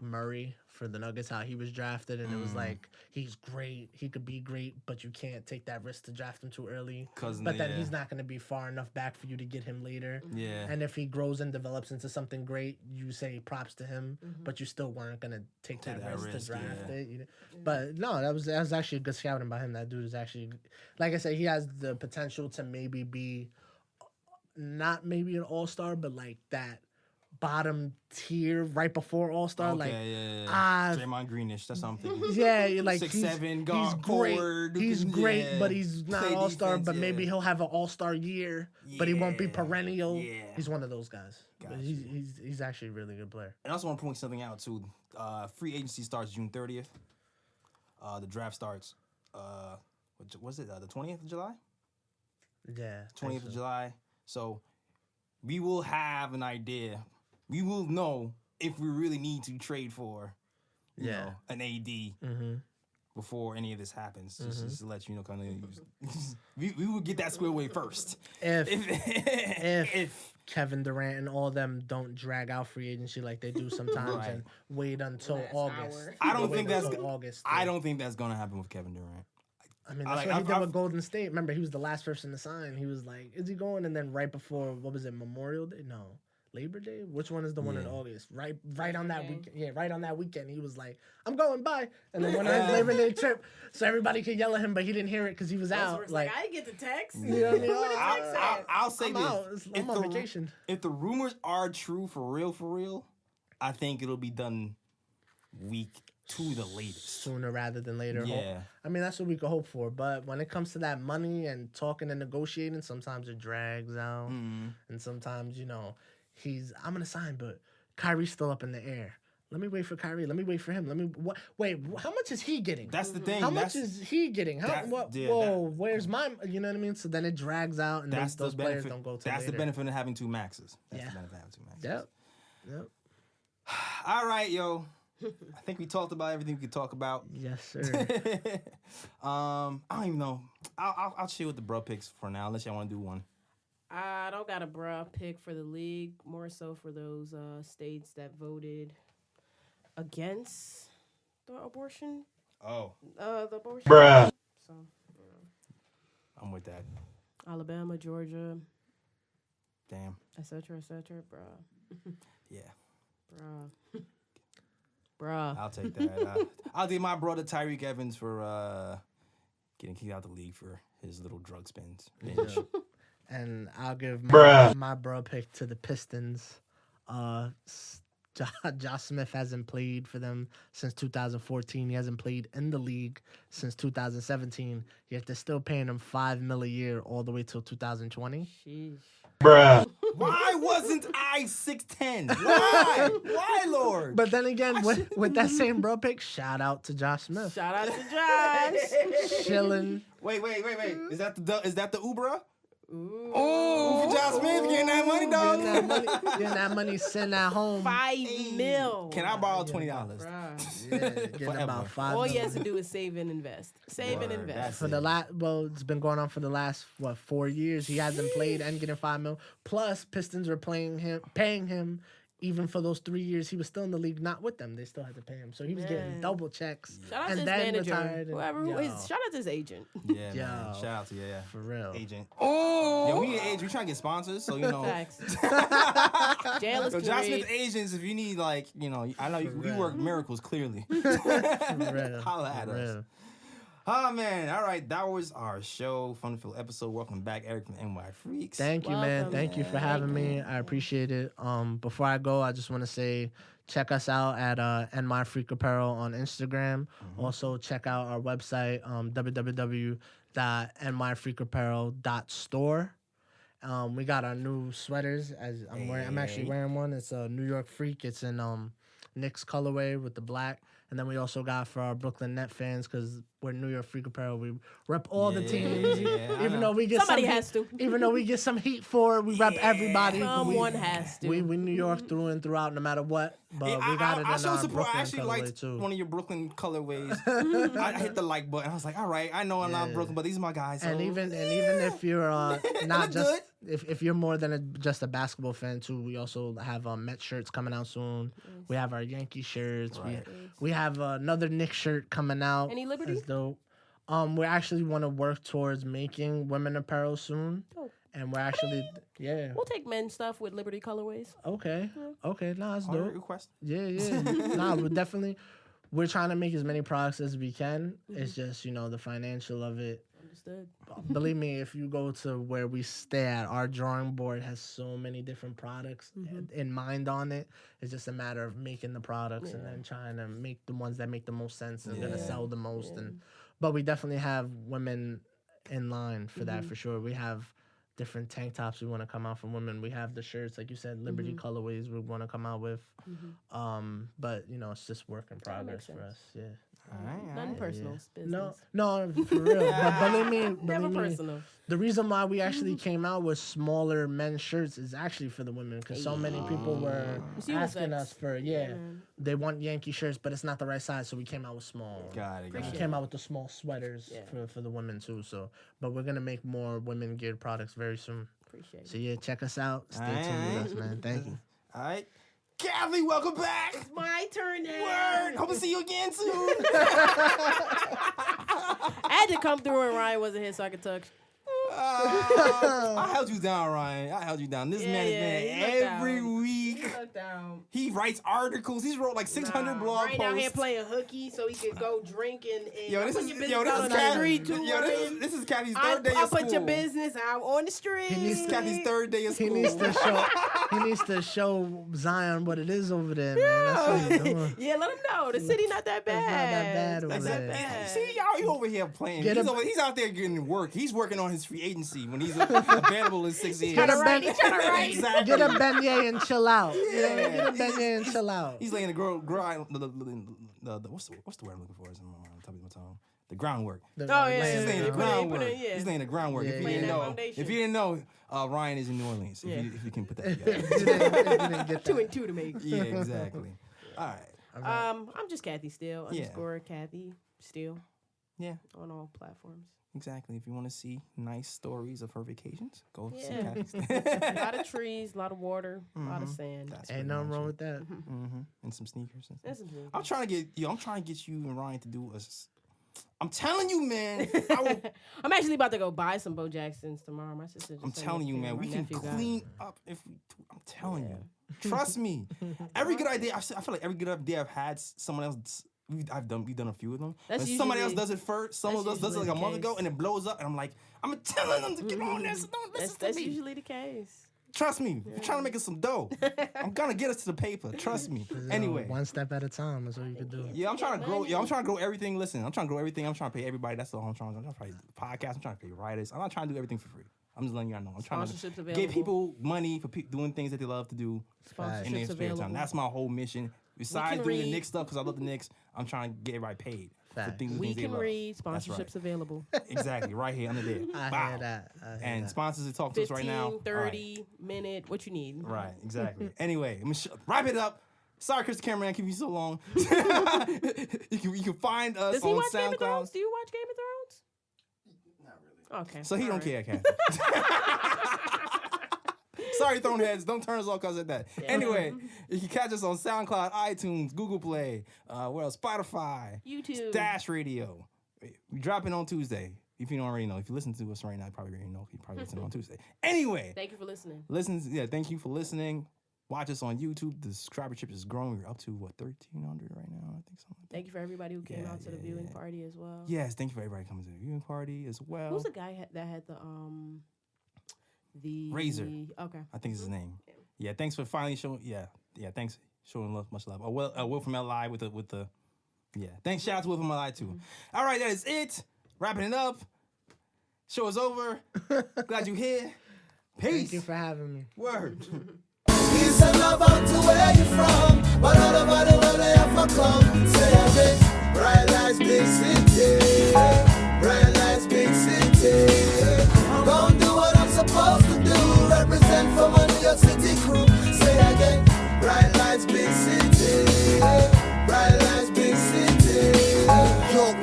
Murray for the Nuggets, how he was drafted, and it was like he's great, he could be great, but you can't take that risk to draft him too early. But then he's not gonna be far enough back for you to get him later. Yeah. And if he grows and develops into something great, you say props to him, but you still weren't gonna take that risk to draft it. You know? But no, that was actually a good scouting by him. That dude is actually, like I said, he has the potential to maybe be not maybe an all-star, but like that bottom tier right before all-star. Okay, like yeah. Draymond Greenish, that's something. Yeah, like 6'7", he's forward. great. He's great, yeah. but he's not Play all-star. defense, But maybe he'll have an all-star year, but he won't be perennial. Yeah. He's one of those guys. Gotcha. But he's actually a really good player. And I also want to point something out too. Free agency starts June 30th. The draft starts. Was it the 20th of July? Yeah, 20th of July. So we will have an idea. We will know if we really need to trade for, you know, an AD before any of this happens. Just to let you know, kind of, we will get that square away first. If Kevin Durant and all them don't drag out free agency like they do sometimes and wait until August. I don't think that's August. I don't think that's gonna happen with Kevin Durant. I mean, that's what he did with Golden State. Remember, he was the last person to sign. He was like, "Is he going?" And then right before, what was it, Memorial Day? No, Labor Day. Which one is the one in August? Right on that weekend. Yeah, right on that weekend, he was like, "I'm going, bye." And then went on his Labor Day trip, so everybody could yell at him, but he didn't hear it because he was out. Like, I didn't get the text. You know what I mean? I'll say I'm on vacation. If the rumors are true for real, I think it'll be done week 2 the latest. Sooner rather than later. Yeah. I mean, that's what we could hope for. But when it comes to that money and talking and negotiating, sometimes it drags out. And sometimes, you know, I'm going to sign, but Kyrie's still up in the air. Let me wait for Kyrie. Let me wait for him. Wait, how much is he getting? That's the thing. How much is he getting? Where's my, you know what I mean? So then it drags out and those players don't go to That's later. the benefit of having 2 maxes. That's the benefit of having 2 maxes. Yep. All right, yo. I think we talked about everything we could talk about. Yes, sir. I don't even know. I'll chill with the bro picks for now, unless y'all want to do one. I don't got a bruh pick for the league. More so for those states that voted against the abortion. Oh. The abortion. Bruh. So, I'm with that. Alabama, Georgia. Damn. Et cetera, bruh. Yeah. Bruh. I'll take that. I'll give my brother Tyreek Evans for getting kicked out of the league for his little drug spins. And I'll give my bro pick to the Pistons. Josh Smith hasn't played for them since 2014. He hasn't played in the league since 2017. Yet they're still paying him $5 million a year all the way till 2020. Sheesh. Bruh. Why wasn't I 6'10"? Why, Lord? But then again, with that same bro pick, shout out to Josh Smith. Shout out to Josh. Chilling. Wait. Is that the Ubra? Ooh. For Josh Smith getting that money, dog. Getting that money sent at home. $5 million. Can I borrow $20? Yeah, getting about $5 All million. he has to do is save and invest. Save and invest. For the it's been going on for the last 4 years. He hasn't played and getting $5 million. Plus, Pistons are paying him. Even for those 3 years, he was still in the league, not with them. They still had to pay him, so he was getting double checks. Shout out and to his then manager, retired. shout out to his agent. Yeah, man. Shout out to for real agent. Oh, yeah, we need an agent. We trying to get sponsors, so you know. Jail is so Josh Smith agents, if you need I know you work miracles clearly. Holla at us. Oh, man. All right. That was our show. Fun-filled episode. Welcome back, Eric from NY Freaks. Thank you, man. Thank you for having me. I appreciate it. Before I go, I just want to say check us out at NY Freak Apparel on Instagram. Also, check out our website, www.nyfreakapparel.store. We got our new sweaters. As I'm actually wearing one. It's a New York Freak. It's in Knicks colorway with the black. And then we also got for our Brooklyn Net fans, because we're New York Freak Apparel. We rep all the teams. Even though we get somebody has to. Even though we get some heat for it, we rep everybody. Someone has to. We New York through and throughout, no matter what. But we got it in our Brooklyn I actually colorway liked too. one of your Brooklyn colorways. I hit the like button. I was like, all right, I know I'm not Brooklyn, but these are my guys. So. And even if you're not just if you're more than just a basketball fan too, we also have Met shirts coming out soon. We have our Yankee shirts. Right. We have another Knicks shirt coming out. Any Liberty? That's dope. We actually want to work towards making women apparel soon. Dope. And we're actually, We'll take men's stuff with Liberty colorways. Okay. Okay, nah, that's dope. Request. Yeah. Nah, we're trying to make as many products as we can. It's just, the financial of it. Understood. Believe me, if you go to where we stay at, our drawing board has so many different products in mind on it. It's just a matter of making the products and then trying to make the ones that make the most sense and gonna sell the most. But we definitely have women in line for that for sure. We have different tank tops we want to come out from women. We have the shirts, like you said, Liberty colorways we want to come out with. But it's just work in progress for us. Yeah. Nothing personal. Business. No, for real. But believe me, Never personal. The reason why we actually came out with smaller men's shirts is actually for the women, because so many people were asking us for they want Yankee shirts, but it's not the right size, so we came out with small. Got it. We came out with the small sweaters for the women too. So, but we're gonna make more women geared products very soon. Appreciate it. So yeah, check us out. Stay tuned with us, man. Thank you. All right. Kathy, welcome back. It's my turn now. Word. Hope to see you again soon. I had to come through and Ryan wasn't here so I could talk. I held you down, Ryan. I held you down. This man is every week. He writes articles. He's wrote like 600 blog Ryan posts. out here playing hooky so he could go drink and this is Kathy's third day of school. I'll put your business out on the street. This is Kathy's third day of school. He needs to show Zion what it is over there, man. That's what he's doing. Yeah, let him know. The city not that bad. It's not that bad over there. See, y'all, you over here playing. He's out there getting work. He's working on his free agency when he's available in 6 years. Get a Exactly. beignet and chill out. Get a beignet and chill out. He's laying the what's the word I'm looking for? It's on my tongue. The groundwork. He's laying the groundwork. He's laying the groundwork. Yeah, If you didn't know, Ryan is in New Orleans. If you can put that together. You didn't get 2 and 2 to make. Yeah, exactly. All right. I'm just Kathy Steele. _ Kathy Steele. Yeah. On all platforms. Exactly. If you want to see nice stories of her vacations, go see Yeah. Kathy's. A lot of trees, a lot of water, a lot of sand. Ain't nothing wrong with that. And some sneakers. And That's stuff. amazing. I'm trying to get you and Ryan to do a. I'm telling you, man. I'm actually about to go buy some Bo Jacksons tomorrow. My sister just I'm sent telling me you, a man. picture. We My can nephew got clean it. up if we. I'm telling you. Trust me. Every good idea. I feel like every good idea I've had, someone else. We've done a few of them. That's But somebody else usually- does it first. Someone else does it like a month ago, and it blows up. And I'm like, I'm telling them to get on this. Don't listen That's to me. usually the case. Trust me. We're trying to make us some dough. I'm gonna get us to the paper. Trust me. Anyway. One step at a time. That's all you can do. Yeah, I'm trying to grow. Yeah, I'm trying to grow everything. Listen, I'm trying to grow everything. I'm trying to pay everybody. That's all I'm trying to do. I'm trying to pay the podcast. I'm trying to pay writers. I'm not trying to do everything for free. I'm just letting y'all know. I'm trying to Sponsorships give available. people money for doing things that they love to do in their Sponsorships spare available. time. That's my whole mission. Besides can doing the read. Knicks stuff, because I love the Knicks, I'm trying to get everybody paid for Facts. things We they can love. read. That's Sponsorships right. available. Exactly, right here under there. I Wow. hear that. And sponsors that talk to us 15, right now. 30 minute. What you need. Right, exactly. Anyway, I'm gonna wrap it up. Sorry, Chris the cameraman, keep you so long. you can find us Does he on watch Game of SoundCloud. Thrones? Do you watch Game of Thrones? Not really. Okay. So he all don't right. care, Kathy. Sorry, Throneheads. Don't turn us off because of that. Anyway, you can catch us on SoundCloud, iTunes, Google Play, what else? Spotify, YouTube. Dash Radio. We dropping on Tuesday. If you don't already know, if you listen to us right now, you probably already know. You probably listen on Tuesday. Anyway, Thank you for listening. thank you for listening. Watch us on YouTube. The subscribership is growing. We're up to 1,300 right now. I think something. Thank you for everybody who came out to the viewing party as well. Yes, thank you for everybody coming to the viewing party as well. Who's the guy that had the Razor. Okay. I think is his name. Yeah, thanks for finally showing. Yeah, thanks showing love, much love. Will from LI with the. Yeah, thanks. Shout out to Will from LI too. All right, that is it. Wrapping it up. Show is over. Glad you're here. Peace. Thank you for having me. Word. Peace and love out to where you from. But all over the world they have to come. Say again, bright lights, big city. Bright lights, big city. Gonna do what I'm supposed to do. Represent for my New York City crew. Say again, bright lights, big city. Bright lights, big city.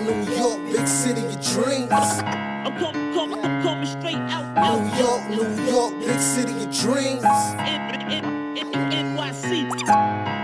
New York, big city of dreams. I'm coming straight out. New York, big city of dreams. NYC.